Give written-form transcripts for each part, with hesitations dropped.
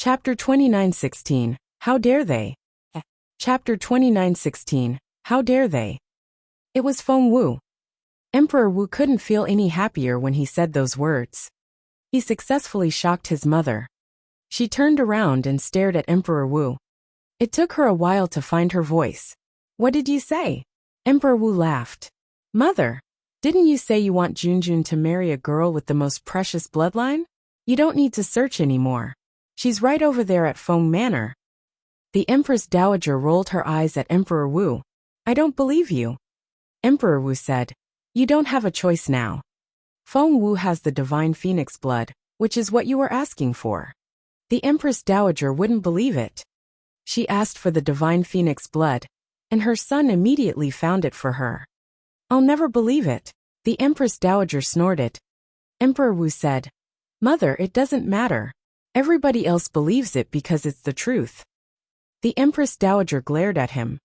Chapter 29:16. How dare they? Chapter 29:16. How dare they? It was Feng Wu. Emperor Wu couldn't feel any happier when he said those words. He successfully shocked his mother. She turned around and stared at Emperor Wu. It took her a while to find her voice. What did you say? Emperor Wu laughed. Mother, didn't you say you want Junjun to marry a girl with the most precious bloodline? You don't need to search anymore. She's right over there at Feng Manor. The Empress Dowager rolled her eyes at Emperor Wu. I don't believe you. Emperor Wu said, you don't have a choice now. Feng Wu has the divine phoenix blood, which is what you were asking for. The Empress Dowager wouldn't believe it. She asked for the divine phoenix blood, and her son immediately found it for her. I'll never believe it. The Empress Dowager snorted. Emperor Wu said, Mother, it doesn't matter. Everybody else believes it because it's the truth. The Empress Dowager glared at him.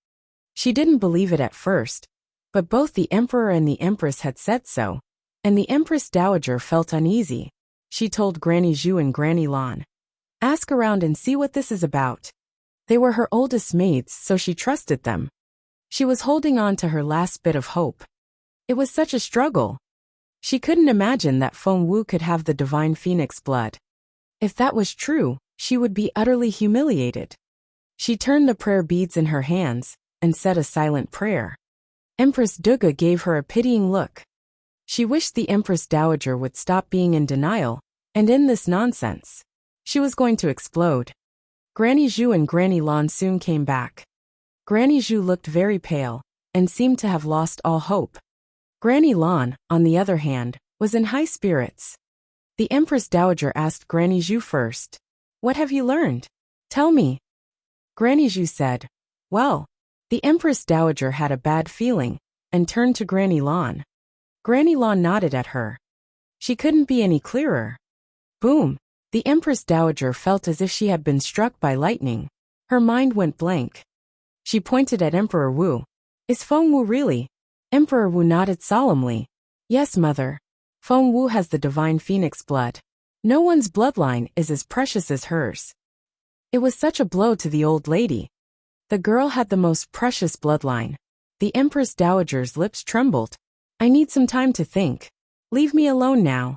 She didn't believe it at first, but both the Emperor and the Empress had said so, and the Empress Dowager felt uneasy. She told Granny Zhu and Granny Lan, ask around and see what this is about. They were her oldest maids, so she trusted them. She was holding on to her last bit of hope. It was such a struggle. She couldn't imagine that Feng Wu could have the divine phoenix blood. If that was true, she would be utterly humiliated. She turned the prayer beads in her hands and said a silent prayer. Empress Duga gave her a pitying look. She wished the Empress Dowager would stop being in denial and end this nonsense. She was going to explode. Granny Zhu and Granny Lan soon came back. Granny Zhu looked very pale and seemed to have lost all hope. Granny Lan, on the other hand, was in high spirits. The Empress Dowager asked Granny Zhu first. What have you learned? Tell me. Granny Zhu said, well, the Empress Dowager had a bad feeling and turned to Granny Lan. Granny Lan nodded at her. She couldn't be any clearer. Boom! The Empress Dowager felt as if she had been struck by lightning. Her mind went blank. She pointed at Emperor Wu. Is Feng Wu really? Emperor Wu nodded solemnly. Yes, mother. Feng Wu has the divine phoenix blood. No one's bloodline is as precious as hers. It was such a blow to the old lady. The girl had the most precious bloodline. The Empress Dowager's lips trembled. I need some time to think. Leave me alone now.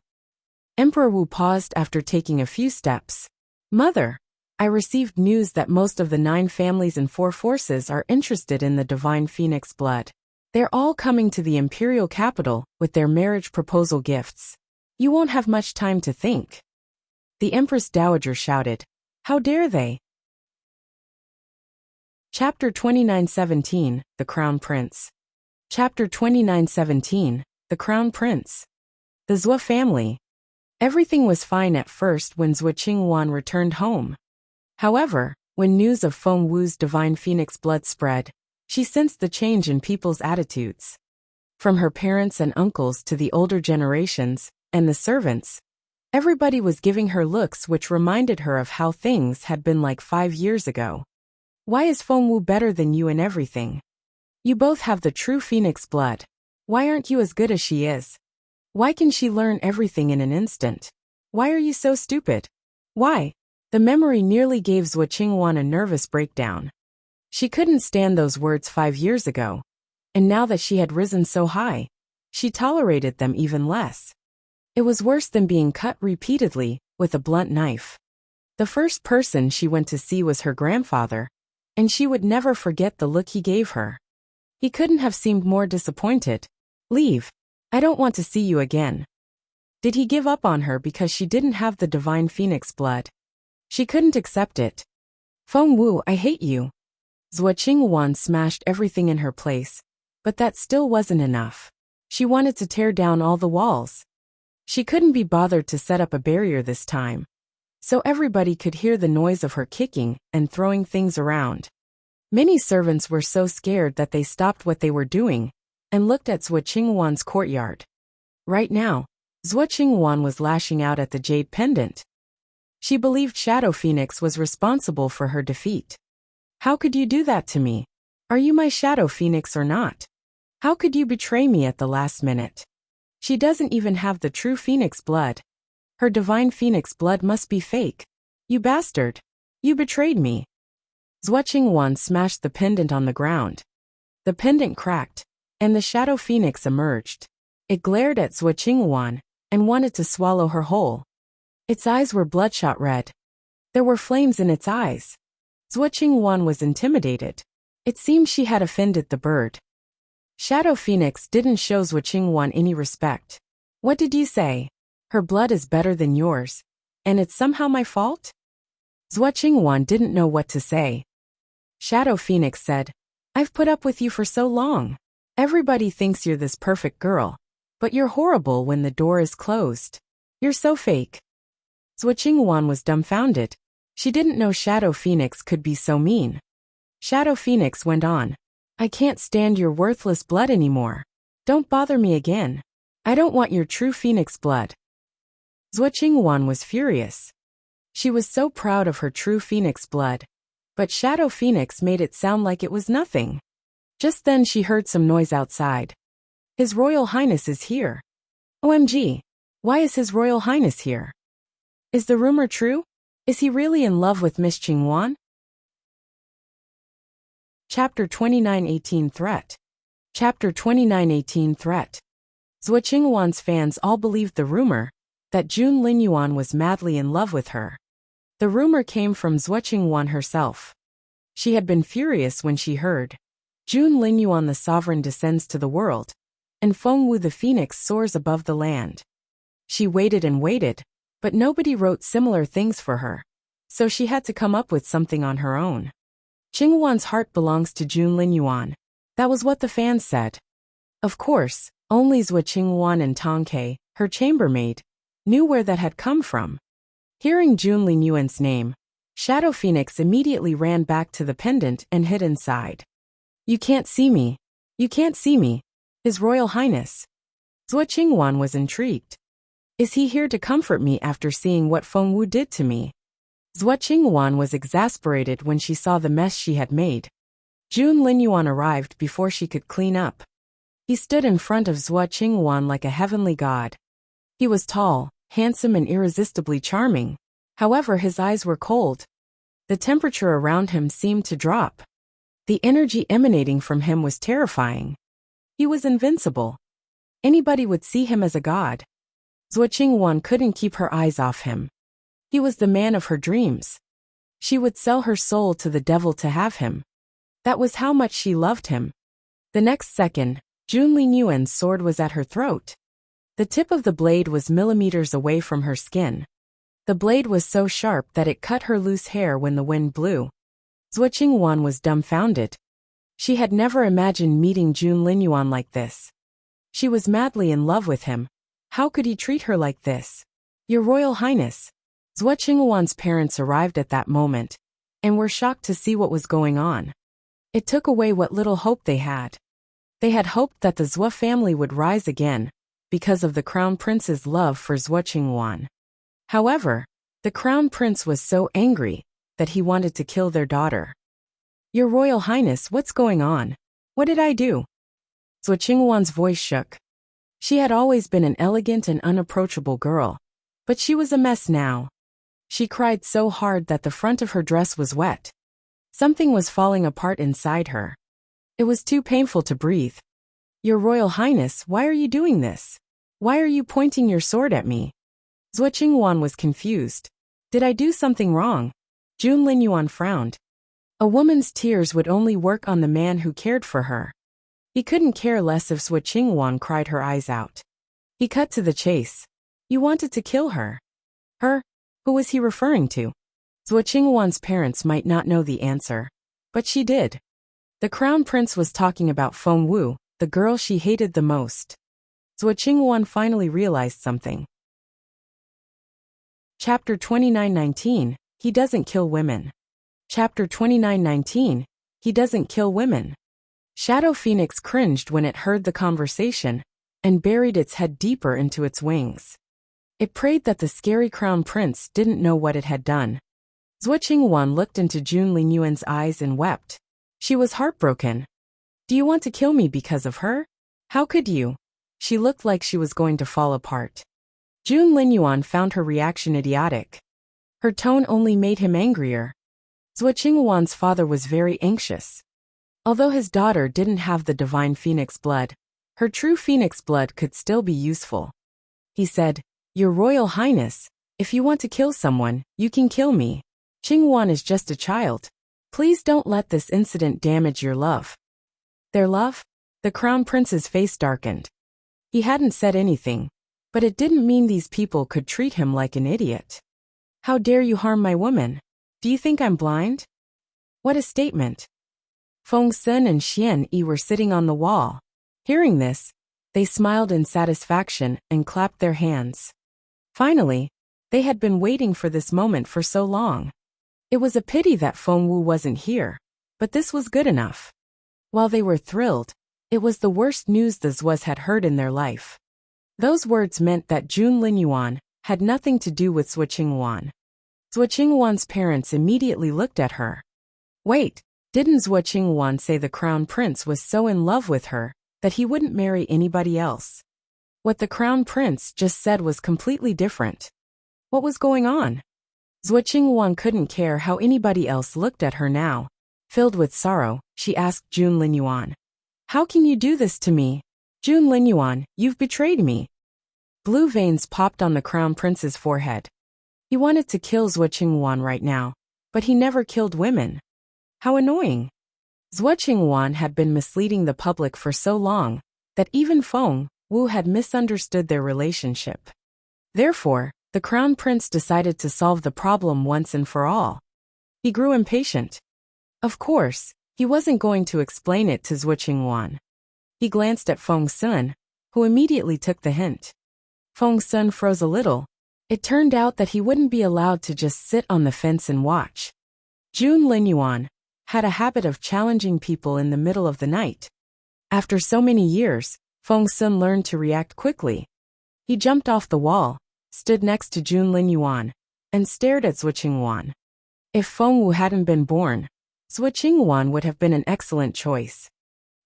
Emperor Wu paused after taking a few steps. Mother, I received news that most of the 9 families and 4 forces are interested in the divine phoenix blood. They're all coming to the imperial capital with their marriage proposal gifts. You won't have much time to think. The Empress Dowager shouted. How dare they? Chapter 29:17. The Crown Prince. Chapter 29:17. The Crown Prince. The Zhou family. Everything was fine at first when Zhou Qingwan returned home. However, when news of Feng Wu's divine phoenix blood spread, she sensed the change in people's attitudes. From her parents and uncles to the older generations, and the servants, everybody was giving her looks which reminded her of how things had been like 5 years ago. Why is Feng Wu better than you in everything? You both have the true phoenix blood. Why aren't you as good as she is? Why can she learn everything in an instant? Why are you so stupid? Why? The memory nearly gave Zhou Qingwan a nervous breakdown. She couldn't stand those words 5 years ago, and now that she had risen so high, she tolerated them even less. It was worse than being cut repeatedly with a blunt knife. The first person she went to see was her grandfather, and she would never forget the look he gave her. He couldn't have seemed more disappointed. Leave. I don't want to see you again. Did he give up on her because she didn't have the divine phoenix blood? She couldn't accept it. Feng Wu, I hate you. Zhou Qingwan smashed everything in her place, but that still wasn't enough. She wanted to tear down all the walls. She couldn't be bothered to set up a barrier this time, so everybody could hear the noise of her kicking and throwing things around. Many servants were so scared that they stopped what they were doing and looked at Zhou Qingwan's courtyard. Right now, Zhou Qingwan was lashing out at the jade pendant. She believed Shadow Phoenix was responsible for her defeat. How could you do that to me? Are you my Shadow Phoenix or not? How could you betray me at the last minute? She doesn't even have the true Phoenix blood. Her divine Phoenix blood must be fake. You bastard. You betrayed me. Zhuo Qingwan smashed the pendant on the ground. The pendant cracked, and the shadow phoenix emerged. It glared at Zhuo Qingwan and wanted to swallow her whole. Its eyes were bloodshot red. There were flames in its eyes. Zhuo Qingwan was intimidated. It seemed she had offended the bird. Shadow Phoenix didn't show Zhuo Qingwan any respect. What did you say? Her blood is better than yours, and it's somehow my fault? Zhuo Qingwan didn't know what to say. Shadow Phoenix said, I've put up with you for so long. Everybody thinks you're this perfect girl, but you're horrible when the door is closed. You're so fake. Zhuo Qingwan was dumbfounded. She didn't know Shadow Phoenix could be so mean. Shadow Phoenix went on. I can't stand your worthless blood anymore. Don't bother me again. I don't want your true phoenix blood. Zhuo Qingwan was furious. She was so proud of her true phoenix blood. But Shadow Phoenix made it sound like it was nothing. Just then she heard some noise outside. His Royal Highness is here. OMG. Why is His Royal Highness here? Is the rumor true? Is he really in love with Miss Qingwan? Chapter 29:18 Threat. Chapter 29:18 Threat. Zhuo Qingwan's fans all believed the rumor that Jun Linyuan was madly in love with her. The rumor came from Zhuo Qingwan herself. She had been furious when she heard Jun Linyuan the sovereign descends to the world, and Fengwu the phoenix soars above the land. She waited and waited, but nobody wrote similar things for her, so she had to come up with something on her own. Qingwan's heart belongs to Jun Linyuan. That was what the fans said. Of course, only Zhuo Qingwan and Tongke, her chambermaid, knew where that had come from. Hearing Jun Linyuan's name, Shadow Phoenix immediately ran back to the pendant and hid inside. You can't see me. You can't see me. His Royal Highness. Zhuo Qingwan was intrigued. Is he here to comfort me after seeing what Fengwu did to me? Zhuo Qingwan was exasperated when she saw the mess she had made. Jun Linyuan arrived before she could clean up. He stood in front of Zhuo Qingwan like a heavenly god. He was tall, handsome and irresistibly charming. However, his eyes were cold. The temperature around him seemed to drop. The energy emanating from him was terrifying. He was invincible. Anybody would see him as a god. Zhuo Qingwan couldn't keep her eyes off him. He was the man of her dreams. She would sell her soul to the devil to have him. That was how much she loved him. The next second, Jun Linyuan's sword was at her throat. The tip of the blade was millimeters away from her skin. The blade was so sharp that it cut her loose hair when the wind blew. Zhuo Qingwan was dumbfounded. She had never imagined meeting Jun Linyuan like this. She was madly in love with him. How could he treat her like this? Your Royal Highness. Zhuo Qingwan's parents arrived at that moment, and were shocked to see what was going on. It took away what little hope they had. They had hoped that the Zhuo family would rise again, because of the Crown Prince's love for Zhuo Qingwan. However, the Crown Prince was so angry that he wanted to kill their daughter. Your Royal Highness, what's going on? What did I do? Zhuo Qingwan's voice shook. She had always been an elegant and unapproachable girl, but she was a mess now. She cried so hard that the front of her dress was wet. Something was falling apart inside her. It was too painful to breathe. Your Royal Highness, why are you doing this? Why are you pointing your sword at me? Zhuo Qingwan was confused. Did I do something wrong? Jun Linyuan frowned. A woman's tears would only work on the man who cared for her. He couldn't care less if Zhuo Qingwan cried her eyes out. He cut to the chase. You wanted to kill her. Her? Who was he referring to? Zhuo Qingwan's parents might not know the answer, but she did. The Crown Prince was talking about Fengwu, the girl she hated the most. Zhuo Qingwan finally realized something. Chapter 29:19, He doesn't kill women. Chapter 29:19, He doesn't kill women. Shadow Phoenix cringed when it heard the conversation, and buried its head deeper into its wings. It prayed that the scary Crown Prince didn't know what it had done. Zhuo Qingwan looked into Jun Linyuan's eyes and wept. She was heartbroken. Do you want to kill me because of her? How could you? She looked like she was going to fall apart. Jun Linyuan found her reaction idiotic. Her tone only made him angrier. Zhuo Qinghuan's father was very anxious. Although his daughter didn't have the divine phoenix blood, her true phoenix blood could still be useful. He said, "Your Royal Highness, if you want to kill someone, you can kill me. Qinghuan is just a child. Please don't let this incident damage your love." Their love? The crown prince's face darkened. He hadn't said anything, but it didn't mean these people could treat him like an idiot. "How dare you harm my woman? Do you think I'm blind?" What a statement. Feng Sun and Xian Yi were sitting on the wall. Hearing this, they smiled in satisfaction and clapped their hands. Finally, they had been waiting for this moment for so long. It was a pity that Feng Wu wasn't here, but this was good enough. While they were thrilled, it was the worst news the Zhuos had heard in their life. Those words meant that Jun Linyuan had nothing to do with Zhuo Qinghuan. Zhuo Qinghuan's parents immediately looked at her. Wait, didn't Zhuo Qinghuan say the crown prince was so in love with her that he wouldn't marry anybody else? What the crown prince just said was completely different. What was going on? Zhuo Qinghuan couldn't care how anybody else looked at her now. Filled with sorrow, she asked Jun Linyuan, "How can you do this to me? Jun Linyuan, you've betrayed me." Blue veins popped on the crown prince's forehead. He wanted to kill Zhuo Qinghuan right now, but he never killed women. How annoying. Zhuo Qinghuan had been misleading the public for so long that even Feng Wu had misunderstood their relationship. Therefore, the crown prince decided to solve the problem once and for all. He grew impatient. Of course, he wasn't going to explain it to Zhuo Qinghuan. He glanced at Feng Sun, who immediately took the hint. Feng Sun froze a little. It turned out that he wouldn't be allowed to just sit on the fence and watch. Jun Linyuan had a habit of challenging people in the middle of the night. After so many years, Feng Sun learned to react quickly. He jumped off the wall, stood next to Jun Linyuan, and stared at Zhuo Qinghuan. If Feng Wu hadn't been born, Zhuo Qinghuan would have been an excellent choice.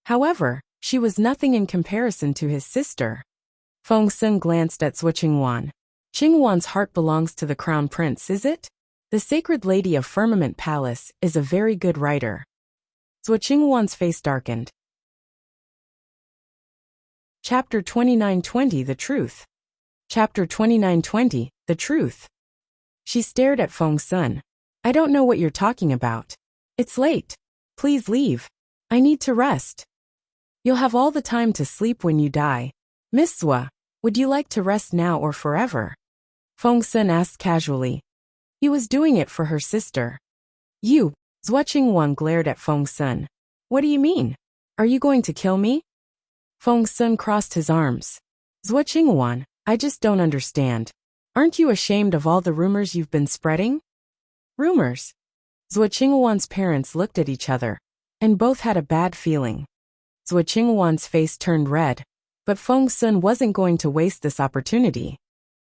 However, she was nothing in comparison to his sister. Feng Sun glanced at Zhuo Qinghuan. "Qinghuan's heart belongs to the crown prince, is it? The sacred lady of Firmament Palace is a very good writer." Zhuo Qinghuan's face darkened. Chapter 29:20 The Truth. Chapter 29:20 The Truth. She stared at Feng Sun. "I don't know what you're talking about. It's late. Please leave. I need to rest." "You'll have all the time to sleep when you die. Miss Zhuo, would you like to rest now or forever?" Feng Sun asked casually. He was doing it for her sister. "You," Zhuo Qinghuan glared at Feng Sun. "What do you mean? Are you going to kill me?" Feng Sun crossed his arms. "Zhuo Qinghuan, I just don't understand. Aren't you ashamed of all the rumors you've been spreading?" Rumors? Zhuo Qinghuan's parents looked at each other, and both had a bad feeling. Zhuo Qinghuan's face turned red, but Feng Sun wasn't going to waste this opportunity.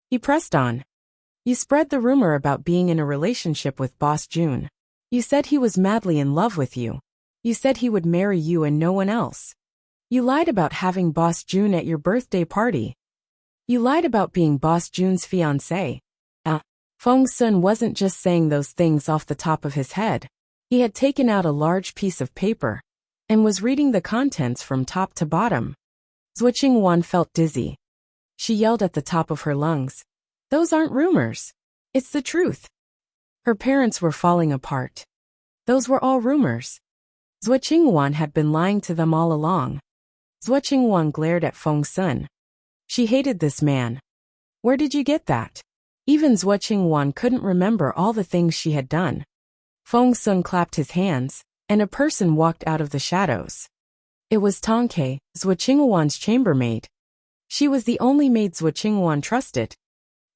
He pressed on. "You spread the rumor about being in a relationship with Boss Jun. You said he was madly in love with you. You said he would marry you and no one else. You lied about having Boss Jun at your birthday party. You lied about being Boss Jun's fiancé." Feng Sun wasn't just saying those things off the top of his head. He had taken out a large piece of paper and was reading the contents from top to bottom. Zhuo Qinghuan felt dizzy. She yelled at the top of her lungs, "Those aren't rumors. It's the truth." Her parents were falling apart. Those were all rumors. Zhuo Qinghuan had been lying to them all along. Zhuo Qinghuan glared at Feng Sun. She hated this man. Where did you get that? Even Zhuo Qinghuan couldn't remember all the things she had done. Feng Sun clapped his hands, and a person walked out of the shadows. It was Tongke, Zhuo Qinghuan's chambermaid. She was the only maid Zhuo Qinghuan trusted.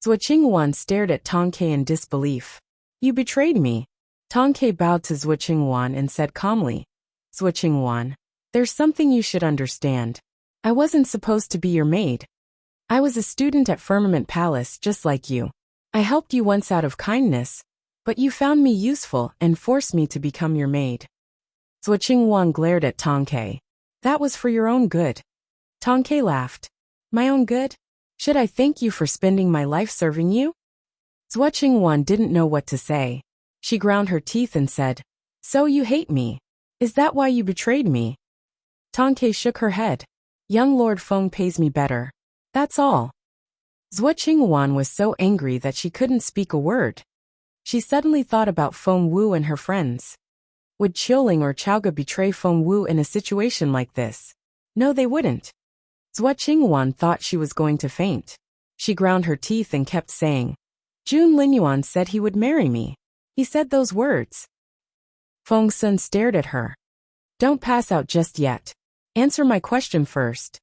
Zhuo Qinghuan stared at Tongke in disbelief. "You betrayed me." Tongke bowed to Zhuo Qinghuan and said calmly, "Zhuo Qinghuan, there's something you should understand. I wasn't supposed to be your maid. I was a student at Firmament Palace just like you. I helped you once out of kindness, but you found me useful and forced me to become your maid." Zhuo Qinghuan glared at Tongke. "That was for your own good." Tongke laughed. "My own good? Should I thank you for spending my life serving you?" Zhuo Qinghuan didn't know what to say. She ground her teeth and said, "So you hate me? Is that why you betrayed me?" Tonkei shook her head. "Young Lord Feng pays me better. That's all." Zhuo Qinghuan was so angry that she couldn't speak a word. She suddenly thought about Feng Wu and her friends. Would Qiuling or Chaoge betray Feng Wu in a situation like this? No, they wouldn't. Zhuo Qinghuan thought she was going to faint. She ground her teeth and kept saying, "Jun Linyuan said he would marry me. He said those words." Feng Sun stared at her. "Don't pass out just yet. Answer my question first."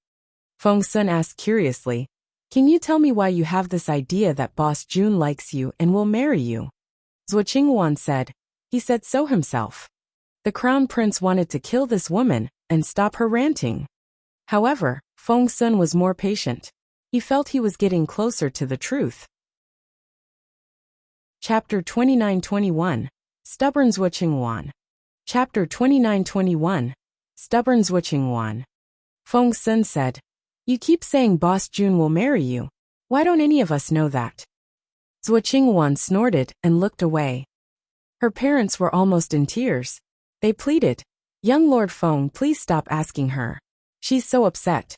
Feng Sun asked curiously, "Can you tell me why you have this idea that Boss Jun likes you and will marry you?" Zhuo Qinghuan said, "He said so himself. The crown prince wanted to kill this woman and stop her ranting." However, Feng Sun was more patient. He felt he was getting closer to the truth. Chapter 29-21. Stubborn Zhuo Qinghuan. Chapter 29-21. Stubborn Zhuo Qinghuan. Feng Sun said, "You keep saying Boss Jun will marry you. Why don't any of us know that?" Zhuo Qinghuan snorted and looked away. Her parents were almost in tears. They pleaded, "Young Lord Feng, please stop asking her. She's so upset."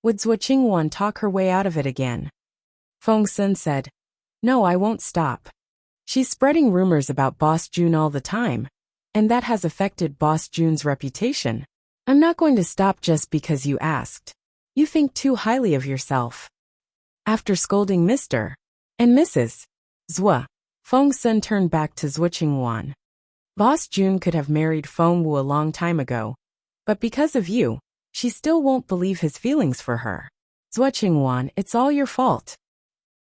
Would Zhuo Qinghuan talk her way out of it again? Feng Sun said, "No, I won't stop. She's spreading rumors about Boss Jun all the time, and that has affected Boss Jun's reputation. I'm not going to stop just because you asked. You think too highly of yourself." After scolding Mr. and Mrs. Zhuo, Feng Sun turned back to Zhuo Qinghuan. "Boss Jun could have married Feng Wu a long time ago, but because of you, she still won't believe his feelings for her. Zhuo Qinghuan, it's all your fault."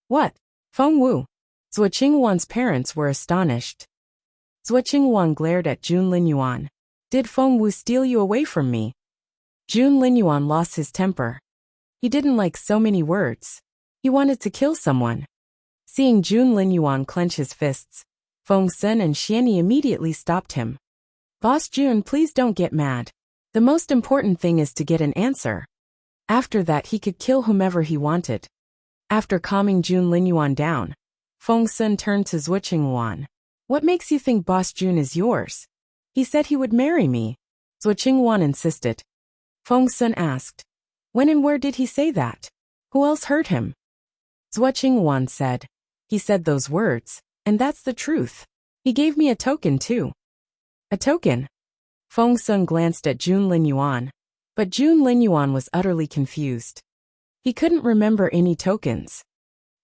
"What? Feng Wu?" Zhuo Qinghuan's parents were astonished. Zhuo Qinghuan glared at Jun Linyuan. "Did Feng Wu steal you away from me?" Jun Linyuan lost his temper. He didn't like so many words. He wanted to kill someone. Seeing Jun Linyuan clench his fists, Feng Sun and Xianyi immediately stopped him. "Boss Jun, please don't get mad. The most important thing is to get an answer." After that he could kill whomever he wanted. After calming Jun Linyuan down, Feng Sun turned to Zhuo Qinghuan. "What makes you think Boss Jun is yours? He said he would marry me." Zhuo Qinghuan insisted. Feng Sun asked, "When and where did he say that? Who else heard him?" Zhuo Qinghuan said, "He said those words, and that's the truth. He gave me a token too." "A token?" Feng Sun glanced at Jun Linyuan, but Jun Linyuan was utterly confused. He couldn't remember any tokens.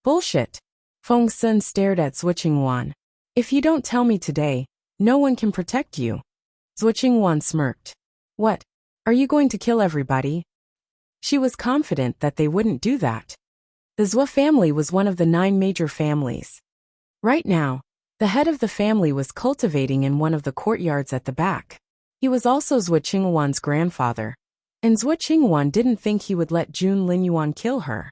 "Bullshit." Feng Sun stared at Zhuo Qinghuan. "If you don't tell me today, no one can protect you." Zhuo Qinghuan smirked. "What? Are you going to kill everybody?" She was confident that they wouldn't do that. The Zhuo family was one of the 9 major families. Right now, the head of the family was cultivating in one of the courtyards at the back. He was also Zhuo Qinghuan's grandfather, and Zhuo Qinghuan didn't think he would let Jun Linyuan kill her.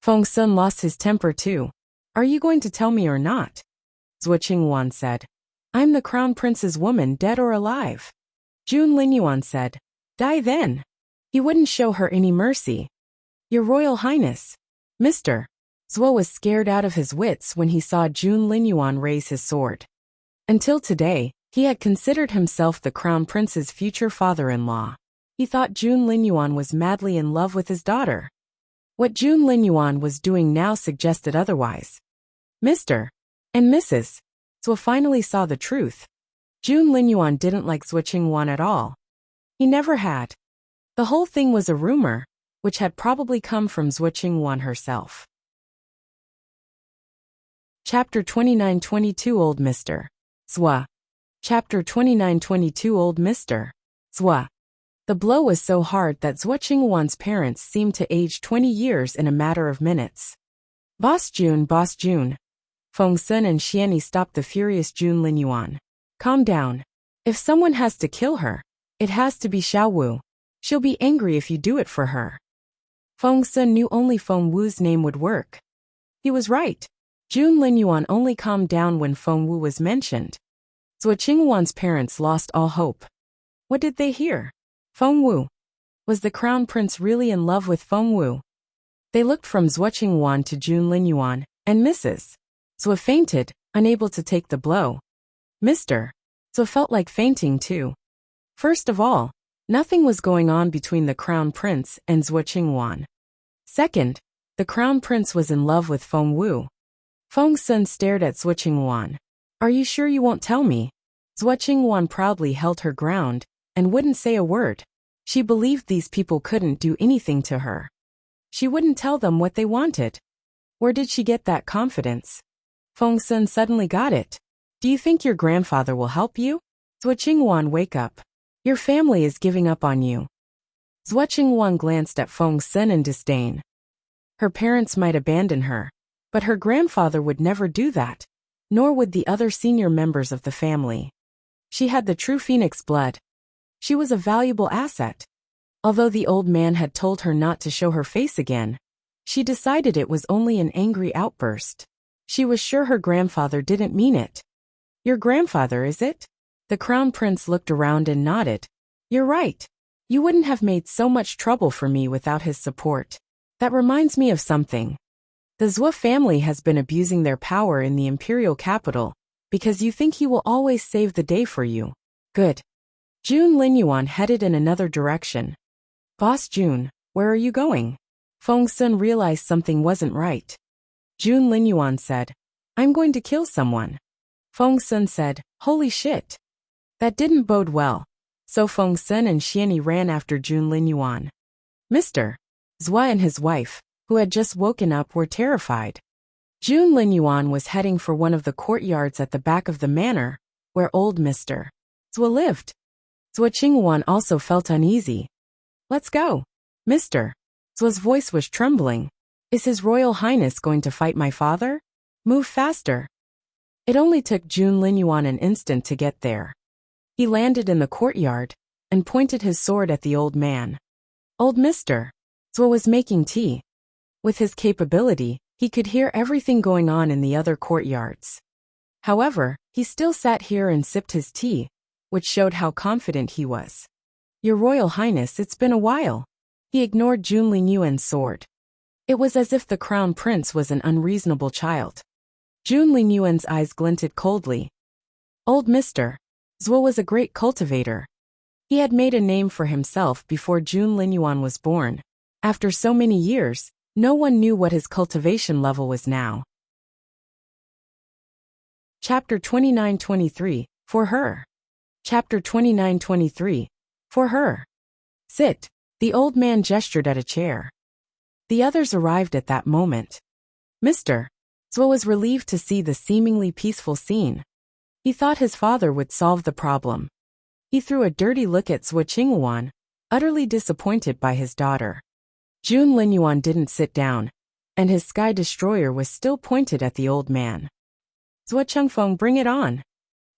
Feng Sun lost his temper too. "Are you going to tell me or not?" Zhuo Qinghuan said, "I'm the crown prince's woman, dead or alive." Jun Linyuan said, "Die then." He wouldn't show her any mercy. "Your Royal Highness, Mr. Zhuo was scared out of his wits when he saw Jun Linyuan raise his sword. Until today, he had considered himself the crown prince's future father-in-law. He thought Jun Linyuan was madly in love with his daughter. What Jun Linyuan was doing now suggested otherwise. Mr. and Mrs. Zhuo finally saw the truth. Jun Linyuan didn't like Zhuo Qinghuan at all. He never had. The whole thing was a rumor, which had probably come from Zhuo Qinghuan herself. Chapter 29-22 Old Mr. Zhuo. Chapter 29-22 Old Mr. Zhuo. The blow was so hard that Zhuo Qinghuan's parents seemed to age 20 years in a matter of minutes. Boss Jun, Boss Jun." Feng Sun and Xianyi stopped the furious Jun Linyuan. "Calm down. If someone has to kill her, it has to be Xiao Wu. She'll be angry if you do it for her." Feng Sun knew only Feng Wu's name would work. He was right. Jun Linyuan only calmed down when Feng Wu was mentioned. Zhuo Qinghuan's parents lost all hope. What did they hear? Feng Wu. Was the crown prince really in love with Feng Wu? They looked from Zhuo Qinghuan to Jun Linyuan, and Mrs. Zhuo fainted, unable to take the blow. Mister. So felt like fainting too. First of all, nothing was going on between the crown prince and Zhuo Qingwan. Second, the crown prince was in love with Feng Wu. Feng Sun stared at Zhuo Qingwan. Are you sure you won't tell me? Zhuo Qingwan proudly held her ground and wouldn't say a word. She believed these people couldn't do anything to her. She wouldn't tell them what they wanted. Where did she get that confidence? Feng Sun suddenly got it. Do you think your grandfather will help you? Zhuo Qingwan, wake up. Your family is giving up on you. Zhuo Qingwan glanced at Feng Sun in disdain. Her parents might abandon her, but her grandfather would never do that, nor would the other senior members of the family. She had the true phoenix blood. She was a valuable asset. Although the old man had told her not to show her face again, she decided it was only an angry outburst. She was sure her grandfather didn't mean it. Your grandfather, is it? The crown prince looked around and nodded. You're right. You wouldn't have made so much trouble for me without his support. That reminds me of something. The Zhuo family has been abusing their power in the imperial capital because you think he will always save the day for you. Good. Jun Linyuan headed in another direction. Boss Jun, where are you going? Feng Sun realized something wasn't right. Jun Linyuan said, I'm going to kill someone. Feng Sun said, holy shit. That didn't bode well. So Feng Sun and Xianyi ran after Jun Linyuan. Mr. Zhua and his wife, who had just woken up, were terrified. Jun Linyuan was heading for one of the courtyards at the back of the manor, where old Mr. Zhua lived. Zhuo Qingwan also felt uneasy. Let's go. Mr. Zhua's voice was trembling. Is His Royal Highness going to fight my father? Move faster. It only took Jun Linyuan an instant to get there. He landed in the courtyard and pointed his sword at the old man. Old Mr. Zhuo was making tea. With his capability, he could hear everything going on in the other courtyards. However, he still sat here and sipped his tea, which showed how confident he was. Your Royal Highness, it's been a while. He ignored Jun Linyuan's sword. It was as if the crown prince was an unreasonable child. Jun Linyuan's eyes glinted coldly. Old Mr. Zhuo was a great cultivator. He had made a name for himself before Jun Linyuan was born. After so many years, no one knew what his cultivation level was now. Chapter 29-23, For Her. Chapter 29-23, For Her. Sit. The old man gestured at a chair. The others arrived at that moment. Mr. Zhuo was relieved to see the seemingly peaceful scene. He thought his father would solve the problem. He threw a dirty look at Zhuo Qingwan, utterly disappointed by his daughter. Jun Linyuan didn't sit down, and his sky destroyer was still pointed at the old man. Zhuo Chengfeng, bring it on.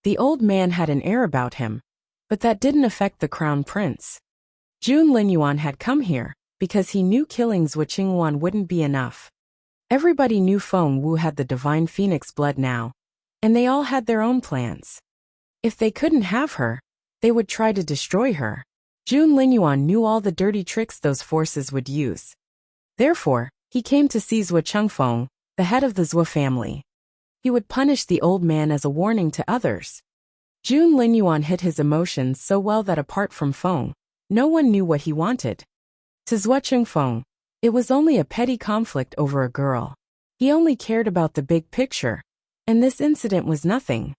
The old man had an air about him, but that didn't affect the crown prince. Jun Linyuan had come here because he knew killing Zhuo Qingwan wouldn't be enough. Everybody knew Feng Wu had the divine phoenix blood now, and they all had their own plans. If they couldn't have her, they would try to destroy her. Jun Linyuan knew all the dirty tricks those forces would use. Therefore, he came to see Zhuo Chengfeng, the head of the Zhuo family. He would punish the old man as a warning to others. Jun Linyuan hid his emotions so well that apart from Feng, no one knew what he wanted. To Zhuo Chengfeng, it was only a petty conflict over a girl. He only cared about the big picture, and this incident was nothing.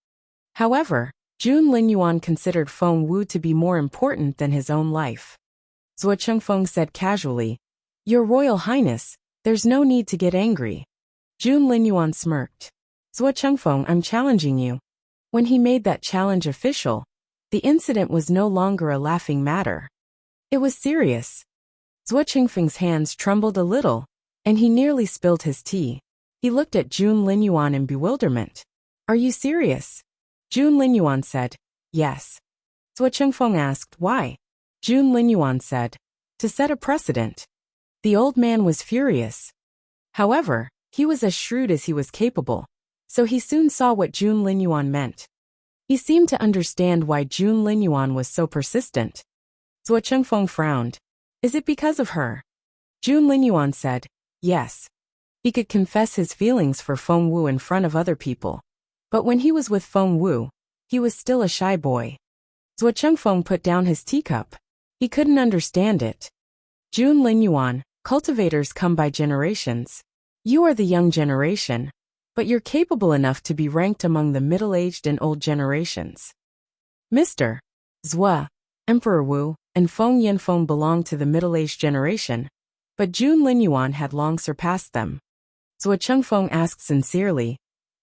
However, Jun Linyuan considered Feng Wu to be more important than his own life. Zhuo Chengfeng said casually, Your Royal Highness, there's no need to get angry. Jun Linyuan smirked. Zhuo Chengfeng, I'm challenging you. When he made that challenge official, the incident was no longer a laughing matter. It was serious. Zhuo Chengfeng's hands trembled a little, and he nearly spilled his tea. He looked at Jun Linyuan in bewilderment. Are you serious? Jun Linyuan said, Yes. Zhuo Chengfeng asked, Why? Jun Linyuan said, To set a precedent. The old man was furious. However, he was as shrewd as he was capable, so he soon saw what Jun Linyuan meant. He seemed to understand why Jun Linyuan was so persistent. Zhuo Chengfeng frowned. Is it because of her? Jun Linyuan said, Yes. He could confess his feelings for Feng Wu in front of other people. But when he was with Feng Wu, He was still a shy boy. Zhuo Chengfeng put down his teacup. He couldn't understand it. Jun Linyuan, cultivators come by generations. You are the young generation, but you're capable enough to be ranked among the middle-aged and old generations. Mr. Zhua, Emperor Wu, and Feng Yanfeng belonged to the middle-aged generation, but Jun Linyuan had long surpassed them. Zhuo Chengfeng asked sincerely,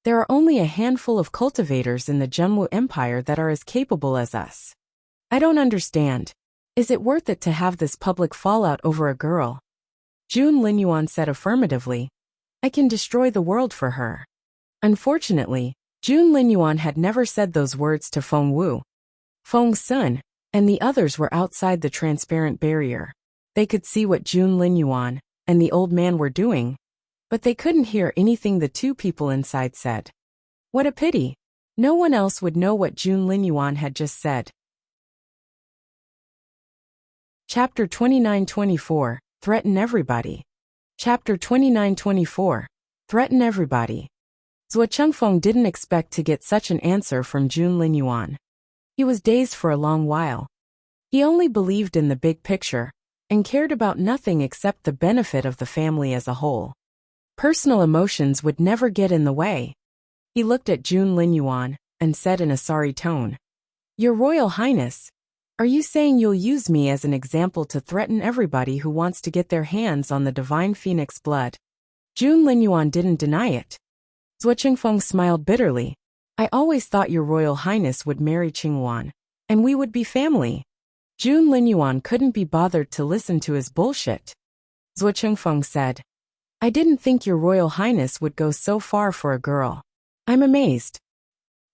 there are only a handful of cultivators in the Zhenwu Empire that are as capable as us. I don't understand. Is it worth it to have this public fallout over a girl? Jun Linyuan said affirmatively, I can destroy the world for her. Unfortunately, Jun Linyuan had never said those words to Feng Wu. Feng Sun and the others were outside the transparent barrier. They could see what Jun Linyuan and the old man were doing, but they couldn't hear anything the two people inside said. What a pity. No one else would know what Jun Linyuan had just said. Chapter 29-24, Threaten Everybody. Chapter 29-24, Threaten Everybody. Zhuo Chengfeng didn't expect to get such an answer from Jun Linyuan. He was dazed for a long while. He only believed in the big picture and cared about nothing except the benefit of the family as a whole. Personal emotions would never get in the way. He looked at Jun Linyuan and said in a sorry tone, Your Royal Highness, are you saying you'll use me as an example to threaten everybody who wants to get their hands on the divine phoenix blood? Jun Linyuan didn't deny it. Zhuo Chengfeng smiled bitterly. I always thought Your Royal Highness would marry Qinghuan, and we would be family. Jun Linyuan couldn't be bothered to listen to his bullshit. Zhuo Chengfeng said, I didn't think Your Royal Highness would go so far for a girl. I'm amazed.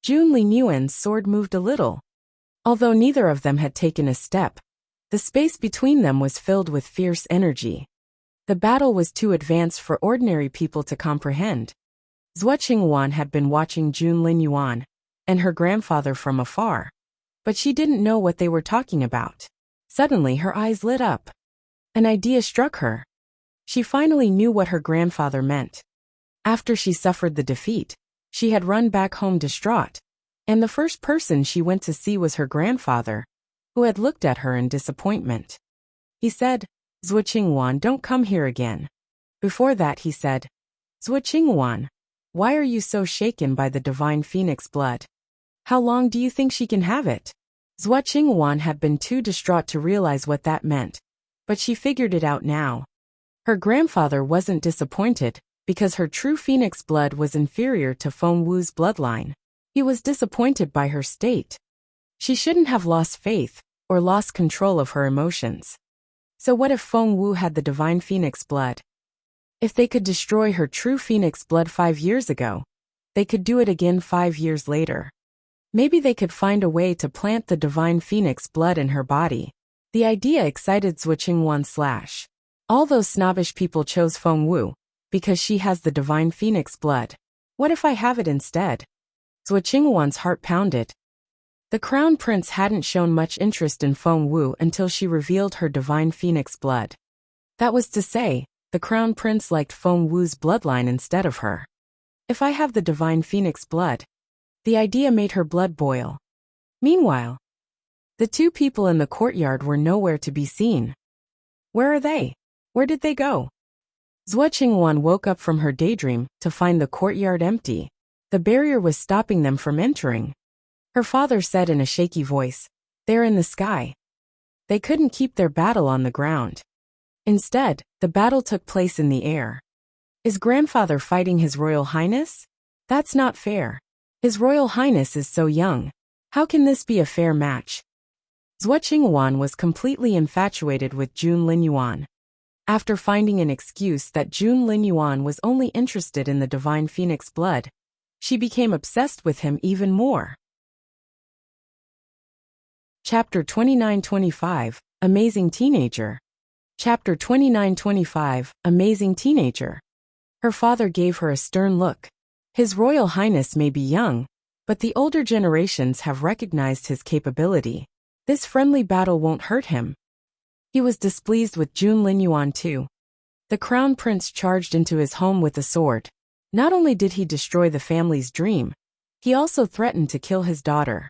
Jun Linyuan's sword moved a little. Although neither of them had taken a step, the space between them was filled with fierce energy. The battle was too advanced for ordinary people to comprehend. Zhuo Qinghuan had been watching Jun Linyuan and her grandfather from afar, but she didn't know what they were talking about. Suddenly her eyes lit up. An idea struck her. She finally knew what her grandfather meant. After she suffered the defeat, she had run back home distraught, and the first person she went to see was her grandfather, who had looked at her in disappointment. He said, Zhuo Qinghuan, don't come here again. Before that he said, Zhuo Qinghuan, why are you so shaken by the divine phoenix blood? How long do you think she can have it? Zhuo Qinghuan had been too distraught to realize what that meant, but she figured it out now. Her grandfather wasn't disappointed because her true phoenix blood was inferior to Feng Wu's bloodline. He was disappointed by her state. She shouldn't have lost faith or lost control of her emotions. So what if Feng Wu had the divine phoenix blood? If they could destroy her true phoenix blood 5 years ago, they could do it again 5 years later. Maybe they could find a way to plant the divine phoenix blood in her body. The idea excited Zhuo Qinghuan. All those snobbish people chose Feng Wu because she has the divine phoenix blood. What if I have it instead? Zhuo Qinghuan's heart pounded. The crown prince hadn't shown much interest in Feng Wu until she revealed her divine phoenix blood. That was to say, the crown prince liked Feng Wu's bloodline instead of her. If I have the divine phoenix blood, the idea made her blood boil. Meanwhile, the two people in the courtyard were nowhere to be seen. Where are they? Where did they go? Zhuo Qinghuan woke up from her daydream to find the courtyard empty. The barrier was stopping them from entering. Her father said in a shaky voice, They're in the sky. They couldn't keep their battle on the ground. Instead, the battle took place in the air. Is grandfather fighting His Royal Highness? That's not fair. His Royal Highness is so young. How can this be a fair match? Zhuo Qinghuan was completely infatuated with Jun Linyuan. After finding an excuse that Jun Linyuan was only interested in the divine phoenix blood, she became obsessed with him even more. Chapter 29-25, Amazing Teenager. Chapter 29-25, Amazing Teenager. Her father gave her a stern look. His Royal Highness may be young, but the older generations have recognized his capability. This friendly battle won't hurt him. He was displeased with Jun Linyuan too. The crown prince charged into his home with a sword. Not only did he destroy the family's dream, He also threatened to kill his daughter.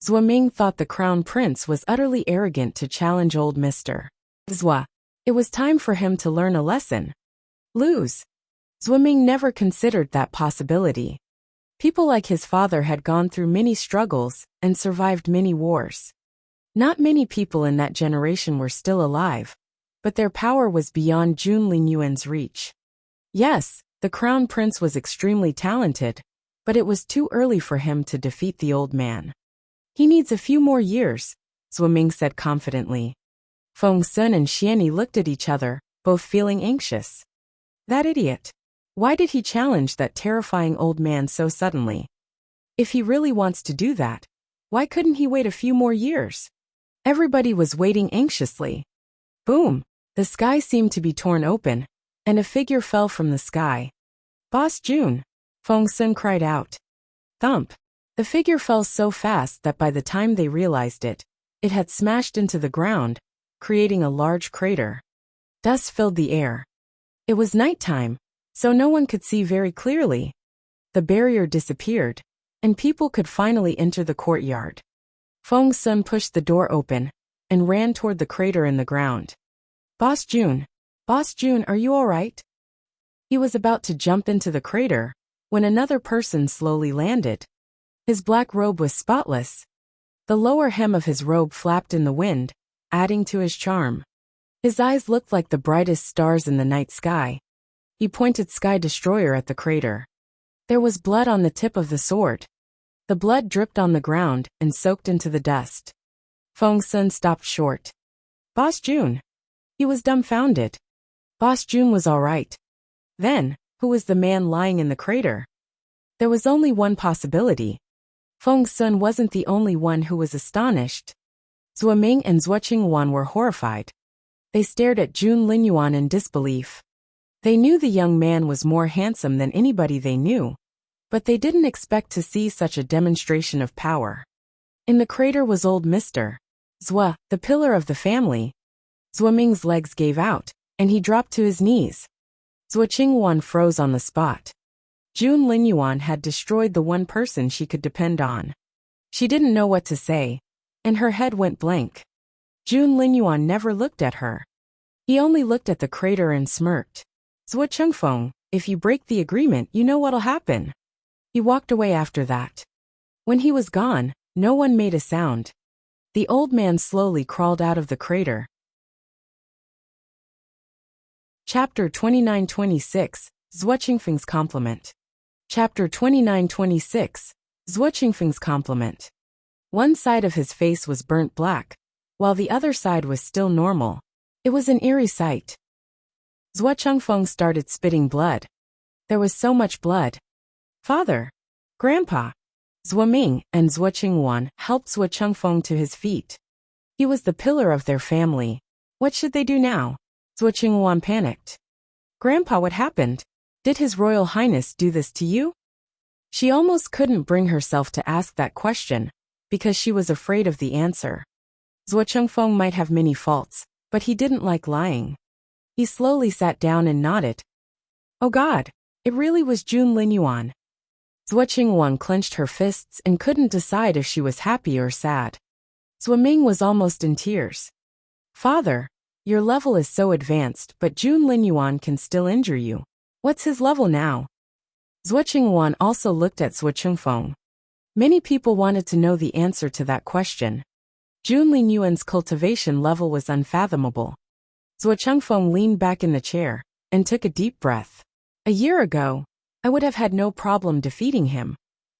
Ming thought the crown prince was utterly arrogant to challenge old Mr. Zwa. It was time for him to learn a lesson. Lose. Ming never considered that possibility. People like his father had gone through many struggles and survived many wars. Not many people in that generation were still alive, but their power was beyond Jun Linyuan's reach. Yes, the crown prince was extremely talented, but it was too early for him to defeat the old man. He needs a few more years, Ming said confidently. Feng Sun and Xianni looked at each other, both feeling anxious. That idiot. Why did he challenge that terrifying old man so suddenly? If he really wants to do that, why couldn't he wait a few more years? Everybody was waiting anxiously. Boom! The sky seemed to be torn open, and a figure fell from the sky. Boss Jun! Feng Sun cried out. Thump! The figure fell so fast that by the time they realized it, it had smashed into the ground, creating a large crater. Dust filled the air. It was nighttime, so no one could see very clearly. The barrier disappeared, and people could finally enter the courtyard. Feng Sun pushed the door open and ran toward the crater in the ground. Boss Jun, are you all right? He was about to jump into the crater when another person slowly landed. His black robe was spotless. The lower hem of his robe flapped in the wind, adding to his charm. His eyes looked like the brightest stars in the night sky. He pointed Sky Destroyer at the crater. There was blood on the tip of the sword. The blood dripped on the ground and soaked into the dust. Feng Sun stopped short. Boss Jun. He was dumbfounded. Boss Jun was all right. Then, who was the man lying in the crater? There was only one possibility. Feng Sun wasn't the only one who was astonished. Zhuo Ming and Zhuo Qingwan were horrified. They stared at Jun Linyuan in disbelief. They knew the young man was more handsome than anybody they knew, but they didn't expect to see such a demonstration of power. In the crater was old Mr. Zhuo, the pillar of the family. Zhuo Ming's legs gave out, and he dropped to his knees. Zhuo Qingwan froze on the spot. Jun Linyuan had destroyed the one person she could depend on. She didn't know what to say, and her head went blank. Jun Linyuan never looked at her. He only looked at the crater and smirked. Zhuo Chengfeng, if you break the agreement, you know what'll happen. He walked away after that. When he was gone, no one made a sound. The old man slowly crawled out of the crater. Chapter 29-26, Zhuo Qingfeng's Compliment. Chapter 29-26, Zhuo Qingfeng's Compliment. One side of his face was burnt black, while the other side was still normal. It was an eerie sight. Zhuo Qingfeng started spitting blood. There was so much blood. Father! Grandpa! Zhuo Ming and Zhuo Qingwan helped Zhuo Qingfeng to his feet. He was the pillar of their family. What should they do now? Zhuo Qingwan panicked. Grandpa, what happened? Did His Royal Highness do this to you? She almost couldn't bring herself to ask that question, because she was afraid of the answer. Zhuo Qingfeng might have many faults, but he didn't like lying. He slowly sat down and nodded. Oh God, it really was Jun Linyuan. Zhuo Qingwan clenched her fists and couldn't decide if she was happy or sad. Zhuo Ming was almost in tears. Father, your level is so advanced, but Jun Linyuan can still injure you. What's his level now? Zhuo Qingwan also looked at Zhuo Qingfeng. Many people wanted to know the answer to that question. Jun Linyuan's cultivation level was unfathomable. Zhuo Qingfeng leaned back in the chair and took a deep breath. A year ago, I would have had no problem defeating him.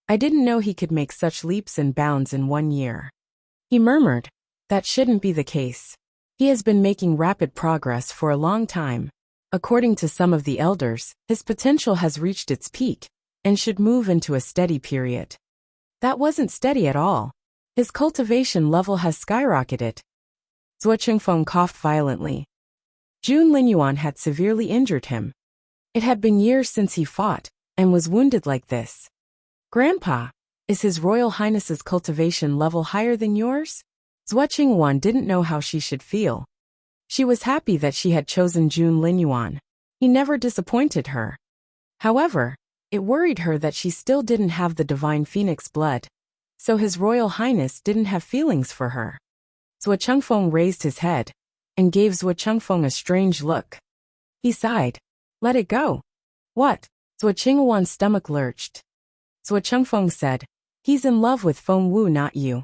I didn't know he could make such leaps and bounds in 1 year. He murmured, that shouldn't be the case. He has been making rapid progress for a long time. According to some of the elders, his potential has reached its peak and should move into a steady period. That wasn't steady at all. His cultivation level has skyrocketed. Zhuo Qingfeng coughed violently. Jun Linyuan had severely injured him. It had been years since he fought and was wounded like this. Grandpa, is His Royal Highness's cultivation level higher than yours? Zhuo Qingwan didn't know how she should feel. She was happy that she had chosen Jun Linyuan. He never disappointed her. However, It worried her that she still didn't have the divine phoenix blood, so His Royal Highness didn't have feelings for her. Zhuo Chengfeng raised his head and gave Zhuo Chengfeng a strange look. He sighed. Let it go. What? Zhuo Qinghuan's stomach lurched. Zhuo Chengfeng said, he's in love with Feng Wu, not you.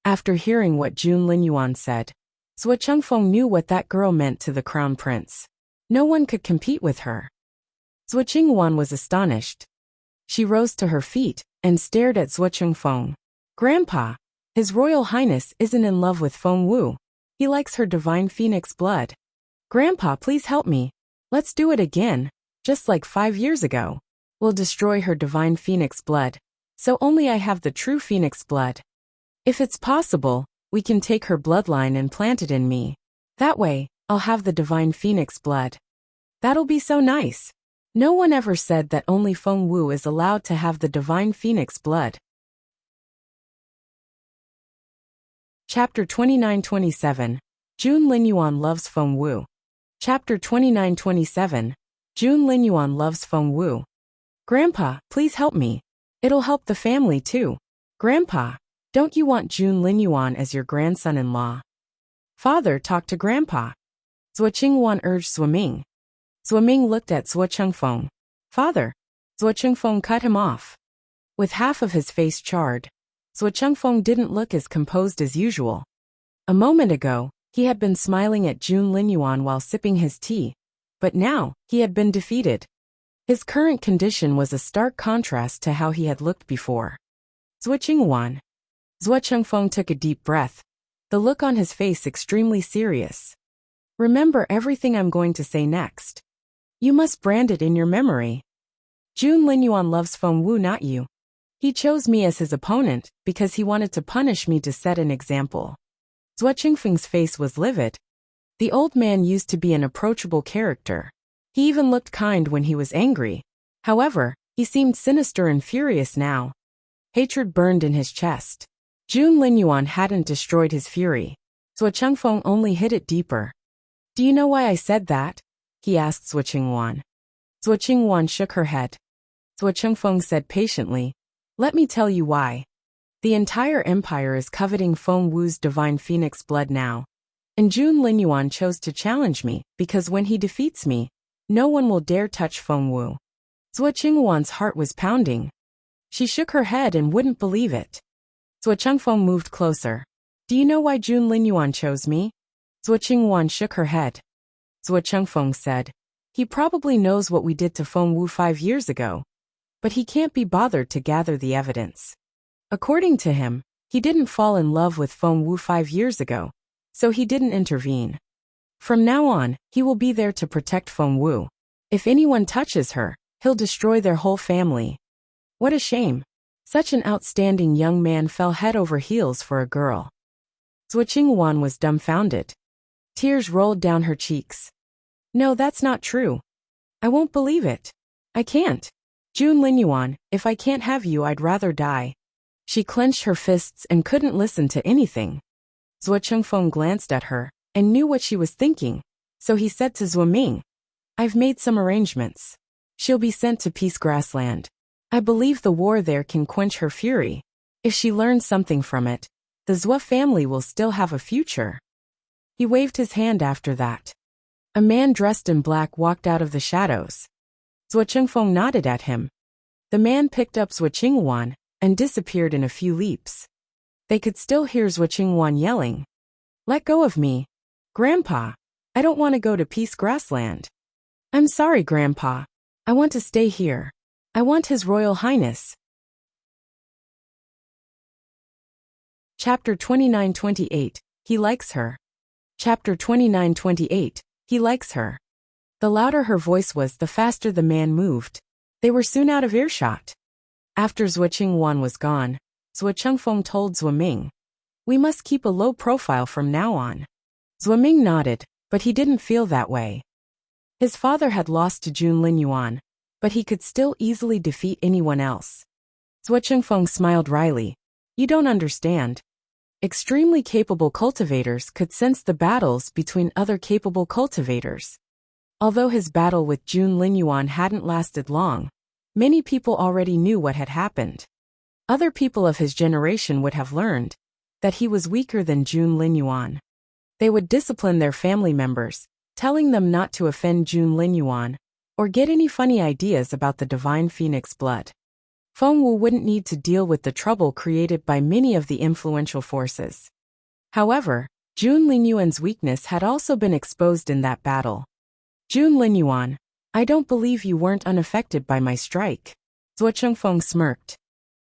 After hearing what Jun Linyuan said, Zhuo Chengfeng knew what that girl meant to the crown prince. No one could compete with her. Zhuo Qinghuan was astonished. She rose to her feet and stared at Zhuo Chengfeng. Grandpa, His Royal Highness isn't in love with Feng Wu. He likes her divine phoenix blood. Grandpa, please help me. Let's do it again, just like 5 years ago. We'll destroy her divine phoenix blood, so only I have the true phoenix blood. If it's possible, we can take her bloodline and plant it in me. That way, I'll have the divine phoenix blood. That'll be so nice. No one ever said that only Feng Wu is allowed to have the divine phoenix blood. Chapter 29-27. Jun Linyuan loves Feng Wu. Chapter 29-27. Jun Linyuan loves Feng Wu. Grandpa, please help me. It'll help the family too. Grandpa, don't you want Jun Linyuan as your grandson-in-law? Father, talk to Grandpa. Zhuo Qinghuan urged Zhuo Ming. Zhuo Ming looked at Zhuo Chengfeng. Father. Zhuo Chengfeng cut him off. With half of his face charred, Zhuo Chengfeng didn't look as composed as usual. A moment ago, he had been smiling at Jun Linyuan while sipping his tea, but now, he had been defeated. His current condition was a stark contrast to how he had looked before. Zhuo Qinghuan. Zhuo Chengfeng took a deep breath, the look on his face extremely serious. Remember everything I'm going to say next. You must brand it in your memory. Jun Linyuan loves Feng Wu, not you. He chose me as his opponent because he wanted to punish me to set an example. Zhuo Qingfeng's face was livid. The old man used to be an approachable character. He even looked kind when he was angry. However, he seemed sinister and furious now. Hatred burned in his chest. Jun Linyuan hadn't destroyed his fury. Zhuo Chengfeng only hit it deeper. Do you know why I said that? He asked Zhuo Qinghuan. Zhuo Qinghuan shook her head. Zhuo Chengfeng said patiently, let me tell you why. The entire empire is coveting Feng Wu's divine phoenix blood now. And Jun Linyuan chose to challenge me because when he defeats me, no one will dare touch Feng Wu. Zhuo Qinghuan's heart was pounding. She shook her head and wouldn't believe it. Zhuo Chengfeng moved closer. Do you know why Jun Linyuan chose me? Zhuo Qinghuan shook her head. Zhuo Chengfeng said, he probably knows what we did to Feng Wu 5 years ago, but he can't be bothered to gather the evidence. According to him, he didn't fall in love with Feng Wu 5 years ago, so he didn't intervene. From now on, he will be there to protect Feng Wu. If anyone touches her, he'll destroy their whole family. What a shame. Such an outstanding young man fell head over heels for a girl. Zhuo Qinghuan was dumbfounded. Tears rolled down her cheeks. No, that's not true. I won't believe it. I can't. Jun Linyuan, if I can't have you, I'd rather die. She clenched her fists and couldn't listen to anything. Zhuo Chengfeng glanced at her and knew what she was thinking, so he said to Zhuo Ming, I've made some arrangements. She'll be sent to Peace Grassland. I believe the war there can quench her fury. If she learns something from it, the Zhuo family will still have a future. He waved his hand after that. A man dressed in black walked out of the shadows. Zhuo Chengfeng nodded at him. The man picked up Zhuo Qinghuan and disappeared in a few leaps. They could still hear Zhuo Qinghuan yelling, Let go of me. Grandpa, I don't want to go to Peace Grassland. I'm sorry, Grandpa. I want to stay here. I want His Royal Highness. Chapter 29-28. He likes her. Chapter 29-28. He likes her. The louder her voice was, the faster the man moved. They were soon out of earshot. After Zhuo Qinghuan was gone, Zhuo Chengfeng told Zhuo Ming, We must keep a low profile from now on. Zhuo Ming nodded, but he didn't feel that way. His father had lost to Jun Linyuan, but he could still easily defeat anyone else. Zhuo Chengfeng smiled wryly. You don't understand. Extremely capable cultivators could sense the battles between other capable cultivators. Although his battle with Jun Linyuan hadn't lasted long, Many people already knew what had happened. Other people of his generation would have learned that he was weaker than Jun Linyuan. They would discipline their family members, telling them not to offend Jun Linyuan or get any funny ideas about the divine phoenix blood. Feng Wu wouldn't need to deal with the trouble created by many of the influential forces. However, Jun Linyuan's weakness had also been exposed in that battle. Jun Linyuan, I don't believe you weren't unaffected by my strike. Zhuo Chengfeng smirked.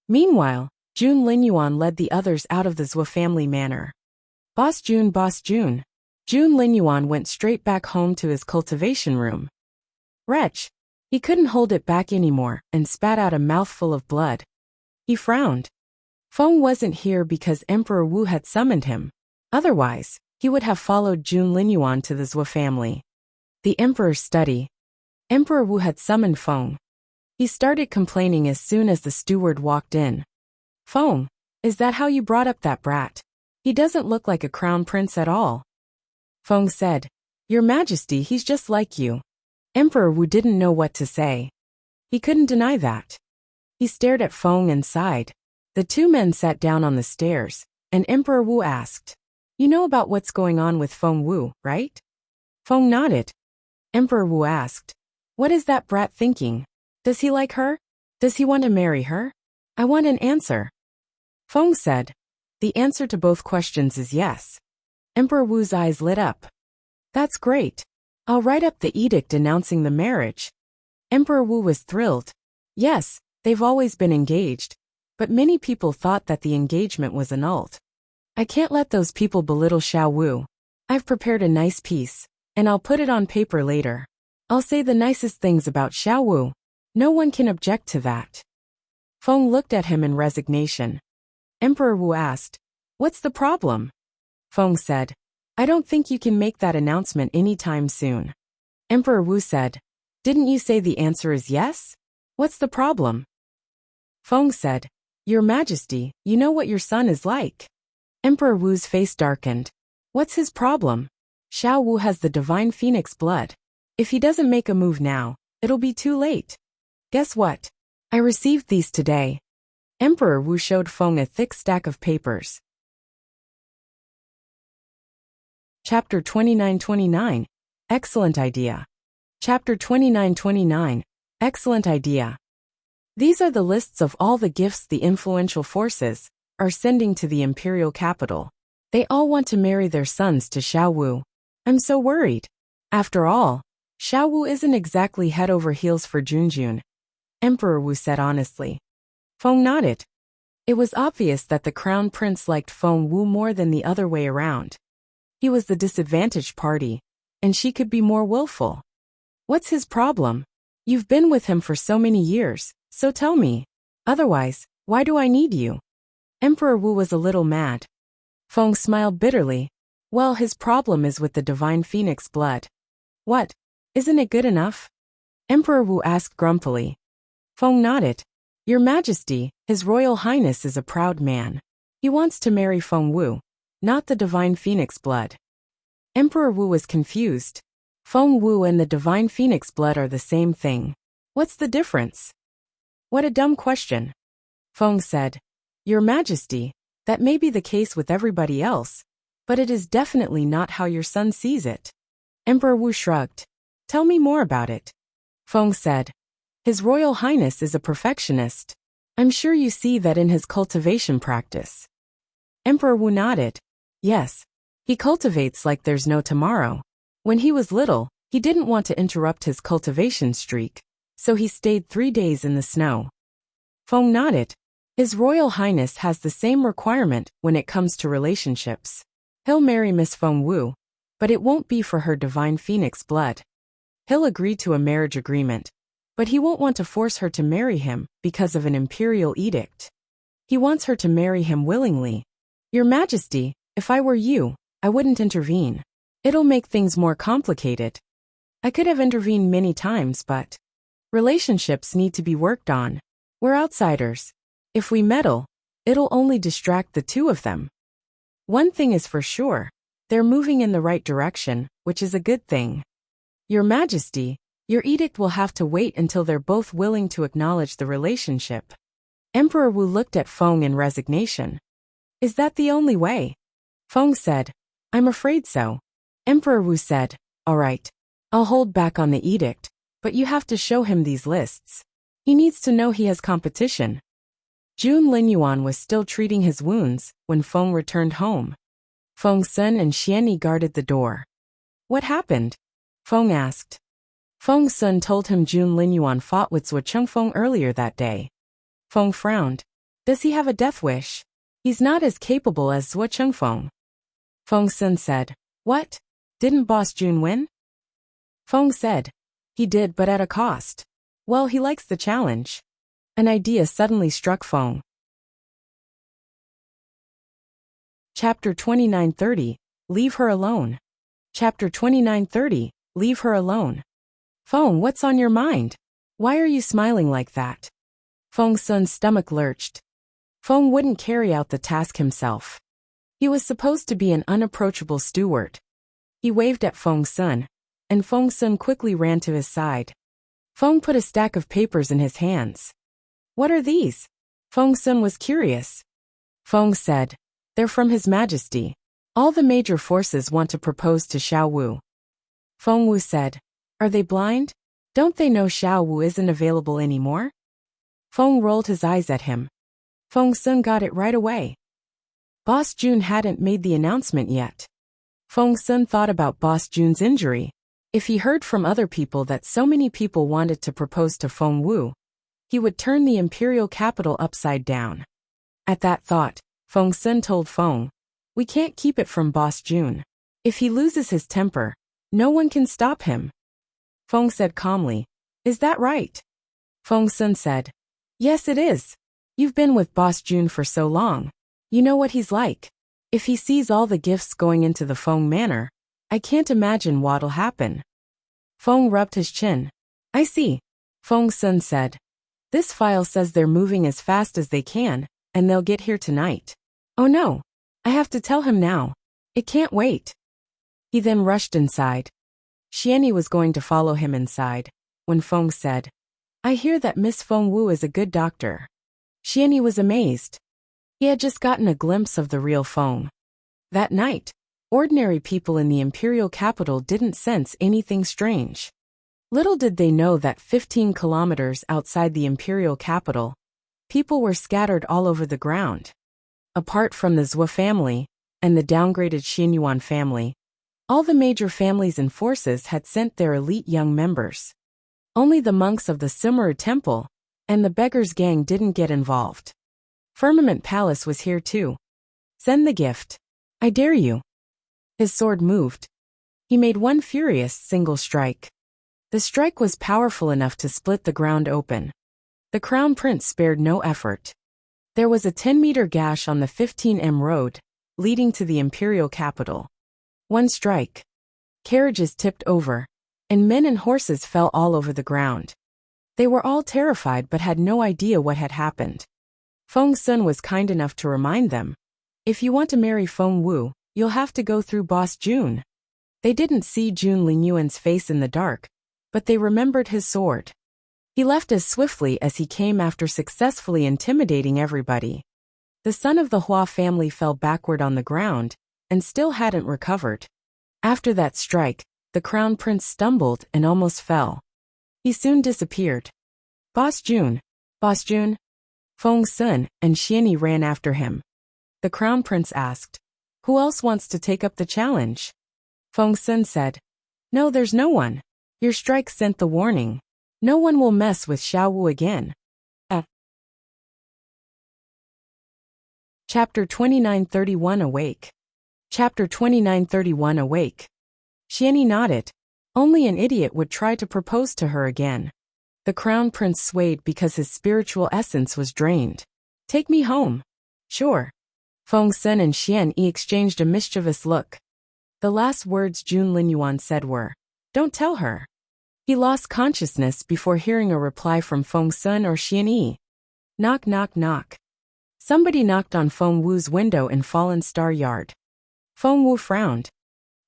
Meanwhile, Jun Linyuan led the others out of the Zhuo family manor. Boss Jun, Jun Linyuan went straight back home to his cultivation room. Wretch! He couldn't hold it back anymore and spat out a mouthful of blood. He frowned. Feng wasn't here because Emperor Wu had summoned him. Otherwise, he would have followed Jun Linyuan to the Zhuo family. The Emperor's study. Emperor Wu had summoned Feng. He started complaining as soon as the steward walked in. Feng, is that how you brought up that brat? He doesn't look like a crown prince at all. Feng said, Your Majesty, he's just like you. Emperor Wu didn't know what to say. He couldn't deny that. He stared at Feng and sighed. The two men sat down on the stairs, and Emperor Wu asked, You know about what's going on with Feng Wu, right? Feng nodded. Emperor Wu asked, What is that brat thinking? Does he like her? Does he want to marry her? I want an answer. Feng said, The answer to both questions is yes. Emperor Wu's eyes lit up. That's great. I'll write up the edict announcing the marriage. Emperor Wu was thrilled. Yes, they've always been engaged, but many people thought that the engagement was annulled. I can't let those people belittle Xiao Wu. I've prepared a nice piece, and I'll put it on paper later. I'll say the nicest things about Xiao Wu. No one can object to that. Feng looked at him in resignation. Emperor Wu asked, What's the problem? Feng said, I don't think you can make that announcement anytime soon. Emperor Wu said, Didn't you say the answer is yes? What's the problem? Feng said, Your Majesty, you know what your son is like. Emperor Wu's face darkened. What's his problem? Xiao Wu has the divine phoenix blood. If he doesn't make a move now, it'll be too late. Guess what? I received these today. Emperor Wu showed Feng a thick stack of papers. Chapter 29-29. Excellent idea. Chapter 29-29. Excellent idea. These are the lists of all the gifts the influential forces are sending to the imperial capital. They all want to marry their sons to Xiao Wu. I'm so worried. After all, Xiao Wu isn't exactly head over heels for Junjun. Emperor Wu said honestly. Feng nodded. It was obvious that the crown prince liked Feng Wu more than the other way around. He was the disadvantaged party, and she could be more willful. What's his problem? You've been with him for so many years, so tell me. Otherwise, why do I need you? Emperor Wu was a little mad. Feng smiled bitterly. Well, his problem is with the divine phoenix blood. What? Isn't it good enough? Emperor Wu asked grumpily. Feng nodded. Your Majesty, His Royal Highness is a proud man. He wants to marry Feng Wu, not the divine phoenix blood. Emperor Wu was confused. Feng Wu and the divine phoenix blood are the same thing. What's the difference? What a dumb question. Feng said, Your Majesty, that may be the case with everybody else, but it is definitely not how your son sees it. Emperor Wu shrugged. Tell me more about it. Feng said, His Royal Highness is a perfectionist. I'm sure you see that in his cultivation practice. Emperor Wu nodded. Yes. He cultivates like there's no tomorrow. When he was little, he didn't want to interrupt his cultivation streak, so he stayed 3 days in the snow. Feng nodded. His Royal Highness has the same requirement when it comes to relationships. He'll marry Miss Feng Wu, but it won't be for her divine phoenix blood. He'll agree to a marriage agreement, but he won't want to force her to marry him because of an imperial edict. He wants her to marry him willingly. Your Majesty, if I were you, I wouldn't intervene. It'll make things more complicated. I could have intervened many times, but relationships need to be worked on. We're outsiders. If we meddle, it'll only distract the two of them. One thing is for sure, they're moving in the right direction, which is a good thing. Your Majesty, Your edict will have to wait until they're both willing to acknowledge the relationship. Emperor Wu looked at Feng in resignation. Is that the only way? Feng said, I'm afraid so. Emperor Wu said, all right. I'll hold back on the edict, but you have to show him these lists. He needs to know he has competition. Jun Linyuan was still treating his wounds when Feng returned home. Feng Sun and Xianyi guarded the door. What happened? Feng asked. Feng Sun told him Jun Linyuan fought with Zhuo Chengfeng earlier that day. Feng frowned. Does he have a death wish? He's not as capable as Zhuo Chengfeng. Feng Sun said, what? Didn't Boss Jun win? Feng said, he did, but at a cost. Well, he likes the challenge. An idea suddenly struck Feng. Chapter 29:30, Leave her alone. Chapter 29:30, Leave her alone. Feng, what's on your mind? Why are you smiling like that? Feng Sun's stomach lurched. Feng wouldn't carry out the task himself. He was supposed to be an unapproachable steward. He waved at Feng Sun, and Feng Sun quickly ran to his side. Feng put a stack of papers in his hands. What are these? Feng Sun was curious. Feng said, they're from His Majesty. All the major forces want to propose to Xiao Wu. Feng Wu said, are they blind? Don't they know Xiao Wu isn't available anymore? Feng rolled his eyes at him. Feng Sun got it right away. Boss Jun hadn't made the announcement yet. Feng Sun thought about Boss Jun's injury. If he heard from other people that so many people wanted to propose to Feng Wu, he would turn the imperial capital upside down. At that thought, Feng Sun told Feng, we can't keep it from Boss Jun. If he loses his temper, no one can stop him. Feng said calmly, is that right? Feng Sun said, yes it is. You've been with Boss Jun for so long. You know what he's like. If he sees all the gifts going into the Feng manor, I can't imagine what'll happen. Feng rubbed his chin. I see. Feng Sun said, this file says they're moving as fast as they can, and they'll get here tonight. Oh no. I have to tell him now. It can't wait. He then rushed inside. Xianyi was going to follow him inside, when Feng said, I hear that Miss Feng Wu is a good doctor. Xianyi was amazed. He had just gotten a glimpse of the real Feng. That night, ordinary people in the imperial capital didn't sense anything strange. Little did they know that 15 kilometers outside the imperial capital, people were scattered all over the ground. Apart from the Zhuo family and the downgraded Xinyuan family, all the major families and forces had sent their elite young members. Only the monks of the Sumeru Temple and the beggars' gang didn't get involved. Firmament Palace was here too. Send the gift. I dare you. His sword moved. He made one furious single strike. The strike was powerful enough to split the ground open. The Crown Prince spared no effort. There was a 10-meter gash on the 15M road, leading to the imperial capital. One strike. Carriages tipped over, and men and horses fell all over the ground. They were all terrified but had no idea what had happened. Feng Sun was kind enough to remind them, if you want to marry Feng Wu, you'll have to go through Boss Jun. They didn't see Jun Linyuan's face in the dark, but they remembered his sword. He left as swiftly as he came after successfully intimidating everybody. The son of the Hua family fell backward on the ground, and still hadn't recovered. After that strike, the Crown Prince stumbled and almost fell. He soon disappeared. Boss Jun! Boss Jun! Feng Sun and Xianyi ran after him. The Crown Prince asked, who else wants to take up the challenge? Feng Sun said, no, there's no one. Your strike sent the warning. No one will mess with Xiao Wu again. Chapter 29:31 Awake. Chapter 29:31 Awake. Xianyi nodded. Only an idiot would try to propose to her again. The Crown Prince swayed because his spiritual essence was drained. Take me home. Sure. Feng Sun and Xianyi exchanged a mischievous look. The last words Jun Linyuan said were, don't tell her. He lost consciousness before hearing a reply from Feng Sun or Xianyi. Knock knock knock. Somebody knocked on Feng Wu's window in Fallen Star Yard. Feng Wu frowned.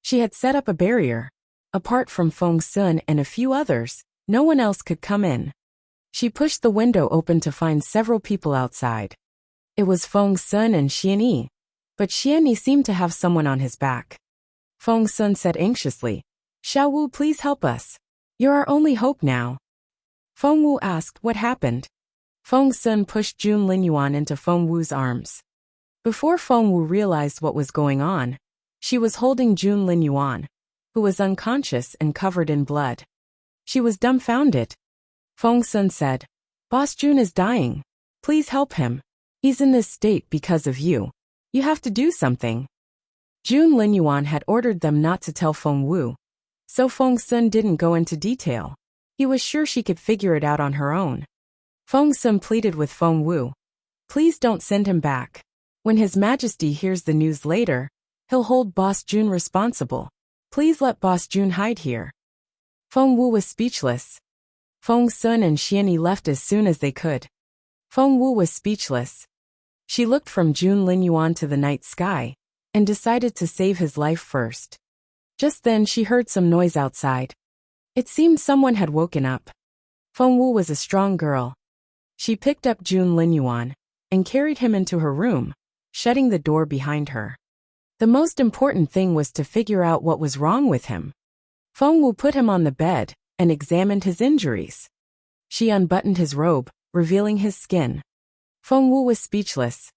She had set up a barrier. Apart from Feng Sun and a few others, no one else could come in. She pushed the window open to find several people outside. It was Feng Sun and Xianyi, but Xianyi seemed to have someone on his back. Feng Sun said anxiously, "Xiao Wu, please help us. You're our only hope now." Feng Wu asked what happened. Feng Sun pushed Jun Linyuan into Feng Wu's arms. Before Feng Wu realized what was going on, she was holding Jun Linyuan, who was unconscious and covered in blood. She was dumbfounded. Feng Sun said, "Boss Jun is dying. Please help him. He's in this state because of you. You have to do something." Jun Linyuan had ordered them not to tell Feng Wu, so Feng Sun didn't go into detail. He was sure she could figure it out on her own. Feng Sun pleaded with Feng Wu, "Please don't send him back. When His Majesty hears the news later, he'll hold Boss Jun responsible. Please let Boss Jun hide here." Feng Wu was speechless. Feng Sun and Xianyi left as soon as they could. Feng Wu was speechless. She looked from Jun Linyuan to the night sky and decided to save his life first. Just then she heard some noise outside. It seemed someone had woken up. Feng Wu was a strong girl. She picked up Jun Linyuan and carried him into her room, shutting the door behind her. The most important thing was to figure out what was wrong with him. Feng Wu put him on the bed and examined his injuries. She unbuttoned his robe, revealing his skin. Feng Wu was speechless.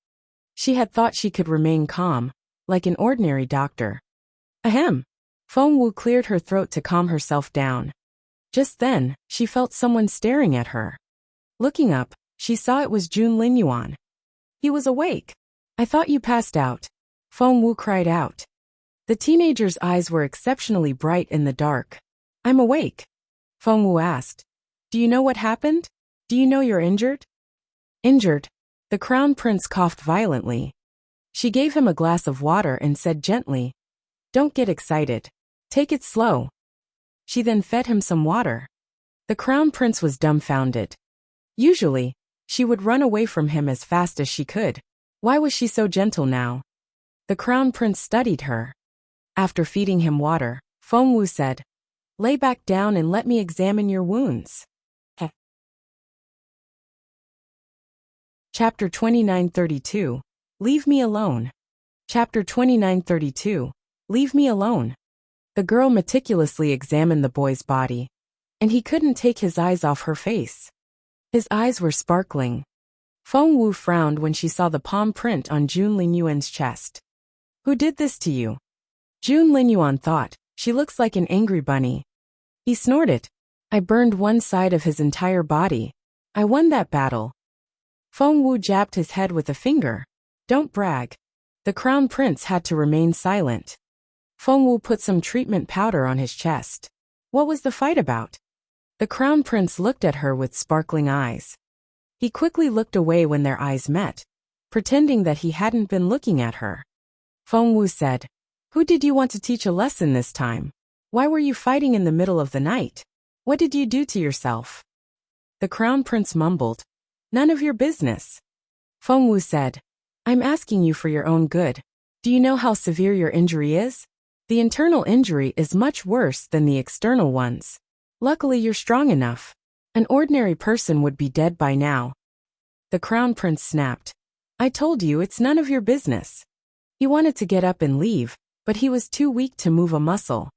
She had thought she could remain calm, like an ordinary doctor. Ahem. Feng Wu cleared her throat to calm herself down. Just then, she felt someone staring at her. Looking up, she saw it was Jun Linyuan. He was awake. "I thought you passed out," Feng Wu cried out. The teenager's eyes were exceptionally bright in the dark. "I'm awake." Feng Wu asked, "Do you know what happened? Do you know you're injured?" "Injured?" The crown prince coughed violently. She gave him a glass of water and said gently, "Don't get excited. Take it slow." She then fed him some water. The crown prince was dumbfounded. Usually, she would run away from him as fast as she could. Why was she so gentle now? The crown prince studied her. After feeding him water, Feng Wu said, "Lay back down and let me examine your wounds." Chapter 2932. Leave me alone. Chapter 2932. Leave me alone. The girl meticulously examined the boy's body, and he couldn't take his eyes off her face. His eyes were sparkling. Feng Wu frowned when she saw the palm print on Jun Linyuan's chest. "Who did this to you?" Jun Linyuan thought, "She looks like an angry bunny." He snorted. "I burned one side of his entire body. I won that battle." Feng Wu jabbed his head with a finger. "Don't brag." The crown prince had to remain silent. Feng Wu put some treatment powder on his chest. What was the fight about? The crown prince looked at her with sparkling eyes. He quickly looked away when their eyes met, pretending that he hadn't been looking at her. Feng Wu said, "Who did you want to teach a lesson this time? Why were you fighting in the middle of the night? What did you do to yourself?" The crown prince mumbled, "None of your business." Feng Wu said, "I'm asking you for your own good. Do you know how severe your injury is? The internal injury is much worse than the external ones. Luckily you're strong enough. An ordinary person would be dead by now." The crown prince snapped, "I told you it's none of your business." He wanted to get up and leave, but he was too weak to move a muscle.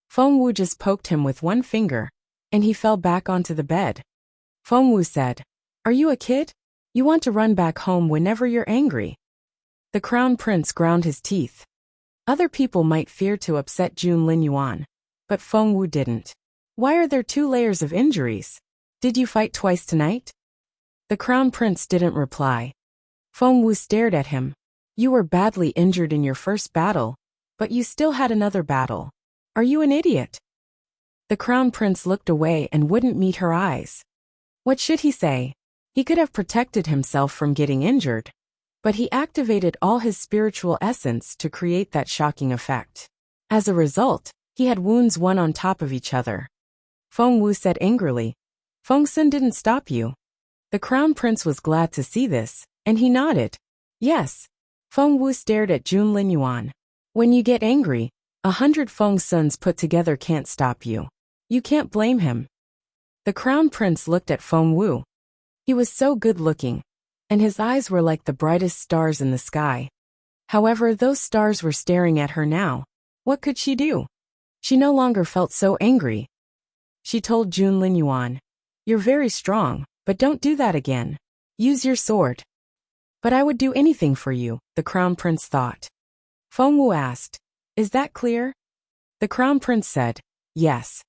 Feng Wu just poked him with one finger, and he fell back onto the bed. Feng Wu said, "Are you a kid? You want to run back home whenever you're angry." The crown prince ground his teeth. Other people might fear to upset Jun Linyuan, but Feng Wu didn't. "Why are there 2 layers of injuries? Did you fight twice tonight?" The crown prince didn't reply. Feng Wu stared at him. "You were badly injured in your first battle, but you still had another battle. Are you an idiot?" The crown prince looked away and wouldn't meet her eyes. What should he say? He could have protected himself from getting injured, but he activated all his spiritual essence to create that shocking effect. As a result, he had wounds one on top of each other. Feng Wu said angrily, "Feng Sun didn't stop you." The crown prince was glad to see this, and he nodded. "Yes." Feng Wu stared at Jun Linyuan. "When you get angry, 100 Feng Suns put together can't stop you. You can't blame him. The crown prince looked at Feng Wu. He was so good-looking, and his eyes were like the brightest stars in the sky. However, those stars were staring at her now. What could she do? She no longer felt so angry. She told Jun Linyuan, "You're very strong, but don't do that again. Use your sword." "But I would do anything for you," the crown prince thought. Feng Wu asked, "Is that clear?" The crown prince said, "Yes."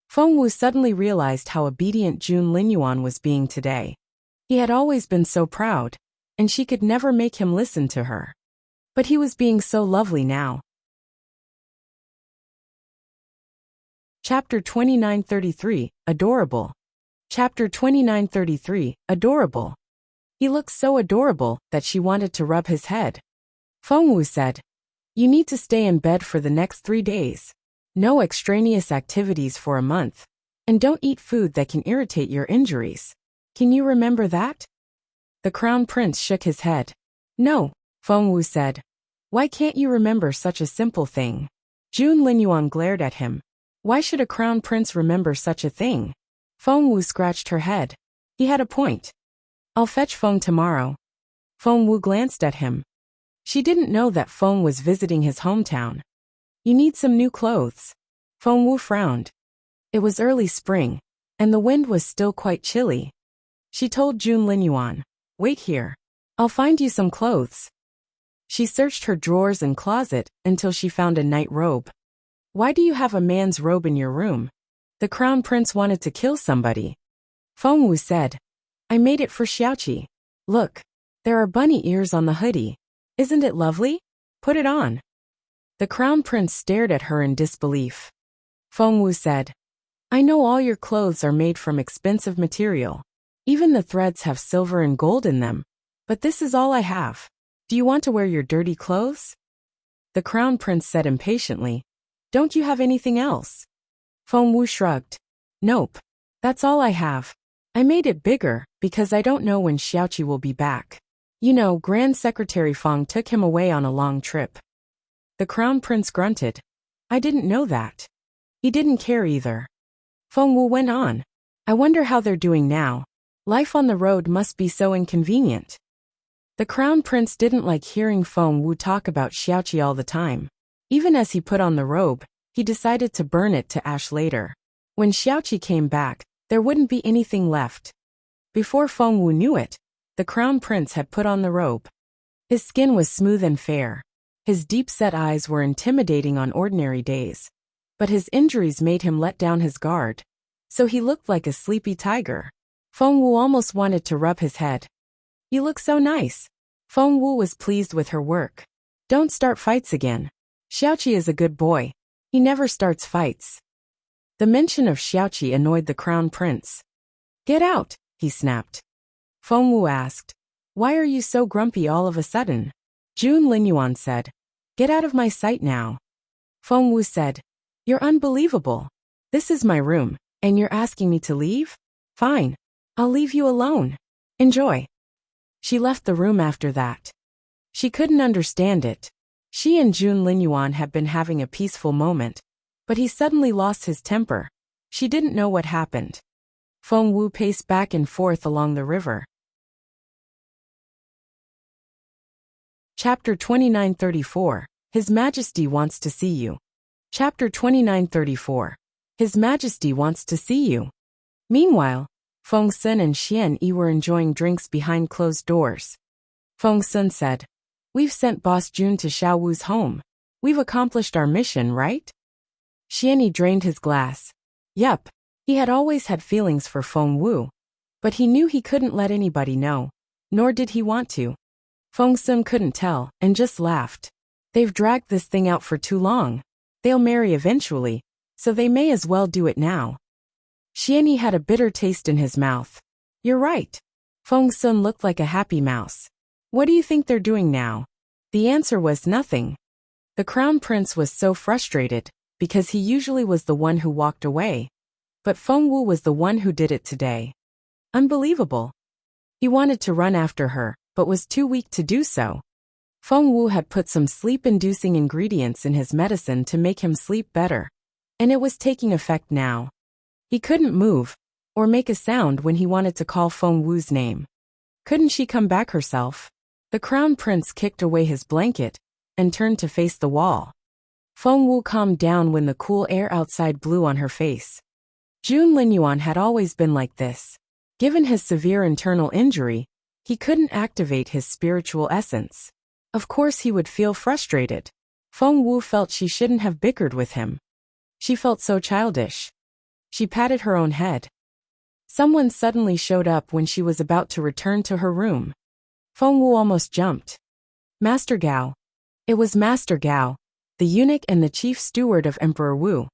Feng Wu suddenly realized how obedient Jun Linyuan was being today. He had always been so proud, and she could never make him listen to her. But he was being so lovely now. Chapter 2933, Adorable. Chapter 2933, Adorable. He looked so adorable that she wanted to rub his head. Feng Wu said, "You need to stay in bed for the next 3 days. No extraneous activities for a month. And don't eat food that can irritate your injuries. Can you remember that?" The crown prince shook his head. "No," Feng Wu said. "Why can't you remember such a simple thing?" Jun Linyuan glared at him. Why should a crown prince remember such a thing? Feng Wu scratched her head. He had a point. "I'll fetch Feng tomorrow." Feng Wu glanced at him. She didn't know that Feng was visiting his hometown. "You need some new clothes." Feng Wu frowned. It was early spring, and the wind was still quite chilly. She told Jun Linyuan, "Wait here. I'll find you some clothes." She searched her drawers and closet until she found a night robe. "Why do you have a man's robe in your room?" The crown prince wanted to kill somebody. Feng Wu said, "I made it for Xiaoqi. Look, there are bunny ears on the hoodie. Isn't it lovely? Put it on." The crown prince stared at her in disbelief. Feng Wu said, "I know all your clothes are made from expensive material. Even the threads have silver and gold in them. But this is all I have. Do you want to wear your dirty clothes?" The crown prince said impatiently, "Don't you have anything else?" Feng Wu shrugged. "Nope. That's all I have. I made it bigger because I don't know when Xiaoqi will be back. You know, Grand Secretary Feng took him away on a long trip." The crown prince grunted. "I didn't know that." He didn't care either. Feng Wu went on. "I wonder how they're doing now. Life on the road must be so inconvenient." The crown prince didn't like hearing Feng Wu talk about Xiaoqi all the time. Even as he put on the robe, he decided to burn it to ash later. When Xiaoqi came back, there wouldn't be anything left. Before Feng Wu knew it, the crown prince had put on the robe. His skin was smooth and fair. His deep-set eyes were intimidating on ordinary days. But his injuries made him let down his guard. So he looked like a sleepy tiger. Feng Wu almost wanted to rub his head. "You look so nice." Feng Wu was pleased with her work. "Don't start fights again. Xiaoqi is a good boy. He never starts fights." The mention of Xiaoqi annoyed the crown prince. "Get out," he snapped. Feng Wu asked, "Why are you so grumpy all of a sudden?" Jun Linyuan said, "Get out of my sight now." Feng Wu said, "You're unbelievable. This is my room, and you're asking me to leave? Fine. I'll leave you alone. Enjoy." She left the room after that. She couldn't understand it. She and Jun Linyuan had been having a peaceful moment, but he suddenly lost his temper. She didn't know what happened. Feng Wu paced back and forth along the river. Chapter 2934, His Majesty Wants to See You. Chapter 2934, His Majesty Wants to See You. Meanwhile, Feng Sun and Xian Yi were enjoying drinks behind closed doors. Feng Sun said, "We've sent Boss Jun to Xiao Wu's home. We've accomplished our mission, right?" Xian Yi drained his glass. Yup, he had always had feelings for Feng Wu, but he knew he couldn't let anybody know, nor did he want to. Feng Sun couldn't tell and just laughed. They've dragged this thing out for too long. They'll marry eventually, so they may as well do it now. Xian Yi had a bitter taste in his mouth. "You're right." Feng Sun looked like a happy mouse. "What do you think they're doing now?" The answer was nothing. The crown prince was so frustrated, because he usually was the one who walked away. But Feng Wu was the one who did it today. Unbelievable. He wanted to run after her, but was too weak to do so. Feng Wu had put some sleep-inducing ingredients in his medicine to make him sleep better, and it was taking effect now. He couldn't move or make a sound when he wanted to call Feng Wu's name. Couldn't she come back herself? The crown prince kicked away his blanket and turned to face the wall. Feng Wu calmed down when the cool air outside blew on her face. Jun Linyuan had always been like this. Given his severe internal injury, he couldn't activate his spiritual essence. Of course he would feel frustrated. Feng Wu felt she shouldn't have bickered with him. She felt so childish. She patted her own head. Someone suddenly showed up when she was about to return to her room. Feng Wu almost jumped. Master Gao. It was Master Gao, the eunuch and the chief steward of Emperor Wu.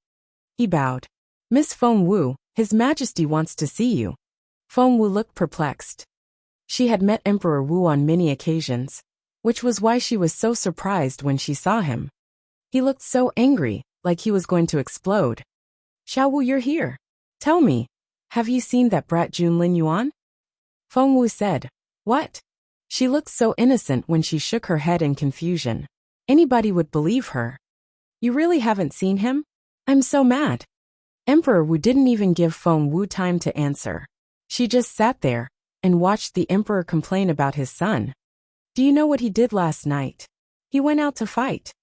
He bowed. Miss Feng Wu, His Majesty wants to see you. Feng Wu looked perplexed. She had met Emperor Wu on many occasions, which was why she was so surprised when she saw him. He looked so angry, like he was going to explode. Xiao Wu, you're here. Tell me, have you seen that brat Jun Linyuan? Feng Wu said. What? She looked so innocent when she shook her head in confusion. Anybody would believe her. You really haven't seen him? I'm so mad. Emperor Wu didn't even give Feng Wu time to answer. She just sat there and watched the emperor complain about his son. Do you know what he did last night? He went out to fight.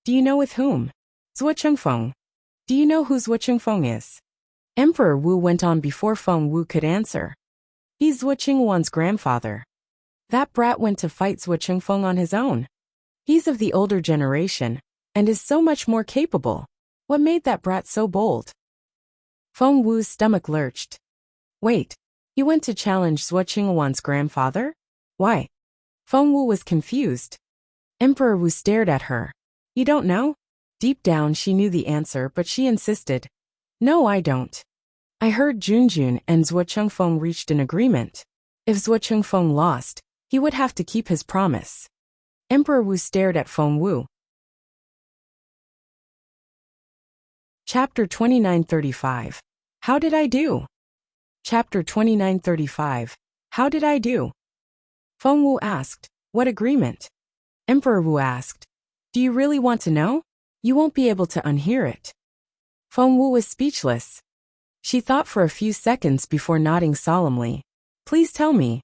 Do you know with whom? Zhuo Chengfeng. Do you know who Zhuo Chengfeng is? Emperor Wu went on before Feng Wu could answer. He's Zhuo Qingwan's grandfather. That brat went to fight Zhuo Chengfeng on his own. He's of the older generation and is so much more capable. What made that brat so bold? Feng Wu's stomach lurched. Wait, he went to challenge Zhuo Qingwan's grandfather? Why? Feng Wu was confused. Emperor Wu stared at her. You don't know? Deep down she knew the answer, but she insisted. No, I don't. I heard Junjun and Zhuo Chengfeng reached an agreement. If Zhuo Chengfeng lost, he would have to keep his promise. Emperor Wu stared at Feng Wu. Chapter 2935. How did I do? Chapter 2935. How did I do? Feng Wu asked. What agreement? Emperor Wu asked. Do you really want to know? You won't be able to unhear it. Feng Wu was speechless. She thought for a few seconds before nodding solemnly. Please tell me.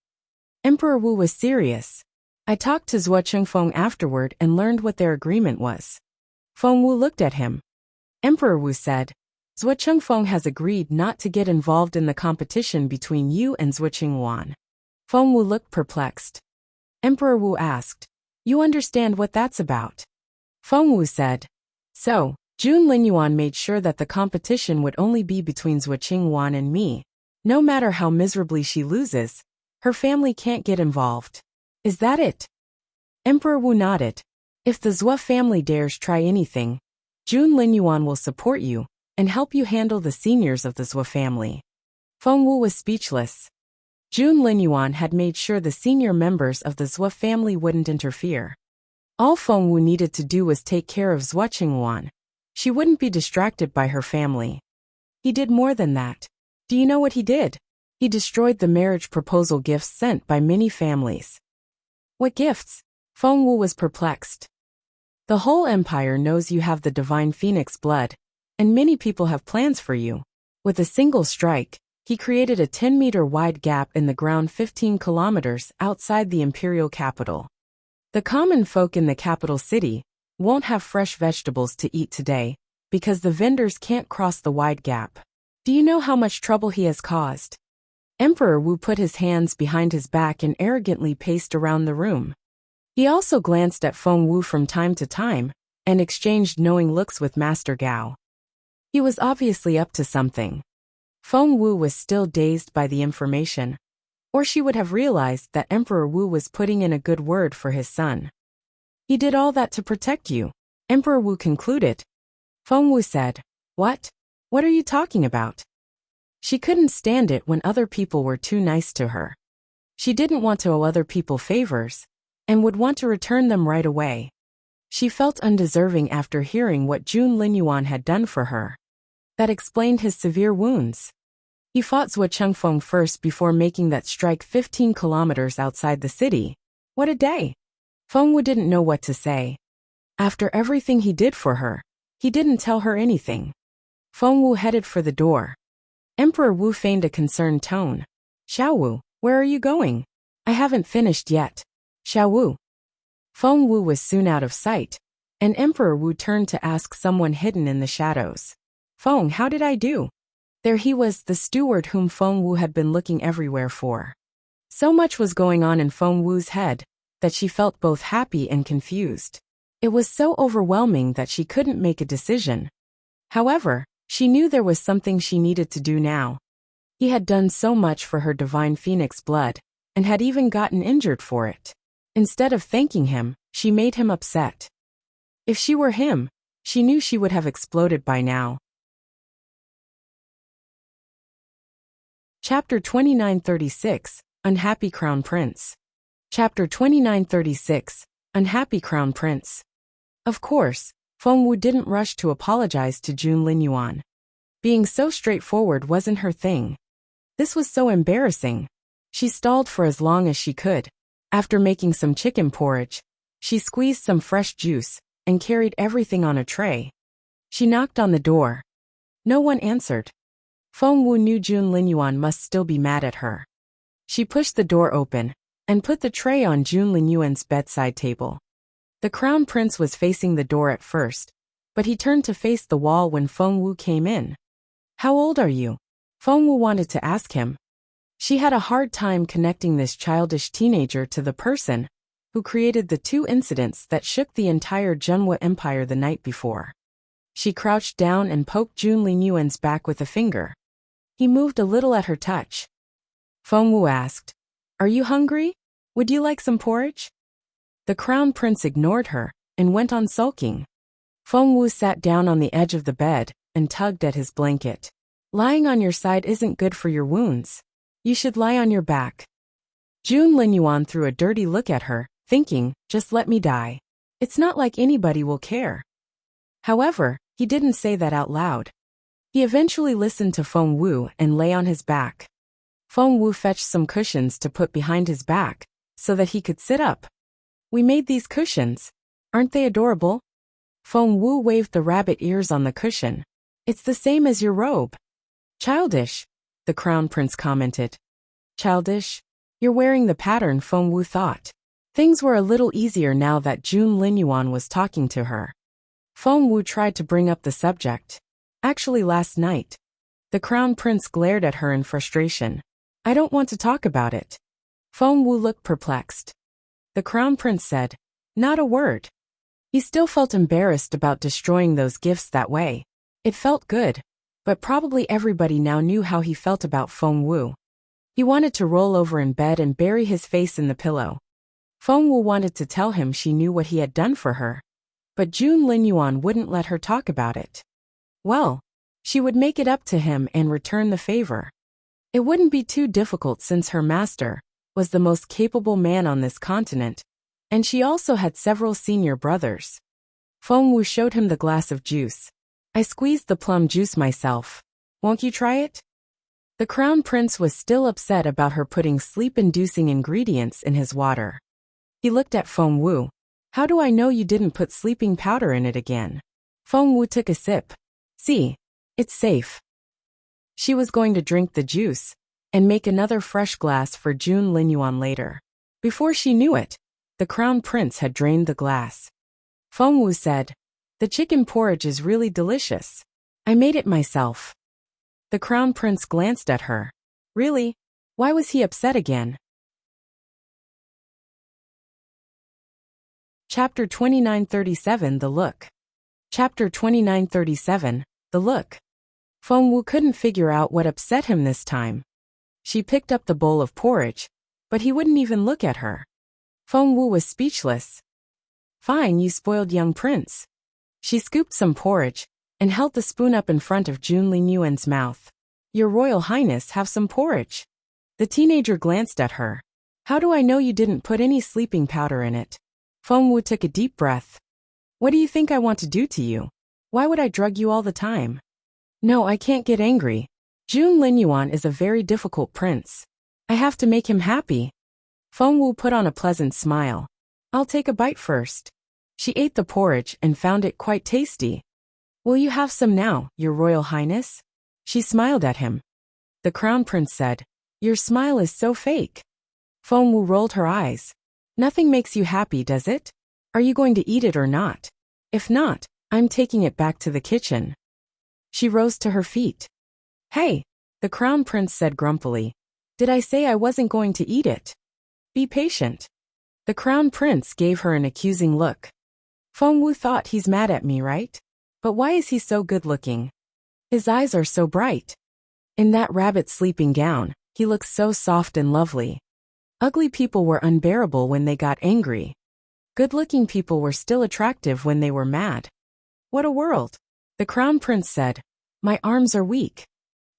Emperor Wu was serious. I talked to Zhuo Chengfeng afterward and learned what their agreement was. Feng Wu looked at him. Emperor Wu said, Zhuo Chengfeng has agreed not to get involved in the competition between you and Zhuo Qingwan. Feng Wu looked perplexed. Emperor Wu asked, You understand what that's about? Feng Wu said, So, Jun Linyuan made sure that the competition would only be between Zhuo Qingwan and me. No matter how miserably she loses, her family can't get involved. Is that it? Emperor Wu nodded. If the Zhuo family dares try anything, Jun Linyuan will support you and help you handle the seniors of the Zhuo family. Feng Wu was speechless. Jun Linyuan had made sure the senior members of the Zhuo family wouldn't interfere. All Feng Wu needed to do was take care of Zhuo Qingwan. She wouldn't be distracted by her family. He did more than that. Do you know what he did? He destroyed the marriage proposal gifts sent by many families. What gifts? Feng Wu was perplexed. The whole empire knows you have the divine phoenix blood, and many people have plans for you. With a single strike, he created a 10-meter wide gap in the ground 15 kilometers outside the imperial capital. The common folk in the capital city won't have fresh vegetables to eat today because the vendors can't cross the wide gap. Do you know how much trouble he has caused? Emperor Wu put his hands behind his back and arrogantly paced around the room. He also glanced at Feng Wu from time to time and exchanged knowing looks with Master Gao. He was obviously up to something. Feng Wu was still dazed by the information, or she would have realized that Emperor Wu was putting in a good word for his son. He did all that to protect you, Emperor Wu concluded. Feng Wu said, What? What are you talking about? She couldn't stand it when other people were too nice to her. She didn't want to owe other people favors, and would want to return them right away. She felt undeserving after hearing what Jun Linyuan had done for her. That explained his severe wounds. He fought Zhuo Chengfeng first before making that strike 15 kilometers outside the city. What a day! Feng Wu didn't know what to say. After everything he did for her, he didn't tell her anything. Feng Wu headed for the door. Emperor Wu feigned a concerned tone. Xiao Wu, where are you going? I haven't finished yet. Xiao Wu. Feng Wu was soon out of sight, and Emperor Wu turned to ask someone hidden in the shadows. Feng, how did I do? There he was, the steward whom Feng Wu had been looking everywhere for. So much was going on in Feng Wu's head that she felt both happy and confused. It was so overwhelming that she couldn't make a decision. However, she knew there was something she needed to do now. He had done so much for her divine phoenix blood, and had even gotten injured for it. Instead of thanking him, she made him upset. If she were him, she knew she would have exploded by now. Chapter 2936, Unhappy Crown Prince. Chapter 2936, Unhappy Crown Prince. Of course, Feng Wu didn't rush to apologize to Jun Linyuan. Being so straightforward wasn't her thing. This was so embarrassing. She stalled for as long as she could. After making some chicken porridge, she squeezed some fresh juice and carried everything on a tray. She knocked on the door. No one answered. Feng Wu knew Jun Linyuan must still be mad at her. She pushed the door open and put the tray on Jun Linyuan's bedside table. The crown prince was facing the door at first, but he turned to face the wall when Feng Wu came in. How old are you? Feng Wu wanted to ask him. She had a hard time connecting this childish teenager to the person who created the two incidents that shook the entire Zhenhua Empire the night before. She crouched down and poked Jun Linyuan's back with a finger. He moved a little at her touch. Feng Wu asked, Are you hungry? Would you like some porridge? The crown prince ignored her and went on sulking. Feng Wu sat down on the edge of the bed and tugged at his blanket. Lying on your side isn't good for your wounds. You should lie on your back. Jun Linyuan threw a dirty look at her, thinking, just let me die. It's not like anybody will care. However, he didn't say that out loud. He eventually listened to Feng Wu and lay on his back. Feng Wu fetched some cushions to put behind his back so that he could sit up. We made these cushions. Aren't they adorable? Feng Wu waved the rabbit ears on the cushion. It's the same as your robe. Childish, the crown prince commented. Childish? You're wearing the pattern, Feng Wu thought. Things were a little easier now that Jun Linyuan was talking to her. Feng Wu tried to bring up the subject. Actually, last night. The crown prince glared at her in frustration. I don't want to talk about it. Feng Wu looked perplexed. The crown prince said, Not a word. He still felt embarrassed about destroying those gifts that way. It felt good, but probably everybody now knew how he felt about Feng Wu. He wanted to roll over in bed and bury his face in the pillow. Feng Wu wanted to tell him she knew what he had done for her, but Jun Linyuan wouldn't let her talk about it. Well, she would make it up to him and return the favor. It wouldn't be too difficult since her master was the most capable man on this continent, and she also had several senior brothers. Feng Wu showed him the glass of juice. I squeezed the plum juice myself. Won't you try it? The crown prince was still upset about her putting sleep-inducing ingredients in his water. He looked at Feng Wu. How do I know you didn't put sleeping powder in it again? Feng Wu took a sip. See, it's safe. She was going to drink the juice and make another fresh glass for Jun Linyuan later. Before she knew it, the crown prince had drained the glass. Feng Wu said, The chicken porridge is really delicious. I made it myself. The crown prince glanced at her. Really? Why was he upset again? Chapter 2937, The Look. Chapter 2937, The Look. Feng Wu couldn't figure out what upset him this time. She picked up the bowl of porridge, but he wouldn't even look at her. Feng Wu was speechless. Fine, you spoiled young prince. She scooped some porridge and held the spoon up in front of Jun Linyuan's mouth. Your Royal Highness, have some porridge. The teenager glanced at her. How do I know you didn't put any sleeping powder in it? Feng Wu took a deep breath. What do you think I want to do to you? Why would I drug you all the time? No, I can't get angry. Jun Linyuan is a very difficult prince. I have to make him happy. Feng Wu put on a pleasant smile. I'll take a bite first. She ate the porridge and found it quite tasty. Will you have some now, Your Royal Highness? She smiled at him. The Crown Prince said, Your smile is so fake. Feng Wu rolled her eyes. Nothing makes you happy, does it? Are you going to eat it or not? If not, I'm taking it back to the kitchen. She rose to her feet. Hey, the Crown Prince said grumpily. Did I say I wasn't going to eat it? Be patient. The Crown Prince gave her an accusing look. Feng Wu thought he's mad at me, right? But why is he so good-looking? His eyes are so bright. In that rabbit sleeping gown, he looks so soft and lovely. Ugly people were unbearable when they got angry. Good-looking people were still attractive when they were mad. What a world! The Crown Prince said, My arms are weak.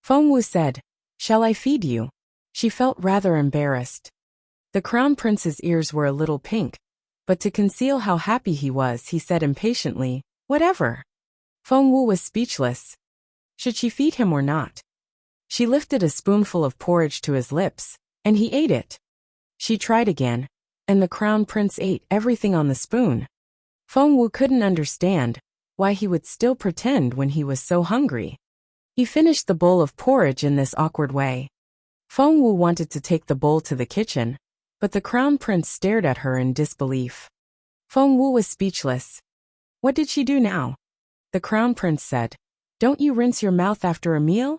Feng Wu said, Shall I feed you? She felt rather embarrassed. The Crown Prince's ears were a little pink, but to conceal how happy he was, he said impatiently, Whatever. Feng Wu was speechless. Should she feed him or not? She lifted a spoonful of porridge to his lips, and he ate it. She tried again, and the Crown Prince ate everything on the spoon. Feng Wu couldn't understand why he would still pretend when he was so hungry. He finished the bowl of porridge in this awkward way. Feng Wu wanted to take the bowl to the kitchen, but the Crown Prince stared at her in disbelief. Feng Wu was speechless. What did she do now? The Crown Prince said, Don't you rinse your mouth after a meal?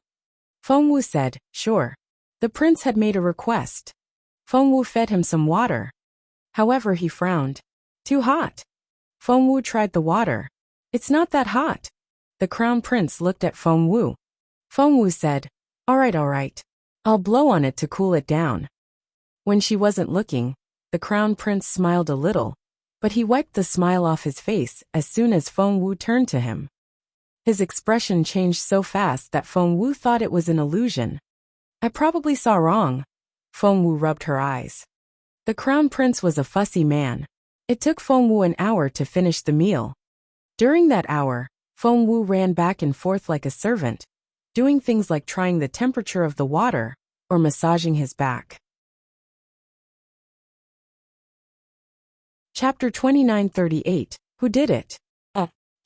Feng Wu said, Sure. The prince had made a request. Feng Wu fed him some water. However, he frowned. Too hot. Feng Wu tried the water. It's not that hot. The Crown Prince looked at Feng Wu. Feng Wu said, All right. I'll blow on it to cool it down. When she wasn't looking, the Crown Prince smiled a little, but he wiped the smile off his face as soon as Feng Wu turned to him. His expression changed so fast that Feng Wu thought it was an illusion. I probably saw wrong. Feng Wu rubbed her eyes. The Crown Prince was a fussy man. It took Feng Wu an hour to finish the meal. During that hour, Feng Wu ran back and forth like a servant, doing things like trying the temperature of the water or massaging his back. Chapter 2938, Who Did It?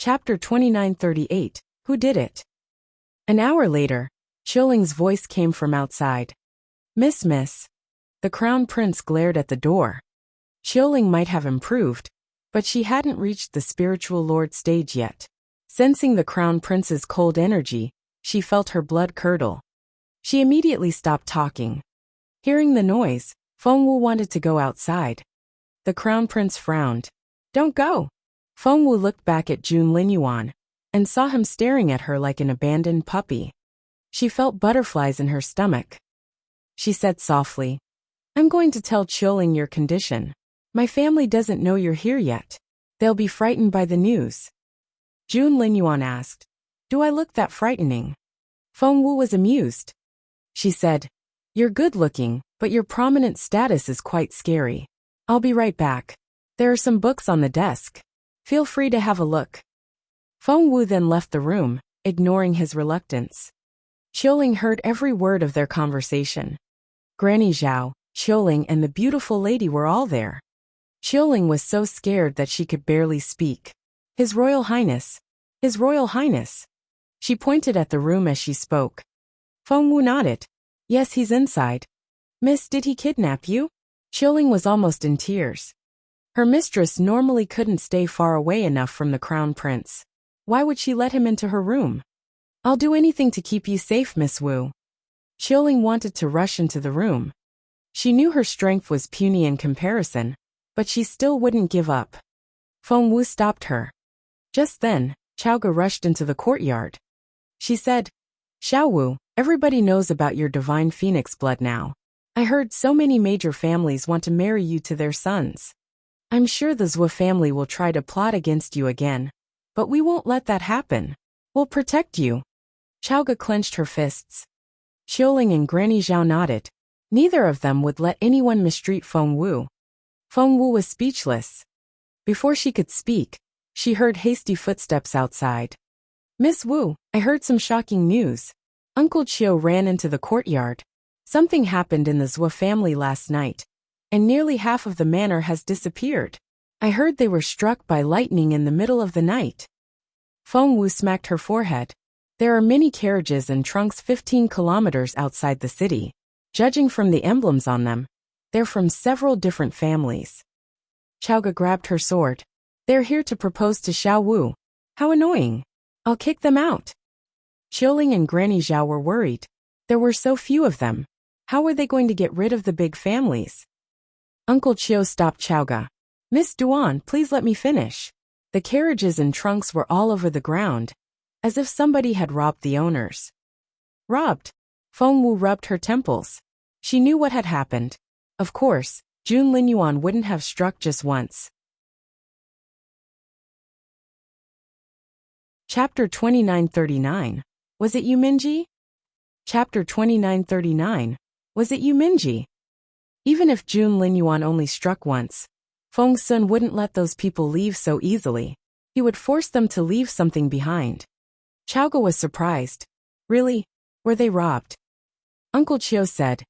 Chapter 2938, Who Did It? An hour later, Qiling's voice came from outside. Miss. The Crown Prince glared at the door. Qiling might have improved, but she hadn't reached the spiritual lord stage yet. Sensing the Crown Prince's cold energy, she felt her blood curdle. She immediately stopped talking. Hearing the noise, Feng Wu wanted to go outside. The Crown Prince frowned. Don't go. Feng Wu looked back at Jun Linyuan and saw him staring at her like an abandoned puppy. She felt butterflies in her stomach. She said softly, I'm going to tell Qiling your condition. My family doesn't know you're here yet. They'll be frightened by the news. Jun Linyuan asked, Do I look that frightening? Feng Wu was amused. She said, You're good-looking, but your prominent status is quite scary. I'll be right back. There are some books on the desk. Feel free to have a look. Feng Wu then left the room, ignoring his reluctance. Qiling heard every word of their conversation. Granny Zhao, Qiling and the beautiful lady were all there. Qiling was so scared that she could barely speak. His Royal Highness. His Royal Highness. She pointed at the room as she spoke. Feng Wu nodded. Yes, he's inside. Miss, did he kidnap you? Qiling was almost in tears. Her mistress normally couldn't stay far away enough from the Crown Prince. Why would she let him into her room? I'll do anything to keep you safe, Miss Wu. Qiling wanted to rush into the room. She knew her strength was puny in comparison, but she still wouldn't give up. Feng Wu stopped her. Just then, Chaoga rushed into the courtyard. She said, Xiao Wu, everybody knows about your divine phoenix blood now. I heard so many major families want to marry you to their sons. I'm sure the Zhou family will try to plot against you again, but we won't let that happen. We'll protect you. Chaoga clenched her fists. Qiling and Granny Zhao nodded. Neither of them would let anyone mistreat Feng Wu. Feng Wu was speechless. Before she could speak, she heard hasty footsteps outside. Miss Wu, I heard some shocking news. Uncle Qiu ran into the courtyard. Something happened in the Zhou family last night, and nearly half of the manor has disappeared. I heard they were struck by lightning in the middle of the night. Feng Wu smacked her forehead. There are many carriages and trunks 15 kilometers outside the city. Judging from the emblems on them, they're from several different families. Chowga grabbed her sword. They're here to propose to Xiao Wu. How annoying. I'll kick them out. Qiuling and Granny Zhao were worried. There were so few of them. How were they going to get rid of the big families? Uncle Qiu stopped Chowga. Miss Duan, please let me finish. The carriages and trunks were all over the ground, as if somebody had robbed the owners. Robbed? Feng Wu rubbed her temples. She knew what had happened. Of course, Jun Linyuan wouldn't have struck just once. Chapter 2939. Was it you, Minji? Chapter 2939. Was it you, Minji? Even if Jun Linyuan only struck once, Feng Sun wouldn't let those people leave so easily. He would force them to leave something behind. Chowga was surprised. Really? Were they robbed? Uncle Qiu said,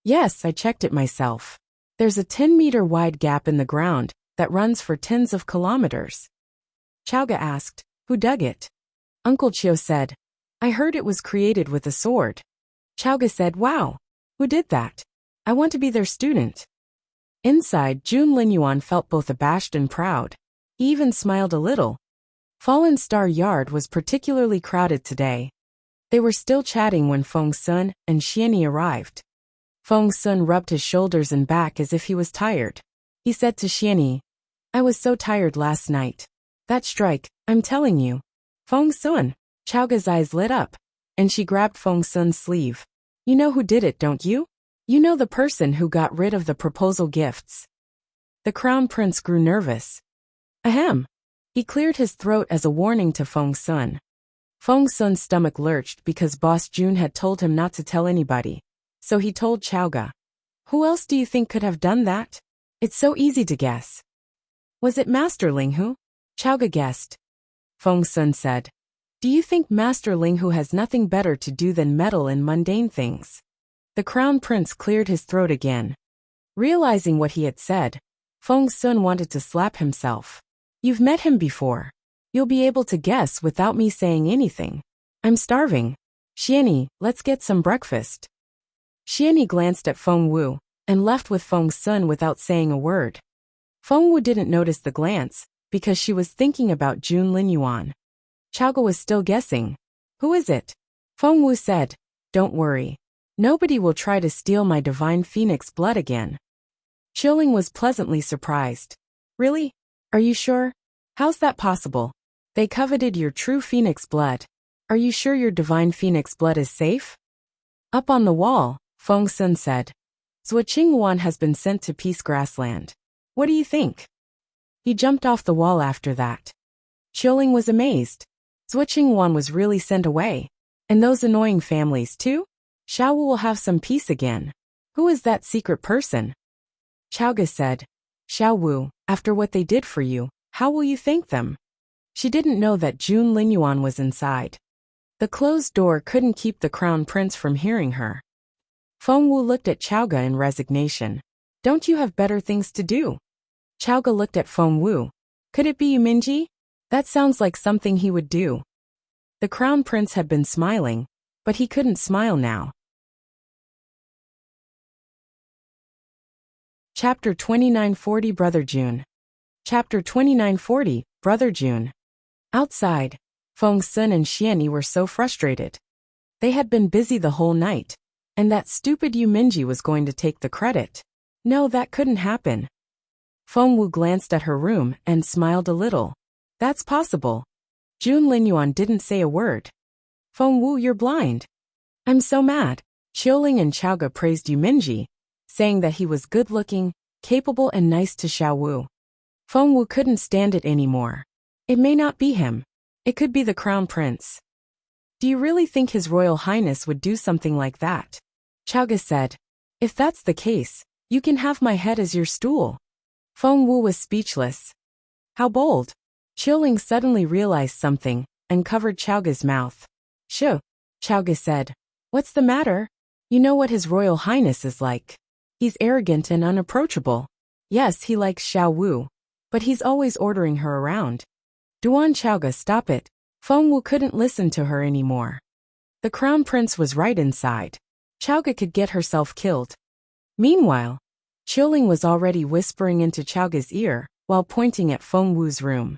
Yes, I checked it myself. There's a 10-meter wide gap in the ground that runs for tens of kilometers. Chowga asked, Who dug it? Uncle Qiu said, I heard it was created with a sword. Chowga said, Wow. Who did that? I want to be their student. Inside, Jun Linyuan felt both abashed and proud. He even smiled a little. Fallen Star Yard was particularly crowded today. They were still chatting when Feng Sun and Xianyi arrived. Feng Sun rubbed his shoulders and back as if he was tired. He said to Xianyi, I was so tired last night. That strike, I'm telling you. Feng Sun. Chowga's eyes lit up, and she grabbed Feng Sun's sleeve. You know who did it, don't you? You know the person who got rid of the proposal gifts. The Crown Prince grew nervous. Ahem. He cleared his throat as a warning to Feng Sun. Feng Sun's stomach lurched because Boss Jun had told him not to tell anybody. So he told Chowga. Who else do you think could have done that? It's so easy to guess. Was it Master Linghu? Chowga guessed. Feng Sun said. Do you think Master Linghu has nothing better to do than meddle in mundane things? The Crown Prince cleared his throat again. Realizing what he had said, Feng Sun wanted to slap himself. You've met him before. You'll be able to guess without me saying anything. I'm starving. Xianyi, let's get some breakfast. Xianyi glanced at Feng Wu and left with Feng Sun without saying a word. Feng Wu didn't notice the glance because she was thinking about Jun Linyuan. Chowga was still guessing. Who is it? Feng Wu said, Don't worry. Nobody will try to steal my divine phoenix blood again. Qiuling was pleasantly surprised. Really? Are you sure? How's that possible? They coveted your true phoenix blood. Are you sure your divine phoenix blood is safe? Up on the wall, Feng Sun said. Zhuoqingwan has been sent to Peace Grassland. What do you think? He jumped off the wall after that. Qiuling was amazed. Zhuoqingwan was really sent away. And those annoying families too? Xiao Wu will have some peace again. Who is that secret person? Chowga said. Xiao Wu, after what they did for you, how will you thank them? She didn't know that Jun Linyuan was inside. The closed door couldn't keep the Crown Prince from hearing her. Feng Wu looked at Chowga in resignation. Don't you have better things to do? Chowga looked at Feng Wu. Could it be you, Minji? That sounds like something he would do. The Crown Prince had been smiling, but he couldn't smile now. Chapter 2940 Brother Jun. Chapter 2940 Brother Jun. Outside, Feng Sun and Xianyi were so frustrated. They had been busy the whole night, and that stupid Yu Minji was going to take the credit. No, that couldn't happen. Feng Wu glanced at her room and smiled a little. That's possible. Jun Linyuan didn't say a word. Feng Wu, you're blind. I'm so mad. Qiuling and Chowga praised Yu Minji, saying that he was good-looking, capable and nice to Xiao Wu. Feng Wu couldn't stand it anymore. It may not be him. It could be the Crown Prince. Do you really think His Royal Highness would do something like that? Chowga said. If that's the case, you can have my head as your stool. Feng Wu was speechless. How bold. Qiuling suddenly realized something and covered Chowga's mouth. Shoo, Chowga said. What's the matter? You know what His Royal Highness is like. He's arrogant and unapproachable. Yes, he likes Xiao Wu. But he's always ordering her around. Duan Chaoga, stop it. Feng Wu couldn't listen to her anymore. The crown prince was right inside. Chaoga could get herself killed. Meanwhile, Qiuling was already whispering into Chaoga's ear while pointing at Feng Wu's room.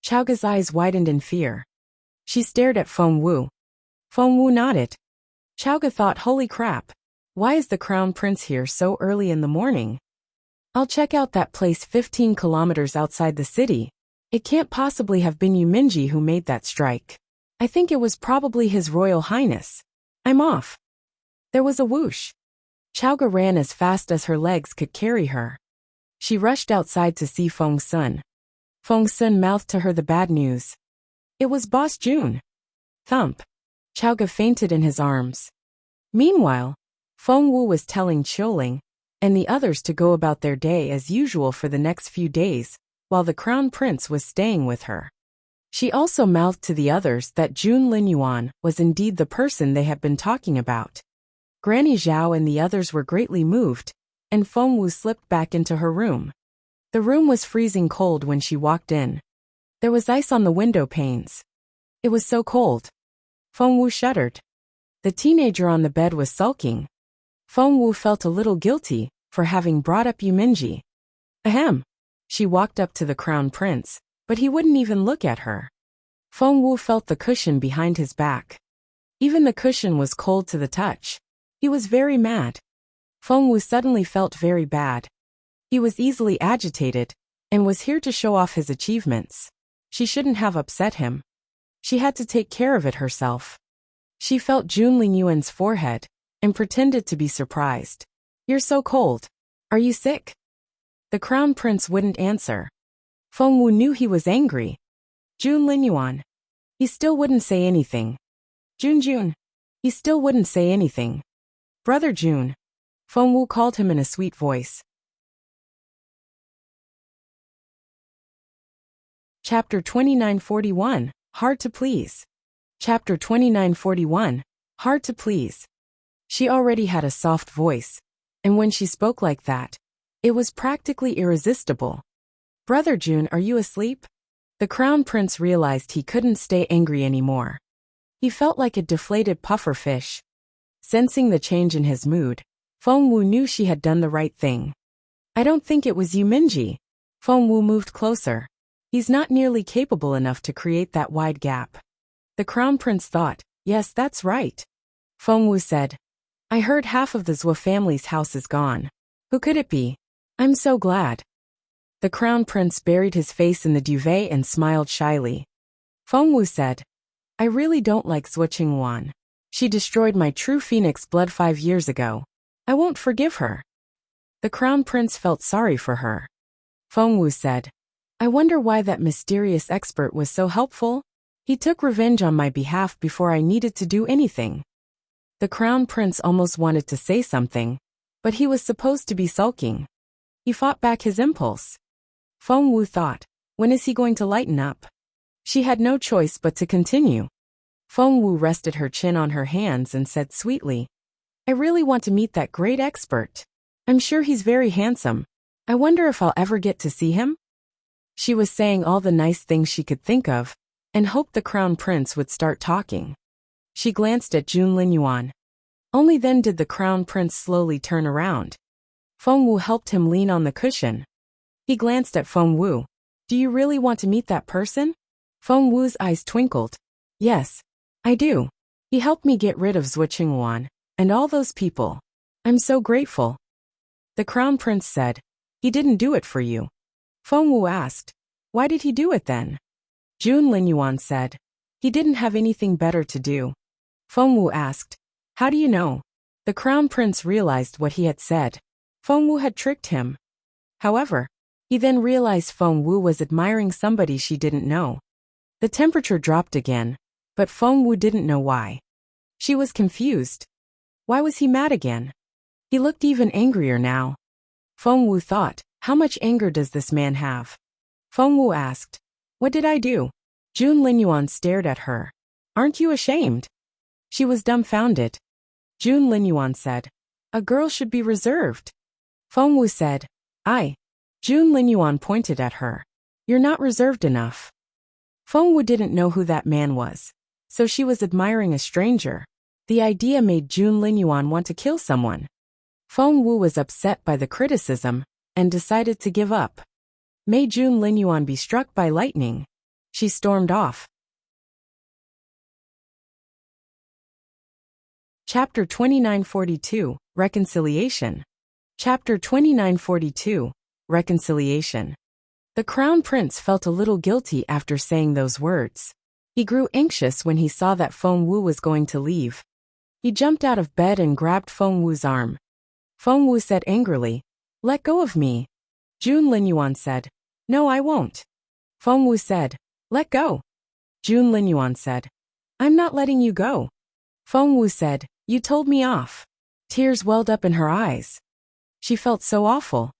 Chaoga's eyes widened in fear. She stared at Feng Wu. Feng Wu nodded. Chaoga thought, holy crap. Why is the crown prince here so early in the morning? I'll check out that place 15 kilometers outside the city. It can't possibly have been Yu Minji who made that strike. I think it was probably His Royal Highness. I'm off. There was a whoosh. Chaoga ran as fast as her legs could carry her. She rushed outside to see Feng Sun. Feng Sun mouthed to her the bad news. It was Boss Jun. Thump. Chaoga fainted in his arms. Meanwhile, Feng Wu was telling Qiuling and the others to go about their day as usual for the next few days, while the crown prince was staying with her. She also mouthed to the others that Jun Linyuan was indeed the person they had been talking about. Granny Zhao and the others were greatly moved, and Feng Wu slipped back into her room. The room was freezing cold when she walked in. There was ice on the window panes. It was so cold. Feng Wu shuddered. The teenager on the bed was sulking. Feng Wu felt a little guilty for having brought up Yu Minji. Ahem. She walked up to the crown prince, but he wouldn't even look at her. Feng Wu felt the cushion behind his back. Even the cushion was cold to the touch. He was very mad. Feng Wu suddenly felt very bad. He was easily agitated and was here to show off his achievements. She shouldn't have upset him. She had to take care of it herself. She felt Jun Lingyuan's forehead and pretended to be surprised. You're so cold. Are you sick? The crown prince wouldn't answer. Feng Wu knew he was angry. Jun Linyuan. He still wouldn't say anything. Jun. He still wouldn't say anything. Brother Jun. Feng Wu called him in a sweet voice. Chapter 2941, Hard to Please. Chapter 2941, Hard to Please. She already had a soft voice, and when she spoke like that, it was practically irresistible. Brother Jun, are you asleep? The crown prince realized he couldn't stay angry anymore. He felt like a deflated puffer fish. Sensing the change in his mood, Feng Wu knew she had done the right thing. I don't think it was Yu Minji. Feng Wu moved closer. He's not nearly capable enough to create that wide gap. The crown prince thought, yes, that's right. Feng Wu said, I heard half of the Zhou family's house is gone. Who could it be? I'm so glad. The crown prince buried his face in the duvet and smiled shyly. Feng Wu said, I really don't like Zhou Qingwan. She destroyed my true phoenix blood 5 years ago. I won't forgive her. The crown prince felt sorry for her. Feng Wu said, I wonder why that mysterious expert was so helpful. He took revenge on my behalf before I needed to do anything. The crown prince almost wanted to say something, but he was supposed to be sulking. He fought back his impulse. Feng Wu thought, when is he going to lighten up? She had no choice but to continue. Feng Wu rested her chin on her hands and said sweetly, I really want to meet that great expert. I'm sure he's very handsome. I wonder if I'll ever get to see him? She was saying all the nice things she could think of, and hoped the crown prince would start talking. She glanced at Jun Linyuan. Only then did the crown prince slowly turn around. Feng Wu helped him lean on the cushion. He glanced at Feng Wu. Do you really want to meet that person? Feng Wu's eyes twinkled. Yes, I do. He helped me get rid of Zhou Qingwan and all those people. I'm so grateful. The crown prince said, he didn't do it for you. Feng Wu asked, why did he do it then? Jun Linyuan said, he didn't have anything better to do. Feng Wu asked, how do you know? The crown prince realized what he had said. Feng Wu had tricked him. However, he then realized Feng Wu was admiring somebody she didn't know. The temperature dropped again, but Feng Wu didn't know why. She was confused. Why was he mad again? He looked even angrier now. Feng Wu thought, how much anger does this man have? Feng Wu asked, what did I do? Jun Linyuan stared at her. Aren't you ashamed? She was dumbfounded. Jun Linyuan said, a girl should be reserved. Feng Wu said, June Linyuan pointed at her. You're not reserved enough. Feng Wu didn't know who that man was, so she was admiring a stranger. The idea made June Linyuan want to kill someone. Feng Wu was upset by the criticism and decided to give up. May June Linyuan be struck by lightning. She stormed off. Chapter 2942, Reconciliation. Chapter 2942, Reconciliation. The Crown Prince felt a little guilty after saying those words. He grew anxious when he saw that Feng Wu was going to leave. He jumped out of bed and grabbed Feng Wu's arm. Feng Wu said angrily, "Let go of me." June Linyuan said, "No, I won't." Feng Wu said, "Let go." June Linyuan said, "I'm not letting you go." Feng Wu said, "You told me off." Tears welled up in her eyes. She felt so awful.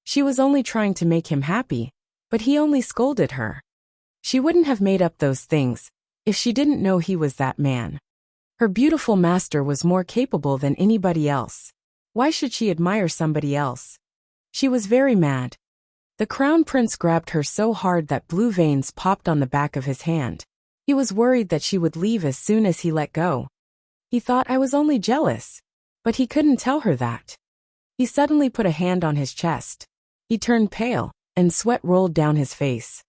She was only trying to make him happy, but he only scolded her. She wouldn't have made up those things if she didn't know he was that man. Her beautiful master was more capable than anybody else. Why should she admire somebody else? She was very mad. The Crown Prince grabbed her so hard that blue veins popped on the back of his hand. He was worried that she would leave as soon as he let go. He thought I was only jealous, but he couldn't tell her that. He suddenly put a hand on his chest. He turned pale, and sweat rolled down his face.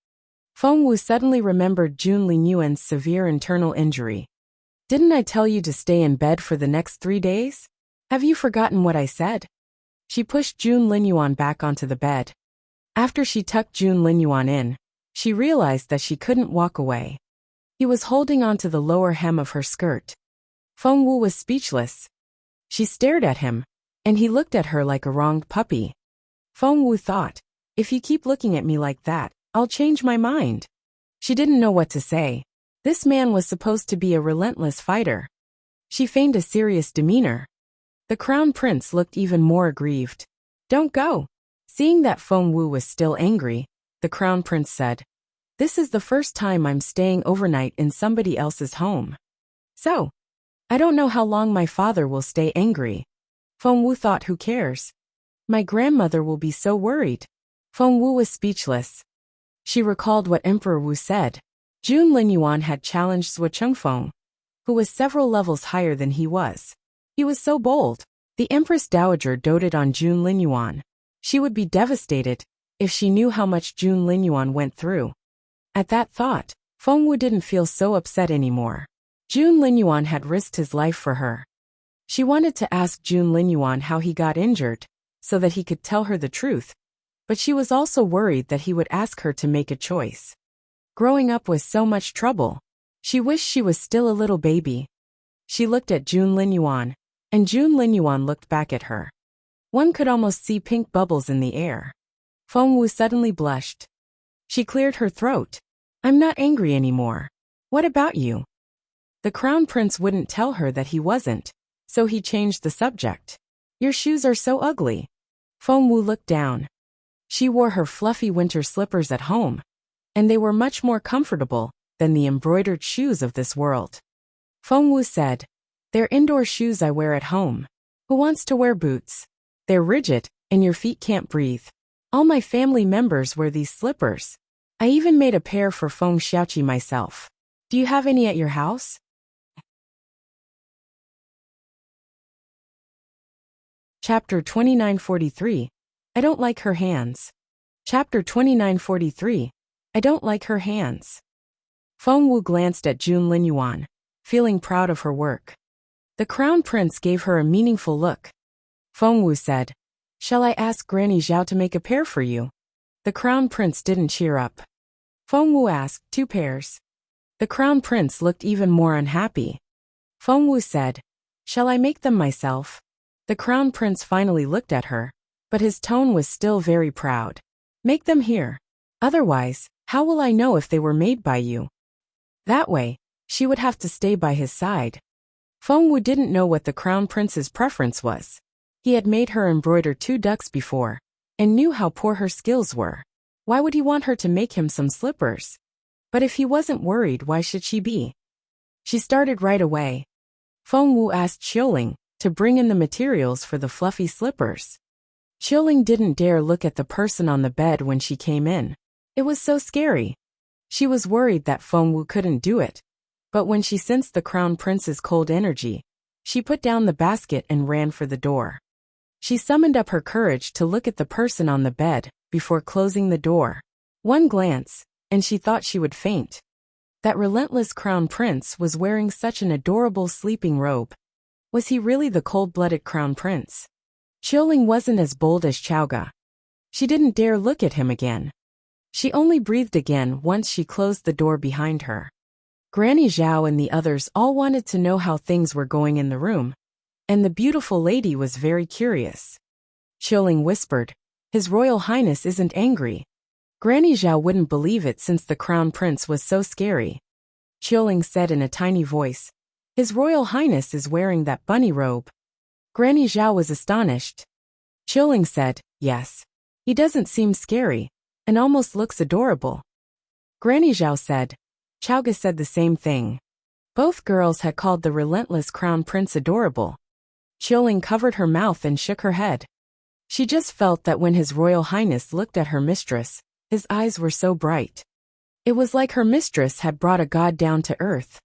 Feng Wu suddenly remembered June Linyuan's severe internal injury. "Didn't I tell you to stay in bed for the next 3 days? Have you forgotten what I said?" She pushed June Linyuan back onto the bed. After she tucked June Linyuan in, she realized that she couldn't walk away. He was holding onto the lower hem of her skirt. Feng Wu was speechless. She stared at him, and he looked at her like a wronged puppy. Feng Wu thought, "If you keep looking at me like that, I'll change my mind." She didn't know what to say. This man was supposed to be a relentless fighter. She feigned a serious demeanor. The Crown Prince looked even more aggrieved. "Don't go." Seeing that Feng Wu was still angry, the Crown Prince said, "This is the first time I'm staying overnight in somebody else's home. So, I don't know how long my father will stay angry." Feng Wu thought, who cares? My grandmother will be so worried. Feng Wu was speechless. She recalled what Emperor Wu said. June Linyuan had challenged Zhuo Chengfeng, who was several levels higher than he was. He was so bold. The Empress Dowager doted on June Linyuan. She would be devastated if she knew how much June Linyuan went through. At that thought, Feng Wu didn't feel so upset anymore. June Linyuan had risked his life for her. She wanted to ask June Linyuan how he got injured, so that he could tell her the truth, but she was also worried that he would ask her to make a choice. Growing up was so much trouble. She wished she was still a little baby. She looked at June Linyuan, and June Linyuan looked back at her. One could almost see pink bubbles in the air. Feng Wu suddenly blushed. She cleared her throat. "I'm not angry anymore. What about you?" The Crown Prince wouldn't tell her that he wasn't, so he changed the subject. "Your shoes are so ugly." Feng Wu looked down. She wore her fluffy winter slippers at home, and they were much more comfortable than the embroidered shoes of this world. Feng Wu said, "They're indoor shoes I wear at home. Who wants to wear boots? They're rigid, and your feet can't breathe. All my family members wear these slippers. I even made a pair for Feng Xiaoqi myself. Do you have any at your house?" Chapter 2943. I don't like her hands. Chapter 2943. I don't like her hands. Feng Wu glanced at June Linyuan, feeling proud of her work. The Crown Prince gave her a meaningful look. Feng Wu said, "Shall I ask Granny Zhao to make a pair for you?" The Crown Prince didn't cheer up. Feng Wu asked, 2 pairs. The Crown Prince looked even more unhappy. Feng Wu said, "Shall I make them myself?" The Crown Prince finally looked at her, but his tone was still very proud. "Make them here. Otherwise, how will I know if they were made by you?" That way, she would have to stay by his side. Feng Wu didn't know what the Crown Prince's preference was. He had made her embroider 2 ducks before, and knew how poor her skills were. Why would he want her to make him some slippers? But if he wasn't worried, why should she be? She started right away. Feng Wu asked Xiuling to bring in the materials for the fluffy slippers. Qiuling didn't dare look at the person on the bed when she came in. It was so scary. She was worried that Fengwu couldn't do it. But when she sensed the crown prince's cold energy, she put down the basket and ran for the door. She summoned up her courage to look at the person on the bed before closing the door. One glance, and she thought she would faint. That relentless crown prince was wearing such an adorable sleeping robe. Was he really the cold-blooded crown prince? Qiuling wasn't as bold as Chaoga. She didn't dare look at him again. She only breathed again once she closed the door behind her. Granny Zhao and the others all wanted to know how things were going in the room, and the beautiful lady was very curious. Qiuling whispered, "His Royal Highness isn't angry." Granny Zhao wouldn't believe it since the crown prince was so scary. Qiuling said in a tiny voice, "His Royal Highness is wearing that bunny robe." Granny Zhao was astonished. Qiuling said, "Yes. He doesn't seem scary, and almost looks adorable." Granny Zhao said. Chaoga said the same thing. Both girls had called the relentless crown prince adorable. Qiuling covered her mouth and shook her head. She just felt that when His Royal Highness looked at her mistress, his eyes were so bright. It was like her mistress had brought a god down to earth.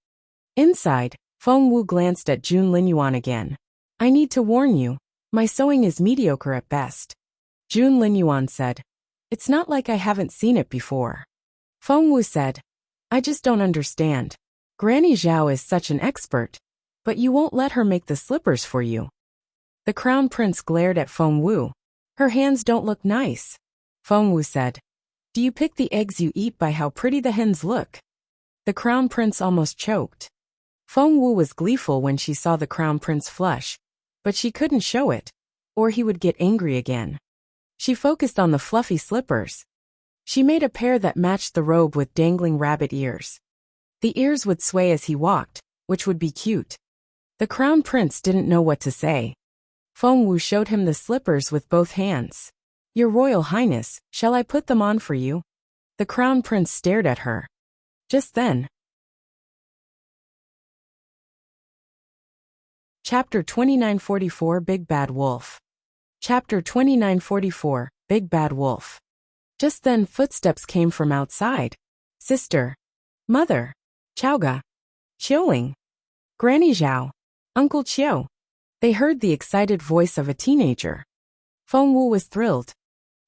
Inside, Fengwu glanced at Jun Linyuan again. "I need to warn you, my sewing is mediocre at best." Jun Linyuan said, "It's not like I haven't seen it before." Fengwu said, "I just don't understand. Granny Zhao is such an expert, but you won't let her make the slippers for you." The crown prince glared at Fengwu. "Her hands don't look nice." Fengwu said, "Do you pick the eggs you eat by how pretty the hens look?" The crown prince almost choked. Fengwu was gleeful when she saw the crown prince flush, but she couldn't show it, or he would get angry again. She focused on the fluffy slippers. She made a pair that matched the robe with dangling rabbit ears. The ears would sway as he walked, which would be cute. The crown prince didn't know what to say. Fengwu showed him the slippers with both hands. "Your Royal Highness, shall I put them on for you?" The crown prince stared at her. Just then, Chapter 2944 Big Bad Wolf. Chapter 2944 Big Bad Wolf. Just then footsteps came from outside. Sister. Mother. Chaoga. Qiuling. Granny Zhao. Uncle Qiu. They heard the excited voice of a teenager. Fengwu was thrilled.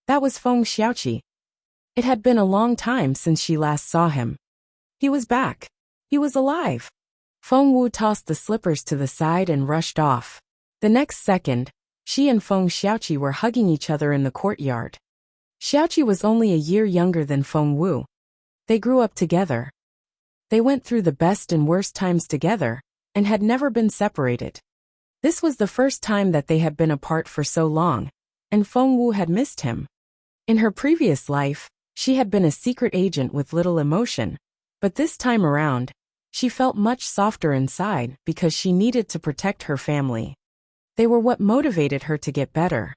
That was Feng Xiaoqi. It had been a long time since she last saw him. He was back. He was alive. Fengwu tossed the slippers to the side and rushed off. The next second, she and Feng Xiaoqi were hugging each other in the courtyard. Xiaoqi was only a year younger than Fengwu. They grew up together. They went through the best and worst times together, and had never been separated. This was the first time that they had been apart for so long, and Fengwu had missed him. In her previous life, she had been a secret agent with little emotion, but this time around, she felt much softer inside because she needed to protect her family. They were what motivated her to get better.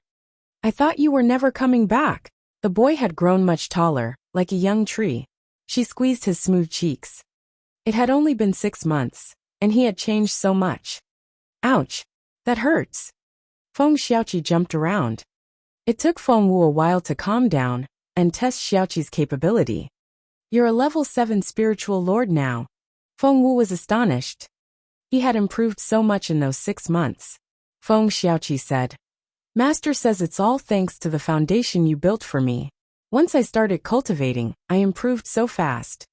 "I thought you were never coming back." The boy had grown much taller, like a young tree. She squeezed his smooth cheeks. It had only been 6 months, and he had changed so much. "Ouch! That hurts." Feng Xiaoqi jumped around. It took Fengwu a while to calm down and test Xiaoqi's capability. "You're a level 7 spiritual lord now." Fengwu was astonished. He had improved so much in those 6 months. Feng Xiaoqi said, "Master says it's all thanks to the foundation you built for me. Once I started cultivating, I improved so fast.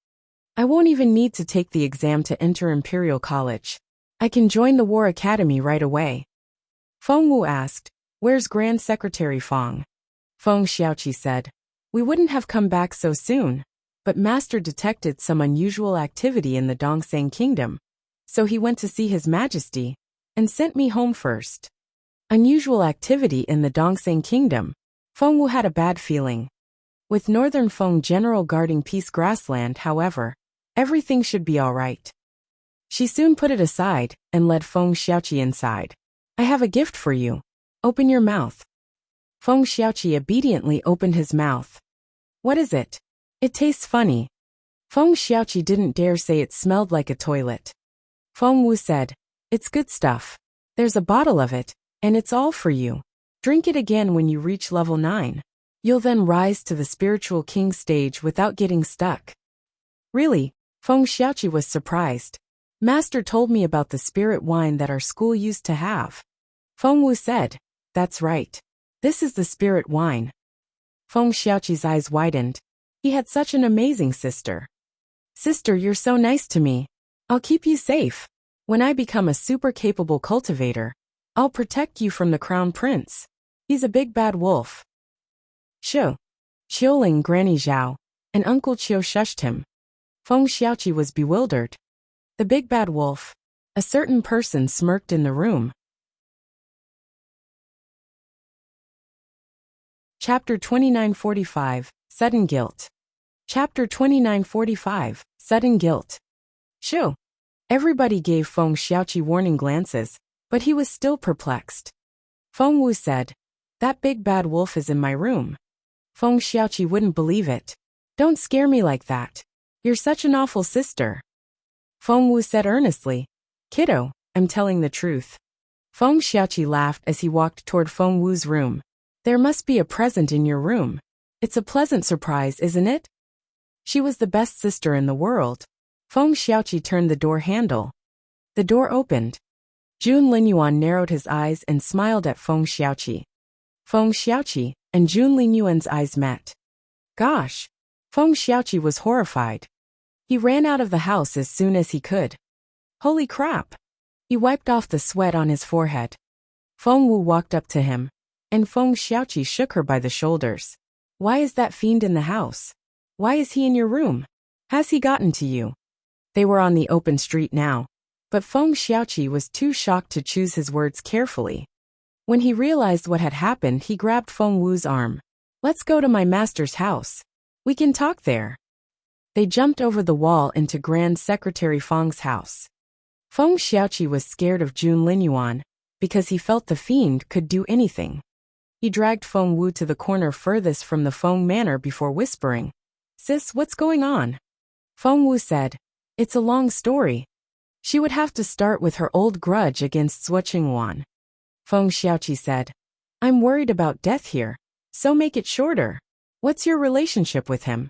I won't even need to take the exam to enter Imperial College. I can join the War Academy right away." Fengwu asked, "Where's Grand Secretary Feng?" Feng Xiaoqi said, "We wouldn't have come back so soon, but Master detected some unusual activity in the Dongsang Kingdom, so he went to see His Majesty, and sent me home first." Unusual activity in the Dongsang Kingdom. Fengwu had a bad feeling. With Northern Feng General guarding Peace Grassland, however, everything should be all right. She soon put it aside and led Feng Xiaoqi inside. "I have a gift for you. Open your mouth." Feng Xiaoqi obediently opened his mouth. "What is it?" "It tastes funny." Feng Xiaoqi didn't dare say it smelled like a toilet. Fengwu said, "It's good stuff. There's a bottle of it, and it's all for you." Drink it again when you reach level 9. You'll then rise to the spiritual king stage without getting stuck. Really? Feng Xiaoqi was surprised. Master told me about the spirit wine that our school used to have. Feng Wu said, that's right. This is the spirit wine. Feng Xiaoqi's eyes widened. He had such an amazing sister. Sister, you're so nice to me. I'll keep you safe. When I become a super capable cultivator, I'll protect you from the crown prince. He's a big bad wolf. Shoo. Xiuling, Granny Zhao, and Uncle Qiu shushed him. Feng Xiaoqi was bewildered. The big bad wolf. A certain person smirked in the room. Chapter 2945, Sudden Guilt. Chapter 2945, Sudden Guilt. Shoo. Everybody gave Feng Xiaoqi warning glances, but he was still perplexed. Feng Wu said, that big bad wolf is in my room. Feng Xiaoqi wouldn't believe it. Don't scare me like that. You're such an awful sister. Feng Wu said earnestly, kiddo, I'm telling the truth. Feng Xiaoqi laughed as he walked toward Feng Wu's room. There must be a present in your room. It's a pleasant surprise, isn't it? She was the best sister in the world. Feng Xiaoqi turned the door handle. The door opened. Jun Linyuan narrowed his eyes and smiled at Feng Xiaoqi. Feng Xiaoqi and Jun Linyuan's eyes met. Gosh! Feng Xiaoqi was horrified. He ran out of the house as soon as he could. Holy crap! He wiped off the sweat on his forehead. Feng Wu walked up to him, and Feng Xiaoqi shook her by the shoulders. Why is that fiend in the house? Why is he in your room? Has he gotten to you? They were on the open street now, but Feng Xiaoqi was too shocked to choose his words carefully. When he realized what had happened, he grabbed Feng Wu's arm. Let's go to my master's house. We can talk there. They jumped over the wall into Grand Secretary Feng's house. Feng Xiaoqi was scared of Jun Linyuan, because he felt the fiend could do anything. He dragged Feng Wu to the corner furthest from the Feng manor before whispering, Sis, what's going on? Feng Wu said, it's a long story. She would have to start with her old grudge against Swordsmanship. Feng Xiaoqi said, I'm worried about death here, so make it shorter. What's your relationship with him?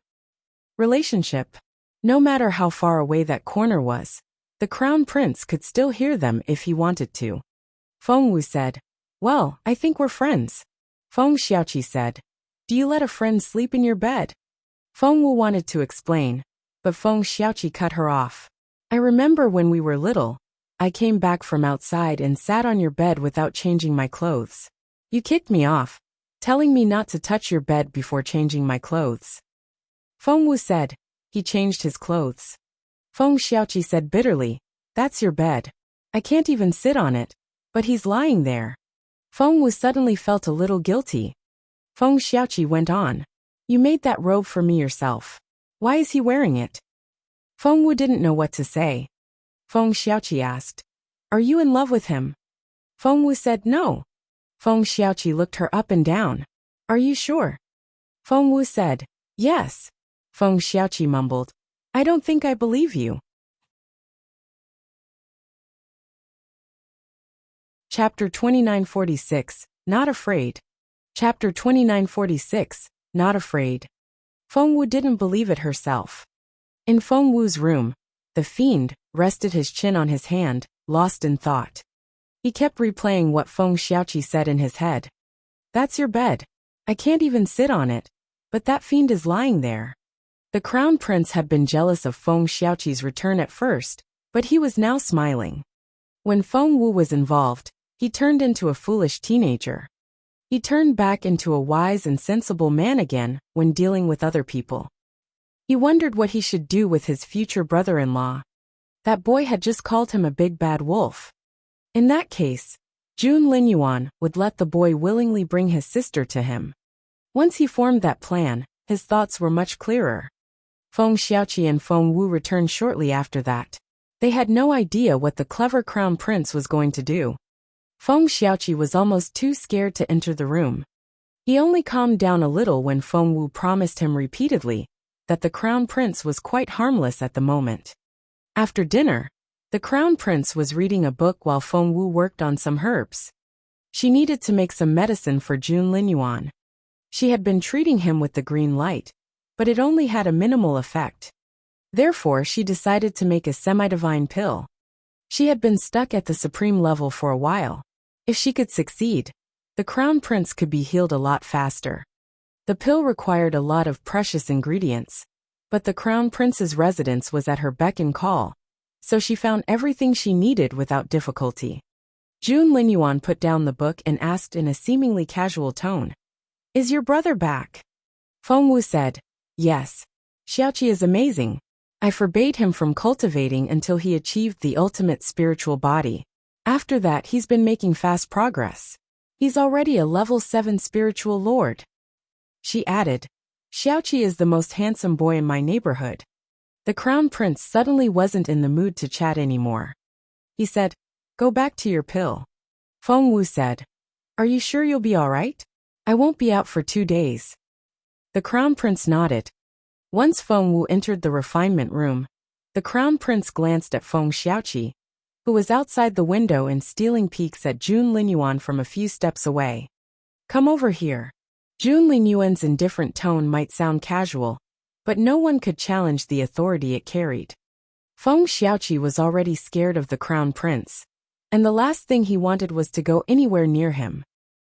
Relationship? No matter how far away that corner was, the crown prince could still hear them if he wanted to. Feng Wu said, well, I think we're friends. Feng Xiaoqi said, do you let a friend sleep in your bed? Feng Wu wanted to explain, but Feng Xiaoqi cut her off. I remember when we were little, I came back from outside and sat on your bed without changing my clothes. You kicked me off, telling me not to touch your bed before changing my clothes. Feng Wu said, he changed his clothes. Feng Xiaoqi said bitterly, that's your bed. I can't even sit on it, but he's lying there. Feng Wu suddenly felt a little guilty. Feng Xiaoqi went on, you made that robe for me yourself. Why is he wearing it? Feng Wu didn't know what to say. Feng Xiaoqi asked, are you in love with him? Feng Wu said no. Feng Xiaoqi looked her up and down. Are you sure? Feng Wu said, yes. Feng Xiaoqi mumbled, I don't think I believe you. Chapter 2946, Not Afraid. Chapter 2946, Not Afraid. Feng Wu didn't believe it herself. In Feng Wu's room, the fiend rested his chin on his hand, lost in thought. He kept replaying what Feng Xiaoqi said in his head. That's your bed. I can't even sit on it, but that fiend is lying there. The crown prince had been jealous of Feng Xiaoqi's return at first, but he was now smiling. When Feng Wu was involved, he turned into a foolish teenager. He turned back into a wise and sensible man again when dealing with other people. He wondered what he should do with his future brother-in-law. That boy had just called him a big bad wolf. In that case, Jun Linyuan would let the boy willingly bring his sister to him. Once he formed that plan, his thoughts were much clearer. Feng Xiaoqi and Feng Wu returned shortly after that. They had no idea what the clever crown prince was going to do. Feng Xiaoqi was almost too scared to enter the room. He only calmed down a little when Feng Wu promised him repeatedly that the crown prince was quite harmless at the moment. After dinner, the crown prince was reading a book while Feng Wu worked on some herbs. She needed to make some medicine for Jun Linyuan. She had been treating him with the green light, but it only had a minimal effect. Therefore, she decided to make a semi-divine pill. She had been stuck at the supreme level for a while. If she could succeed, the crown prince could be healed a lot faster. The pill required a lot of precious ingredients, but the crown prince's residence was at her beck and call, so she found everything she needed without difficulty. Jun Linyuan put down the book and asked in a seemingly casual tone, "Is your brother back?" Feng Wu said, "Yes. Xiaoqi is amazing. I forbade him from cultivating until he achieved the ultimate spiritual body. After that, he's been making fast progress. He's already a level 7 spiritual lord." She added, "Xiaoqi is the most handsome boy in my neighborhood." The crown prince suddenly wasn't in the mood to chat anymore. He said, "Go back to your pill." Feng Wu said, "Are you sure you'll be all right? I won't be out for 2 days." The crown prince nodded. Once Feng Wu entered the refinement room, the crown prince glanced at Feng Xiaoqi, who was outside the window and stealing peeks at Jun Linyuan from a few steps away. "Come over here." Jun Linyuan's indifferent tone might sound casual, but no one could challenge the authority it carried. Feng Xiaoqi was already scared of the crown prince, and the last thing he wanted was to go anywhere near him.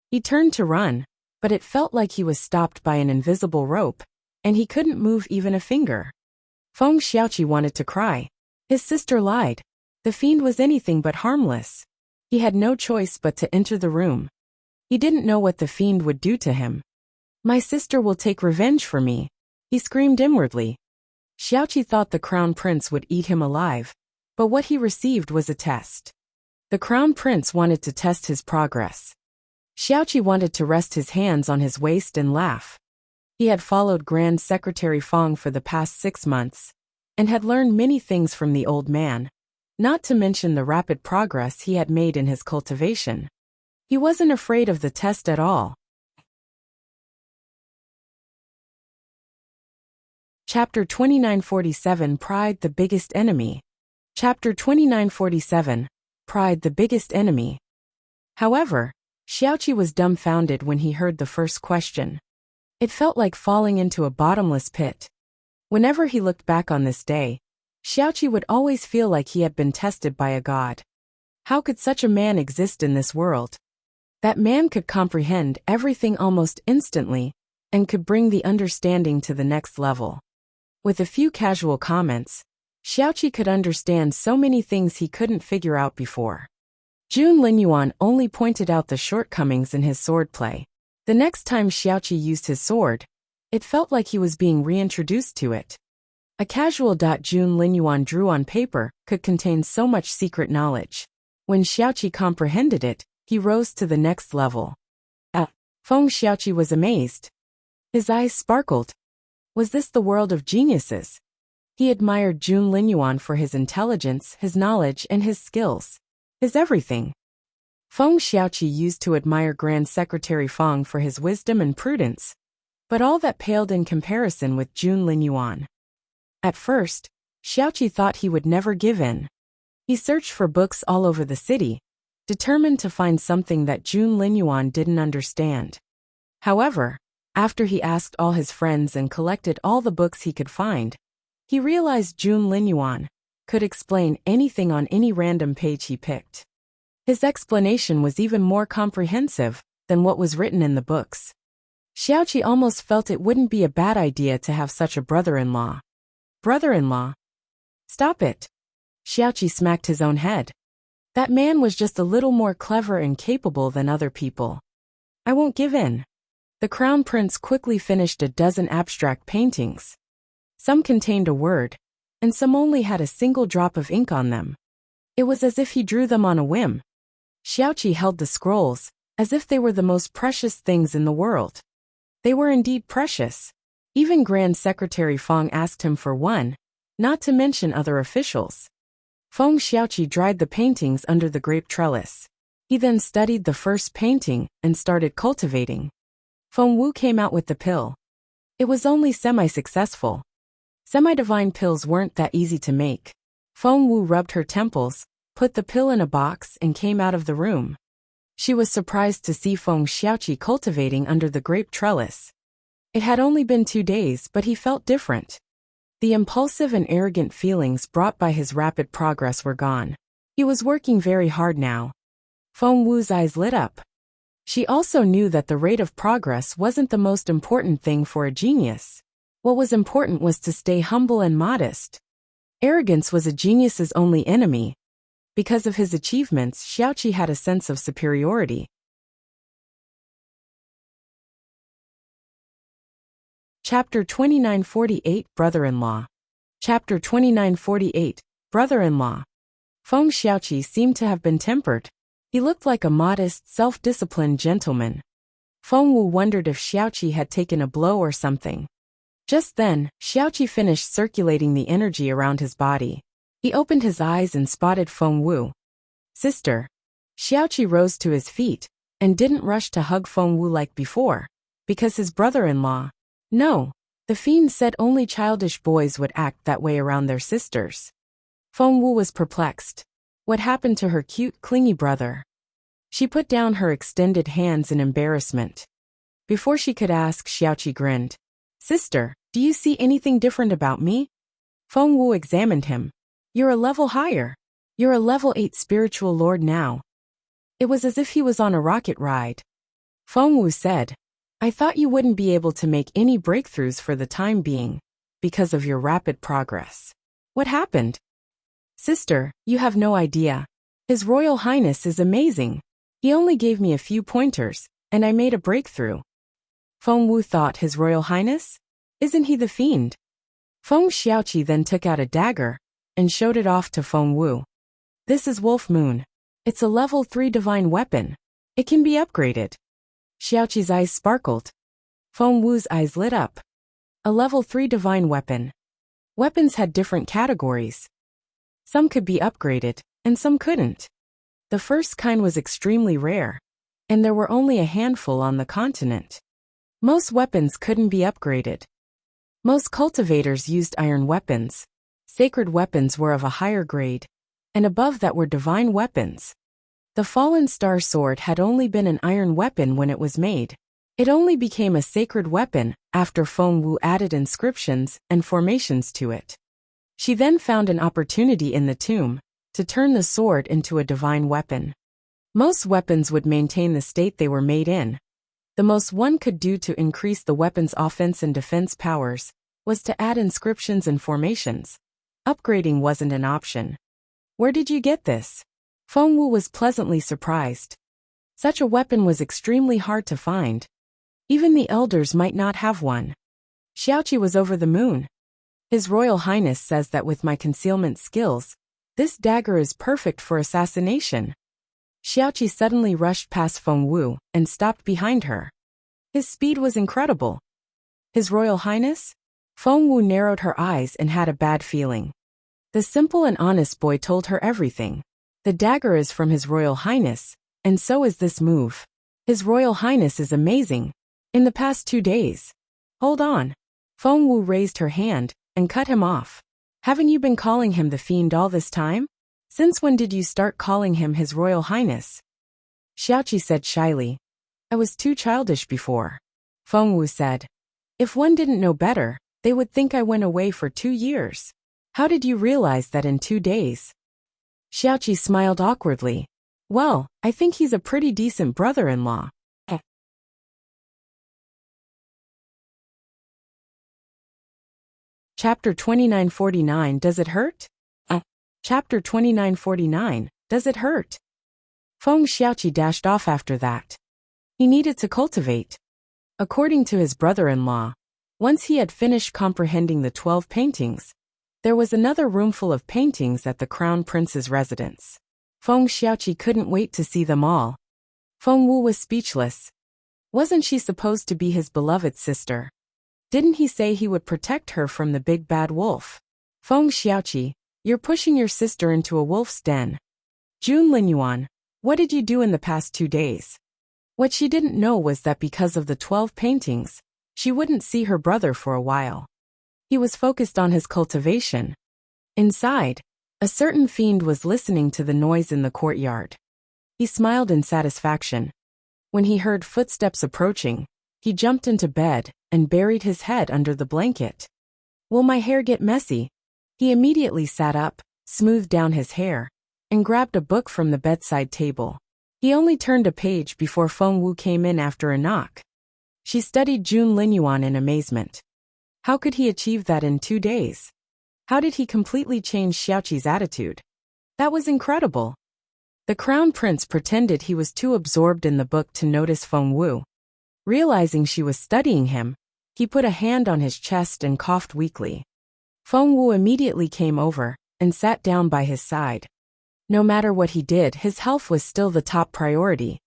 He turned to run, but it felt like he was stopped by an invisible rope, and he couldn't move even a finger. Feng Xiaoqi wanted to cry. His sister lied. The fiend was anything but harmless. He had no choice but to enter the room. He didn't know what the fiend would do to him. "My sister will take revenge for me," he screamed inwardly. Xiaoqi thought the crown prince would eat him alive, but what he received was a test. The crown prince wanted to test his progress. Xiaoqi wanted to rest his hands on his waist and laugh. He had followed Grand Secretary Feng for the past 6 months, and had learned many things from the old man, not to mention the rapid progress he had made in his cultivation. He wasn't afraid of the test at all. Chapter 2947 Pride the Biggest Enemy. Chapter 2947 Pride the Biggest Enemy. However, Xiaoqi was dumbfounded when he heard the first question. It felt like falling into a bottomless pit. Whenever he looked back on this day, Xiaoqi would always feel like he had been tested by a god. How could such a man exist in this world? That man could comprehend everything almost instantly, and could bring the understanding to the next level. With a few casual comments, Xiaoqi could understand so many things he couldn't figure out before. Jun Linyuan only pointed out the shortcomings in his swordplay. The next time Xiaoqi used his sword, it felt like he was being reintroduced to it. A casual dot Jun Linyuan drew on paper could contain so much secret knowledge. When Xiaoqi comprehended it, he rose to the next level. Feng Xiaoqi was amazed. His eyes sparkled. Was this the world of geniuses? He admired Jun Linyuan for his intelligence, his knowledge, and his skills. His everything. Feng Xiaoqi used to admire Grand Secretary Feng for his wisdom and prudence, but all that paled in comparison with Jun Linyuan. At first, Xiaoqi thought he would never give in. He searched for books all over the city, determined to find something that Jun Linyuan didn't understand. However, after he asked all his friends and collected all the books he could find, he realized Jun Linyuan could explain anything on any random page he picked. His explanation was even more comprehensive than what was written in the books. Xiaoqi almost felt it wouldn't be a bad idea to have such a brother-in-law. Brother-in-law? Stop it. Xiaoqi smacked his own head. That man was just a little more clever and capable than other people. I won't give in. The crown prince quickly finished a dozen abstract paintings. Some contained a word, and some only had a single drop of ink on them. It was as if he drew them on a whim. Xiaoqi held the scrolls, as if they were the most precious things in the world. They were indeed precious. Even Grand Secretary Feng asked him for one, not to mention other officials. Feng Xiaoqi dried the paintings under the grape trellis. He then studied the first painting and started cultivating. Feng Wu came out with the pill. It was only semi-successful. Semi-divine pills weren't that easy to make. Feng Wu rubbed her temples, put the pill in a box and came out of the room. She was surprised to see Feng Xiaoqi cultivating under the grape trellis. It had only been 2 days, but he felt different. The impulsive and arrogant feelings brought by his rapid progress were gone. He was working very hard now. Feng Wu's eyes lit up. She also knew that the rate of progress wasn't the most important thing for a genius. What was important was to stay humble and modest. Arrogance was a genius's only enemy. Because of his achievements, Xiaoqi had a sense of superiority. Chapter 2948, Brother-in-Law. Chapter 2948, Brother-in-Law. Feng Xiaoqi seemed to have been tempered. He looked like a modest, self-disciplined gentleman. Feng Wu wondered if Xiaoqi had taken a blow or something. Just then, Xiaoqi finished circulating the energy around his body. He opened his eyes and spotted Feng Wu. Sister. Xiaoqi rose to his feet, and didn't rush to hug Feng Wu like before, because his brother-in-law. No, the fiend said only childish boys would act that way around their sisters. Feng Wu was perplexed. What happened to her cute, clingy brother? She put down her extended hands in embarrassment. Before she could ask, Xiaoqi grinned. Sister, do you see anything different about me? Feng Wu examined him. You're a level higher. You're a level 8 spiritual lord now. It was as if he was on a rocket ride. Feng Wu said, I thought you wouldn't be able to make any breakthroughs for the time being, because of your rapid progress. What happened? Sister, you have no idea. His Royal Highness is amazing. He only gave me a few pointers, and I made a breakthrough. Feng Wu thought, His Royal Highness? Isn't he the fiend? Feng Xiaoqi then took out a dagger, and showed it off to Feng Wu. This is Wolf Moon. It's a level 3 divine weapon. It can be upgraded. Xiaoqi's eyes sparkled. Feng Wu's eyes lit up. A level 3 divine weapon. Weapons had different categories. Some could be upgraded, and some couldn't. The first kind was extremely rare, and there were only a handful on the continent. Most weapons couldn't be upgraded. Most cultivators used iron weapons. Sacred weapons were of a higher grade, and above that were divine weapons. The Fallen Star Sword had only been an iron weapon when it was made. It only became a sacred weapon after Feng Wu added inscriptions and formations to it. She then found an opportunity in the tomb to turn the sword into a divine weapon. Most weapons would maintain the state they were made in. The most one could do to increase the weapon's offense and defense powers was to add inscriptions and formations. Upgrading wasn't an option. Where did you get this? Feng Wu was pleasantly surprised. Such a weapon was extremely hard to find. Even the elders might not have one. Xiaoqi was over the moon. His Royal Highness says that with my concealment skills, this dagger is perfect for assassination. Xiaoqi suddenly rushed past Feng Wu and stopped behind her. His speed was incredible. His Royal Highness? Feng Wu narrowed her eyes and had a bad feeling. The simple and honest boy told her everything. The dagger is from His Royal Highness, and so is this move. His Royal Highness is amazing. In the past 2 days. Hold on. Feng Wu raised her hand and cut him off. Haven't you been calling him the fiend all this time? Since when did you start calling him His Royal Highness? Xiaoqi said shyly. I was too childish before. Feng Wu said. If one didn't know better, they would think I went away for 2 years. How did you realize that in 2 days? Xiaoqi smiled awkwardly. Well, I think he's a pretty decent brother-in-law. Chapter 2949, Does it hurt? Chapter 2949, Does it hurt? Feng Xiaoqi dashed off after that. He needed to cultivate. According to his brother-in-law, once he had finished comprehending the 12 paintings, there was another roomful of paintings at the Crown Prince's residence. Feng Xiaoqi couldn't wait to see them all. Feng Wu was speechless. Wasn't she supposed to be his beloved sister? Didn't he say he would protect her from the big bad wolf? Feng Xiaoqi, you're pushing your sister into a wolf's den. Jun Linyuan, what did you do in the past 2 days? What she didn't know was that because of the 12 paintings, she wouldn't see her brother for a while. He was focused on his cultivation. Inside, a certain fiend was listening to the noise in the courtyard. He smiled in satisfaction. When he heard footsteps approaching, he jumped into bed and buried his head under the blanket. Will my hair get messy? He immediately sat up, smoothed down his hair, and grabbed a book from the bedside table. He only turned a page before Feng Wu came in after a knock. She studied Jun Linyuan in amazement. How could he achieve that in 2 days? How did he completely change Xiaoqi's attitude? That was incredible. The crown prince pretended he was too absorbed in the book to notice Feng Wu. Realizing she was studying him, he put a hand on his chest and coughed weakly. Feng Wu immediately came over and sat down by his side. No matter what he did, his health was still the top priority.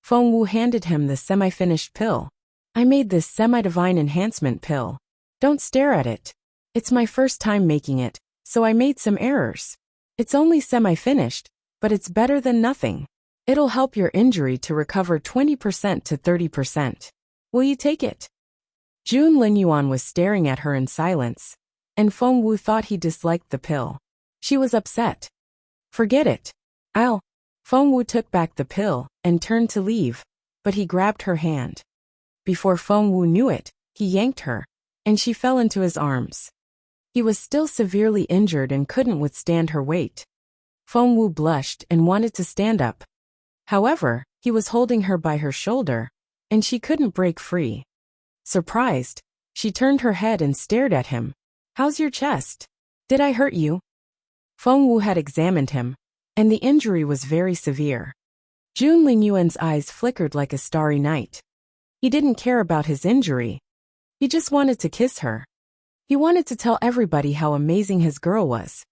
Feng Wu handed him the semi-finished pill. I made this semi-divine enhancement pill. Don't stare at it. It's my first time making it, so I made some errors. It's only semi-finished, but it's better than nothing. It'll help your injury to recover 20% to 30%. Will you take it? Jun Linyuan was staring at her in silence, and Feng Wu thought he disliked the pill. She was upset. Forget it. Feng Wu took back the pill and turned to leave, but he grabbed her hand. Before Feng Wu knew it, he yanked her, and she fell into his arms. He was still severely injured and couldn't withstand her weight. Feng Wu blushed and wanted to stand up. However, he was holding her by her shoulder, and she couldn't break free. Surprised, she turned her head and stared at him. How's your chest? Did I hurt you? Feng Wu had examined him, and the injury was very severe. Jun Linyuan's eyes flickered like a starry night. He didn't care about his injury. He just wanted to kiss her. He wanted to tell everybody how amazing his girl was.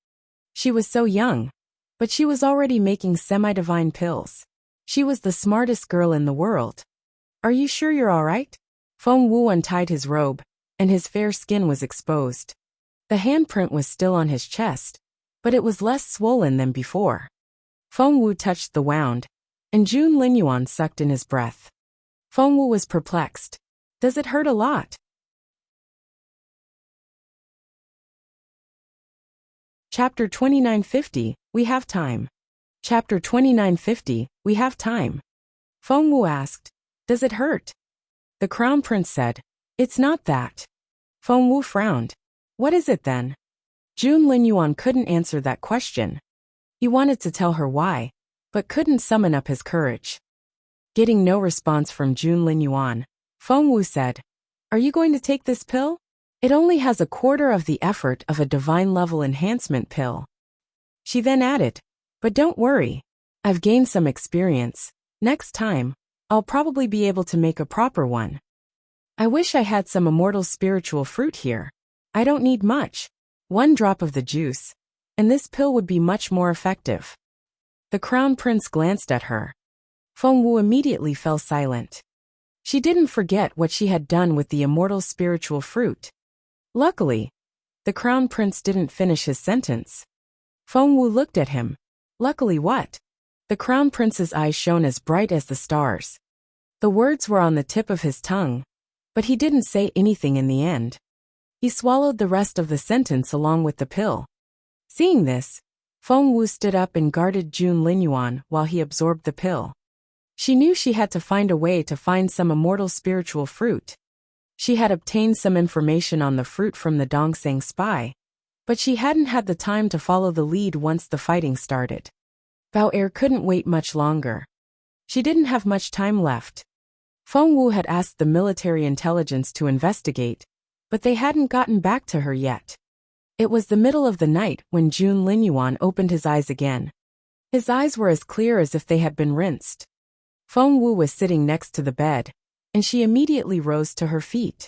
She was so young, but she was already making semi-divine pills. She was the smartest girl in the world. Are you sure you're all right? Feng Wu untied his robe, and his fair skin was exposed. The handprint was still on his chest, but it was less swollen than before. Feng Wu touched the wound, and Jun Linyuan sucked in his breath. Feng Wu was perplexed. Does it hurt a lot? Chapter 2950, We Have Time. Chapter 2950, We Have Time. Feng Wu asked, Does it hurt? The crown prince said, It's not that. Feng Wu frowned. What is it then? Jun Linyuan couldn't answer that question. He wanted to tell her why, but couldn't summon up his courage. Getting no response from Jun Linyuan, Feng Wu said, Are you going to take this pill? It only has a quarter of the effort of a divine level enhancement pill. She then added, But don't worry. I've gained some experience. Next time, I'll probably be able to make a proper one. I wish I had some immortal spiritual fruit here. I don't need much. 1 drop of the juice, and this pill would be much more effective. The crown prince glanced at her. Feng Wu immediately fell silent. She didn't forget what she had done with the immortal spiritual fruit. Luckily, the crown prince didn't finish his sentence. Feng Wu looked at him. Luckily what? The crown prince's eyes shone as bright as the stars. The words were on the tip of his tongue, but he didn't say anything in the end. He swallowed the rest of the sentence along with the pill. Seeing this, Feng Wu stood up and guarded Jun Linyuan while he absorbed the pill. She knew she had to find a way to find some immortal spiritual fruit. She had obtained some information on the fruit from the Dongsang spy, but she hadn't had the time to follow the lead once the fighting started. Bao Er couldn't wait much longer. She didn't have much time left. Feng Wu had asked the military intelligence to investigate, but they hadn't gotten back to her yet. It was the middle of the night when Jun Linyuan opened his eyes again. His eyes were as clear as if they had been rinsed. Feng Wu was sitting next to the bed, and she immediately rose to her feet.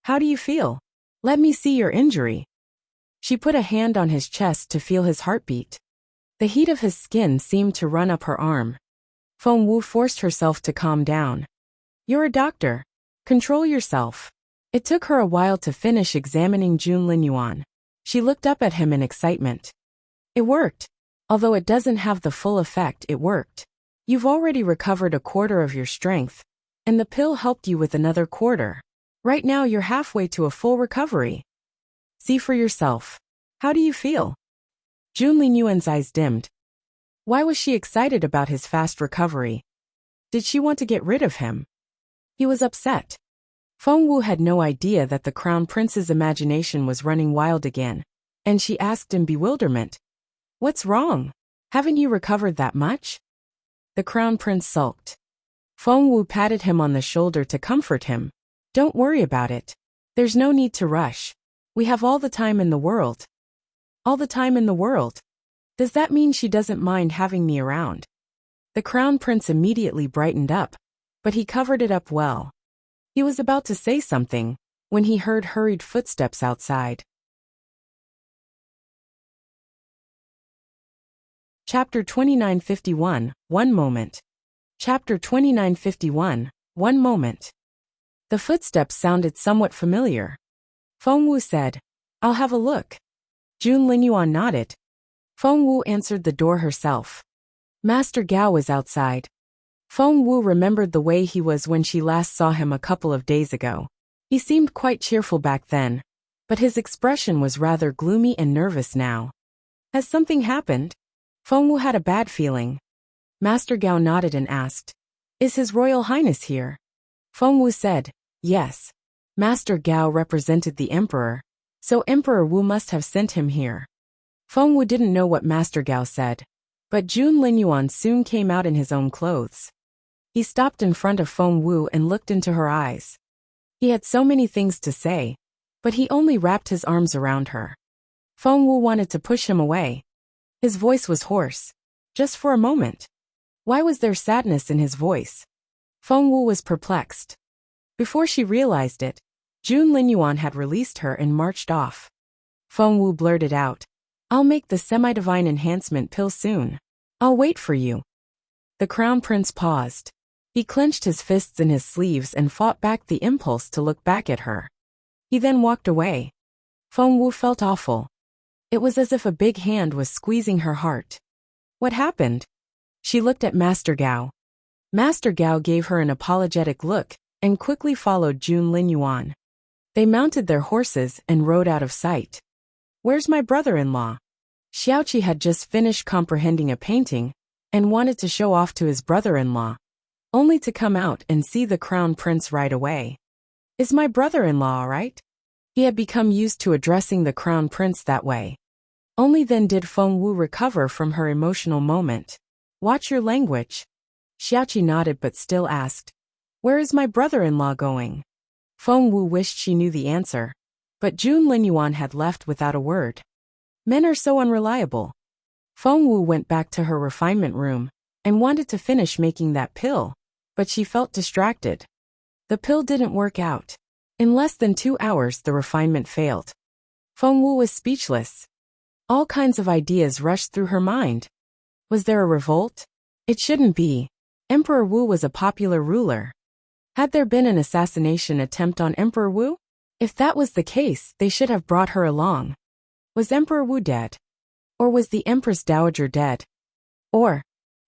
How do you feel? Let me see your injury. She put a hand on his chest to feel his heartbeat. The heat of his skin seemed to run up her arm. Feng Wu forced herself to calm down. You're a doctor. Control yourself. It took her a while to finish examining Jun Linyuan. She looked up at him in excitement. It worked. Although it doesn't have the full effect, it worked. You've already recovered a quarter of your strength, and the pill helped you with another quarter. Right now you're halfway to a full recovery. See for yourself. How do you feel? Jun Linyuan's eyes dimmed. Why was she excited about his fast recovery? Did she want to get rid of him? He was upset. Feng Wu had no idea that the crown prince's imagination was running wild again, and she asked in bewilderment, "What's wrong? Haven't you recovered that much?" The crown prince sulked. Feng Wu patted him on the shoulder to comfort him. "Don't worry about it. There's no need to rush. We have all the time in the world." "All the time in the world? Does that mean she doesn't mind having me around?" The crown prince immediately brightened up, but he covered it up well. He was about to say something when he heard hurried footsteps outside. Chapter 2951, One Moment. Chapter 2951, One Moment. The footsteps sounded somewhat familiar. Feng Wu said, "I'll have a look." Jun Linyuan nodded. Feng Wu answered the door herself. Master Gao was outside. Feng Wu remembered the way he was when she last saw him a couple of days ago. He seemed quite cheerful back then, but his expression was rather gloomy and nervous now. Has something happened? Feng Wu had a bad feeling. Master Gao nodded and asked, "Is His Royal Highness here?" Feng Wu said, "Yes." Master Gao represented the Emperor, so Emperor Wu must have sent him here. Feng Wu didn't know what Master Gao said, but Jun Linyuan soon came out in his own clothes. He stopped in front of Feng Wu and looked into her eyes. He had so many things to say, but he only wrapped his arms around her. Feng Wu wanted to push him away. His voice was hoarse. Just for a moment. Why was there sadness in his voice? Feng Wu was perplexed. Before she realized it, Jun Linyuan had released her and marched off. Feng Wu blurted out, "I'll make the semi-divine enhancement pill soon. I'll wait for you." The crown prince paused. He clenched his fists in his sleeves and fought back the impulse to look back at her. He then walked away. Feng Wu felt awful. It was as if a big hand was squeezing her heart. What happened? She looked at Master Gao. Master Gao gave her an apologetic look and quickly followed Jun Linyuan. They mounted their horses and rode out of sight. "Where's my brother-in-law?" Xiaoqi had just finished comprehending a painting and wanted to show off to his brother-in-law, only to come out and see the crown prince right away. "Is my brother-in-law all right?" He had become used to addressing the crown prince that way. Only then did Feng Wu recover from her emotional moment. "Watch your language." Xiaoqi nodded but still asked, "Where is my brother-in-law going?" Feng Wu wished she knew the answer, but Jun Linyuan had left without a word. Men are so unreliable. Feng Wu went back to her refinement room and wanted to finish making that pill, but she felt distracted. The pill didn't work out. In less than 2 hours the refinement failed. Feng Wu was speechless. All kinds of ideas rushed through her mind. Was there a revolt? It shouldn't be. Emperor Wu was a popular ruler. Had there been an assassination attempt on Emperor Wu? If that was the case, they should have brought her along. Was Emperor Wu dead? Or was the Empress Dowager dead? Or,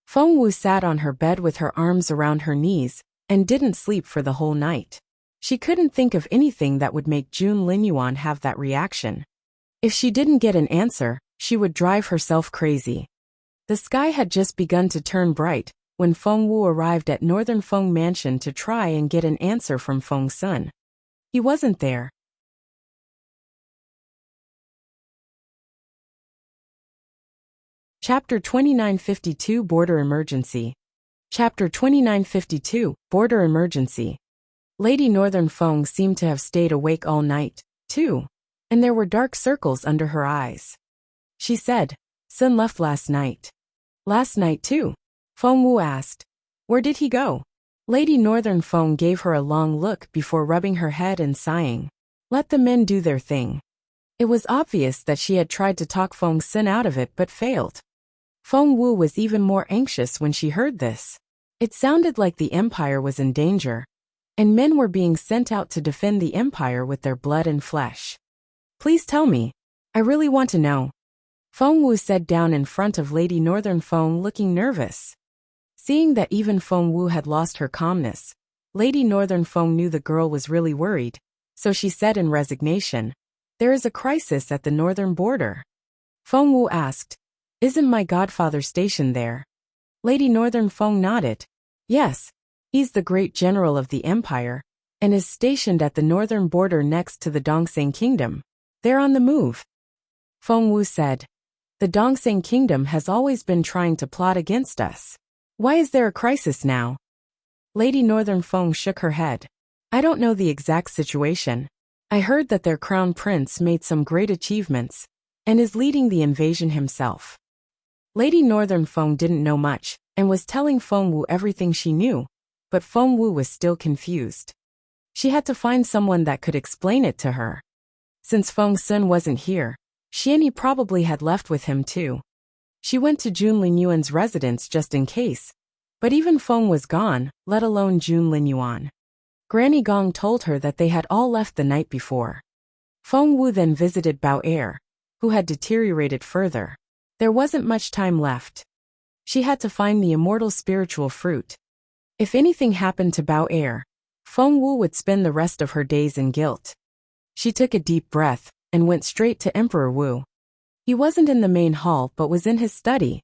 Feng Wu sat on her bed with her arms around her knees and didn't sleep for the whole night. She couldn't think of anything that would make Jun Linyuan have that reaction. If she didn't get an answer, she would drive herself crazy. The sky had just begun to turn bright when Feng Wu arrived at Northern Feng Mansion to try and get an answer from Feng Sun. He wasn't there. Chapter 2952 Border Emergency. Chapter 2952 Border Emergency. Lady Northern Feng seemed to have stayed awake all night, too, and there were dark circles under her eyes. She said, "Sun left last night." "Last night too?" Feng Wu asked. "Where did he go?" Lady Northern Feng gave her a long look before rubbing her head and sighing. Let the men do their thing. It was obvious that she had tried to talk Feng Sun out of it but failed. Feng Wu was even more anxious when she heard this. It sounded like the empire was in danger, and men were being sent out to defend the empire with their blood and flesh. "Please tell me. I really want to know." Feng Wu sat down in front of Lady Northern Feng looking nervous. Seeing that even Feng Wu had lost her calmness, Lady Northern Feng knew the girl was really worried, so she said in resignation, "There is a crisis at the northern border." Feng Wu asked, Isn't my godfather stationed there? Lady Northern Feng nodded. Yes. He's the great general of the empire, and is stationed at the northern border next to the Dongxing Kingdom. They're on the move. Feng Wu said. The Dongxing Kingdom has always been trying to plot against us. Why is there a crisis now? Lady Northern Feng shook her head. I don't know the exact situation. I heard that their crown prince made some great achievements, and is leading the invasion himself. Lady Northern Feng didn't know much, and was telling Feng Wu everything she knew, but Feng Wu was still confused. She had to find someone that could explain it to her. Since Feng Sun wasn't here, Xianyi probably had left with him too. She went to Jun Linyuan's residence just in case, but even Feng was gone, let alone Jun Linyuan. Granny Gong told her that they had all left the night before. Feng Wu then visited Bao Er, who had deteriorated further. There wasn't much time left. She had to find the immortal spiritual fruit. If anything happened to Bao Er, Feng Wu would spend the rest of her days in guilt. She took a deep breath and went straight to Emperor Wu. He wasn't in the main hall but was in his study.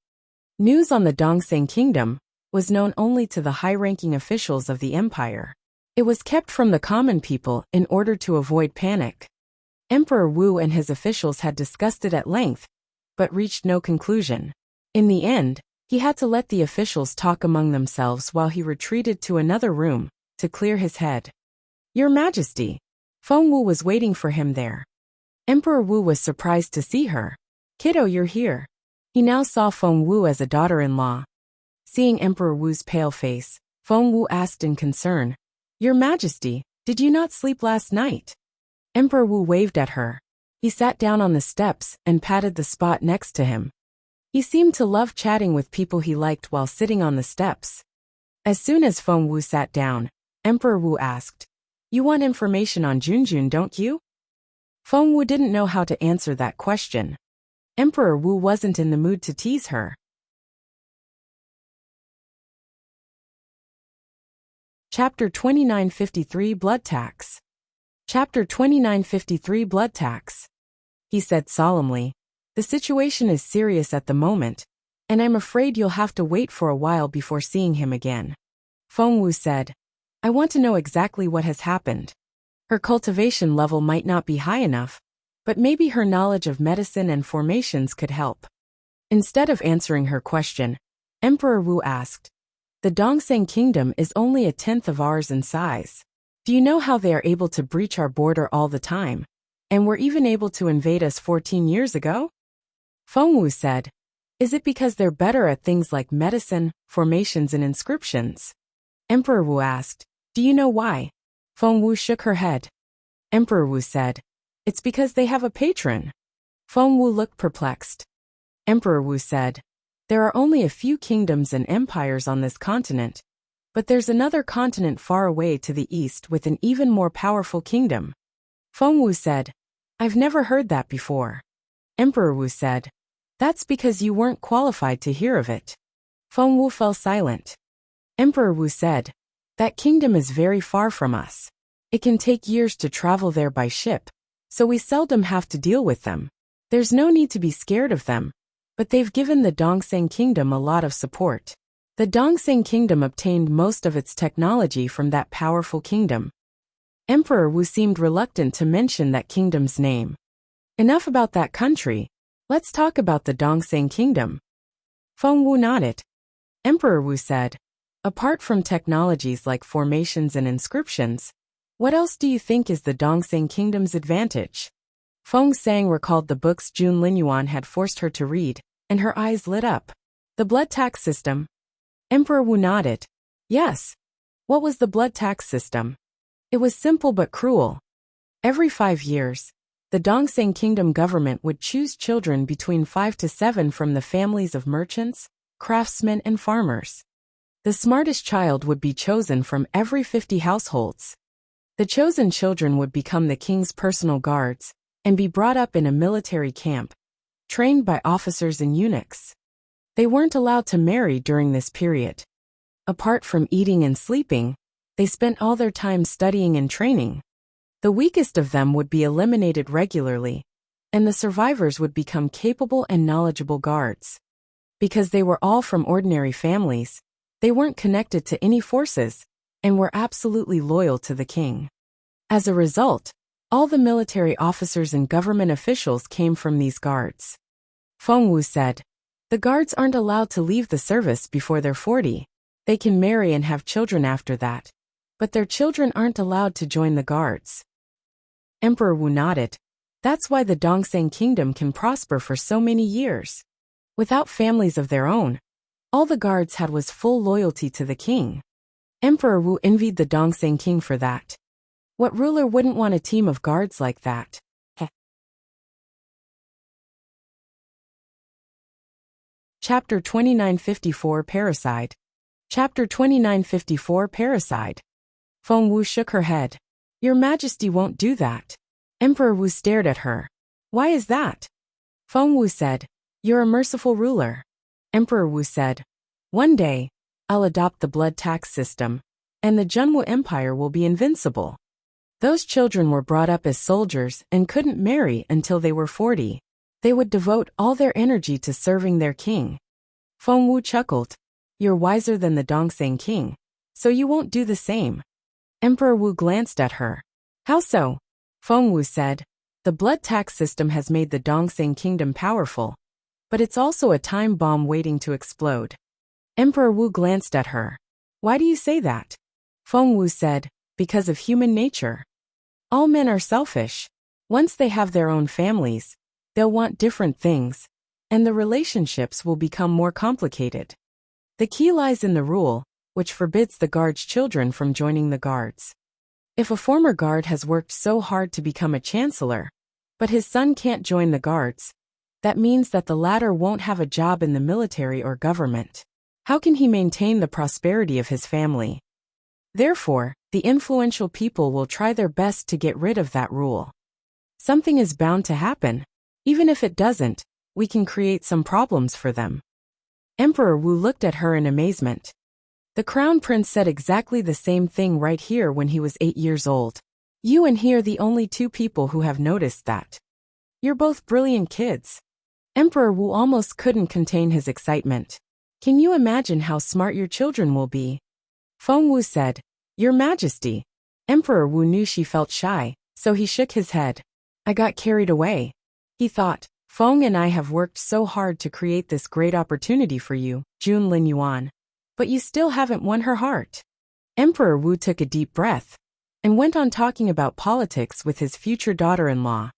News on the Dongxing Kingdom was known only to the high-ranking officials of the empire. It was kept from the common people in order to avoid panic. Emperor Wu and his officials had discussed it at length, but reached no conclusion. In the end, he had to let the officials talk among themselves while he retreated to another room to clear his head. Your Majesty. Feng Wu was waiting for him there. Emperor Wu was surprised to see her. Kiddo, you're here. He now saw Feng Wu as a daughter-in-law. Seeing Emperor Wu's pale face, Feng Wu asked in concern, Your Majesty, did you not sleep last night? Emperor Wu waved at her. He sat down on the steps and patted the spot next to him. He seemed to love chatting with people he liked while sitting on the steps. As soon as Feng Wu sat down, Emperor Wu asked, You want information on Junjun, don't you? Feng Wu didn't know how to answer that question. Emperor Wu wasn't in the mood to tease her. Chapter 2953 Blood Tax. Chapter 2953 Blood Tax. He said solemnly, The situation is serious at the moment, and I'm afraid you'll have to wait for a while before seeing him again. Feng Wu said, I want to know exactly what has happened. Her cultivation level might not be high enough, but maybe her knowledge of medicine and formations could help. Instead of answering her question, Emperor Wu asked, The Dongxing Kingdom is only a tenth of ours in size. Do you know how they are able to breach our border all the time, and were even able to invade us 14 years ago? Feng Wu said, Is it because they're better at things like medicine, formations and inscriptions? Emperor Wu asked, Do you know why? Feng Wu shook her head. Emperor Wu said, It's because they have a patron. Feng Wu looked perplexed. Emperor Wu said, There are only a few kingdoms and empires on this continent, but there's another continent far away to the east with an even more powerful kingdom. Feng Wu said, I've never heard that before. Emperor Wu said, That's because you weren't qualified to hear of it. Feng Wu fell silent. Emperor Wu said, That kingdom is very far from us. It can take years to travel there by ship, so we seldom have to deal with them. There's no need to be scared of them, but they've given the Dongxing Kingdom a lot of support. The Dongxing Kingdom obtained most of its technology from that powerful kingdom. Emperor Wu seemed reluctant to mention that kingdom's name. Enough about that country. Let's talk about the Dongxing Kingdom. Feng Wu nodded. Emperor Wu said, Apart from technologies like formations and inscriptions, what else do you think is the Dongxing Kingdom's advantage? Feng Sang recalled the books Jun Linyuan had forced her to read, and her eyes lit up. The blood tax system. Emperor Wu nodded. Yes. What was the blood tax system? It was simple but cruel. Every 5 years, the Dongxing Kingdom government would choose children between 5 to 7 from the families of merchants, craftsmen and farmers. The smartest child would be chosen from every 50 households. The chosen children would become the king's personal guards and be brought up in a military camp, trained by officers and eunuchs. They weren't allowed to marry during this period. Apart from eating and sleeping, they spent all their time studying and training. The weakest of them would be eliminated regularly, and the survivors would become capable and knowledgeable guards. Because they were all from ordinary families, they weren't connected to any forces, and were absolutely loyal to the king. As a result, all the military officers and government officials came from these guards. Feng Wu said, "The guards aren't allowed to leave the service before they're 40. They can marry and have children after that, but their children aren't allowed to join the guards." Emperor Wu nodded. That's why the Dongzang kingdom can prosper for so many years. Without families of their own, all the guards had was full loyalty to the king. Emperor Wu envied the Dongzang king for that. What ruler wouldn't want a team of guards like that? Chapter 2954 Parricide. Chapter 2954 Parricide. Feng Wu shook her head. Your Majesty won't do that. Emperor Wu stared at her. Why is that? Feng Wu said, You're a merciful ruler. Emperor Wu said, One day, I'll adopt the blood tax system, and the Junwu Empire will be invincible. Those children were brought up as soldiers and couldn't marry until they were 40. They would devote all their energy to serving their king. Feng Wu chuckled. You're wiser than the Dongzang king, so you won't do the same. Emperor Wu glanced at her. How so? Feng Wu said, The blood tax system has made the Dongzang kingdom powerful, but it's also a time bomb waiting to explode. Emperor Wu glanced at her. Why do you say that? Feng Wu said, Because of human nature. All men are selfish. Once they have their own families, they'll want different things, and the relationships will become more complicated. The key lies in the rule, which forbids the guard's children from joining the guards. If a former guard has worked so hard to become a chancellor, but his son can't join the guards, that means that the latter won't have a job in the military or government. How can he maintain the prosperity of his family? Therefore, the influential people will try their best to get rid of that rule. Something is bound to happen. Even if it doesn't, we can create some problems for them. Emperor Wu looked at her in amazement. The crown prince said exactly the same thing right here when he was 8 years old. You and he are the only two people who have noticed that. You're both brilliant kids. Emperor Wu almost couldn't contain his excitement. Can you imagine how smart your children will be? Feng Wu said, Your Majesty. Emperor Wu knew she felt shy, so he shook his head. I got carried away. He thought, Feng and I have worked so hard to create this great opportunity for you, Jun Lin Yuan. But you still haven't won her heart. Emperor Wu took a deep breath and went on talking about politics with his future daughter-in-law.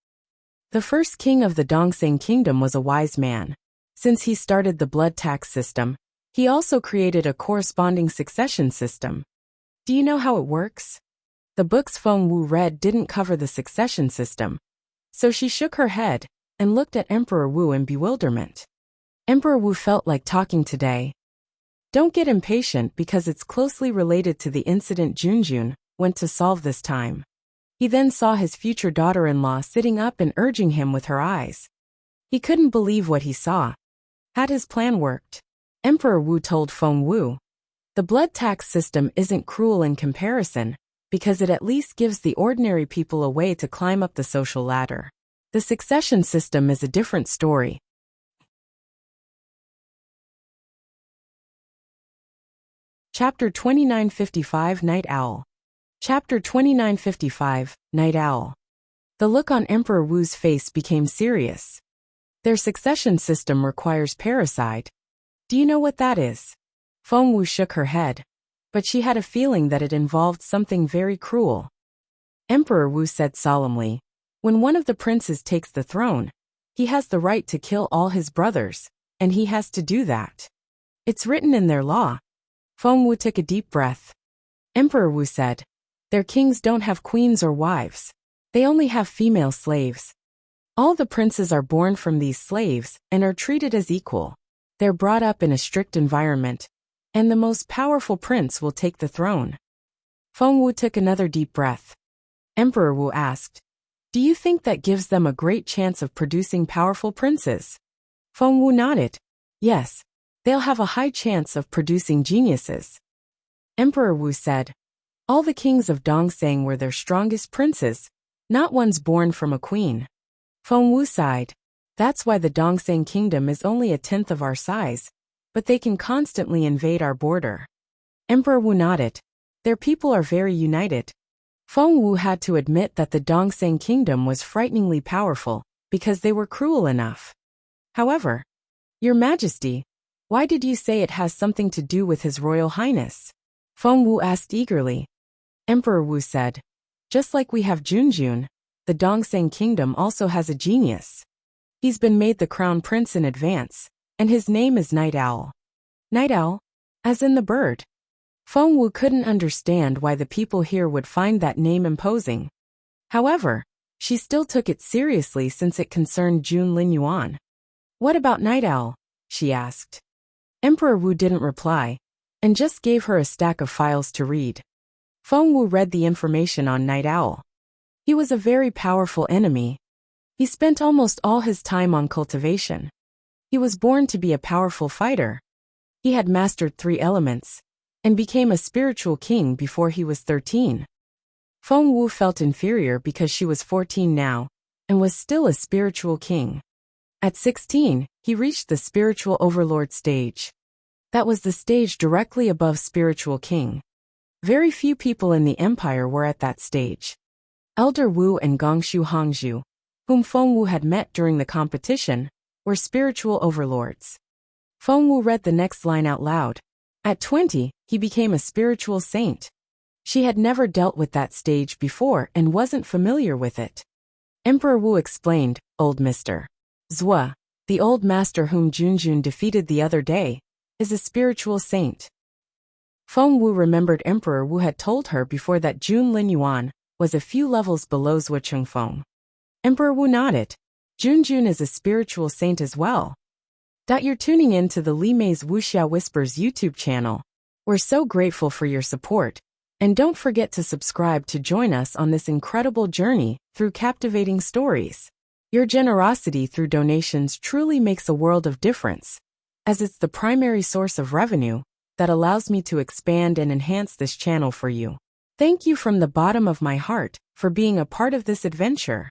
The first king of the Dongzang kingdom was a wise man. Since he started the blood tax system, he also created a corresponding succession system. Do you know how it works? The books Feng Wu read didn't cover the succession system, so she shook her head and looked at Emperor Wu in bewilderment. Emperor Wu felt like talking today. Don't get impatient because it's closely related to the incident Junjun went to solve this time. He then saw his future daughter-in-law sitting up and urging him with her eyes. He couldn't believe what he saw. Had his plan worked? Emperor Wu told Feng Wu, The blood tax system isn't cruel in comparison, because it at least gives the ordinary people a way to climb up the social ladder. The succession system is a different story. Chapter 2955 Night Owl. Chapter 2955 Night Owl. The look on Emperor Wu's face became serious. Their succession system requires parricide. Do you know what that is? Feng Wu shook her head, but she had a feeling that it involved something very cruel. Emperor Wu said solemnly, When one of the princes takes the throne, he has the right to kill all his brothers, and he has to do that. It's written in their law. Feng Wu took a deep breath. Emperor Wu said, Their kings don't have queens or wives. They only have female slaves. All the princes are born from these slaves and are treated as equal. They're brought up in a strict environment, and the most powerful prince will take the throne. Feng Wu took another deep breath. Emperor Wu asked, Do you think that gives them a great chance of producing powerful princes? Feng Wu nodded. Yes. They'll have a high chance of producing geniuses. Emperor Wu said, All the kings of Dongzang were their strongest princes, not ones born from a queen. Feng Wu sighed. That's why the Dongseng kingdom is only a tenth of our size, but they can constantly invade our border. Emperor Wu nodded. Their people are very united. Feng Wu had to admit that the Dongseng kingdom was frighteningly powerful, because they were cruel enough. However, Your Majesty, why did you say it has something to do with His Royal Highness? Feng Wu asked eagerly. Emperor Wu said, just like we have Junjun, the Dongseng kingdom also has a genius. He's been made the crown prince in advance, and his name is Night Owl. Night Owl? As in the bird. Feng Wu couldn't understand why the people here would find that name imposing. However, she still took it seriously since it concerned Jun Lin Yuan. What about Night Owl? She asked. Emperor Wu didn't reply, and just gave her a stack of files to read. Feng Wu read the information on Night Owl. He was a very powerful enemy. He spent almost all his time on cultivation. He was born to be a powerful fighter. He had mastered 3 elements, and became a spiritual king before he was 13. Feng Wu felt inferior because she was 14 now, and was still a spiritual king. At 16, he reached the spiritual overlord stage. That was the stage directly above spiritual king. Very few people in the empire were at that stage. Elder Wu and Gongshu Hongzhu, whom Feng Wu had met during the competition, were spiritual overlords. Feng Wu read the next line out loud. At 20, he became a spiritual saint. She had never dealt with that stage before and wasn't familiar with it. Emperor Wu explained, Old Mr. Zhua, the old master whom Junjun defeated the other day, is a spiritual saint. Feng Wu remembered Emperor Wu had told her before that Jun Lin Yuan was a few levels below Zhua Chengfeng. Emperor Wu nodded. Junjun is a spiritual saint as well. You're tuning in to the Li Mei's Wuxia Whispers YouTube channel. We're so grateful for your support, and don't forget to subscribe to join us on this incredible journey through captivating stories. Your generosity through donations truly makes a world of difference, as it's the primary source of revenue that allows me to expand and enhance this channel for you. Thank you from the bottom of my heart for being a part of this adventure.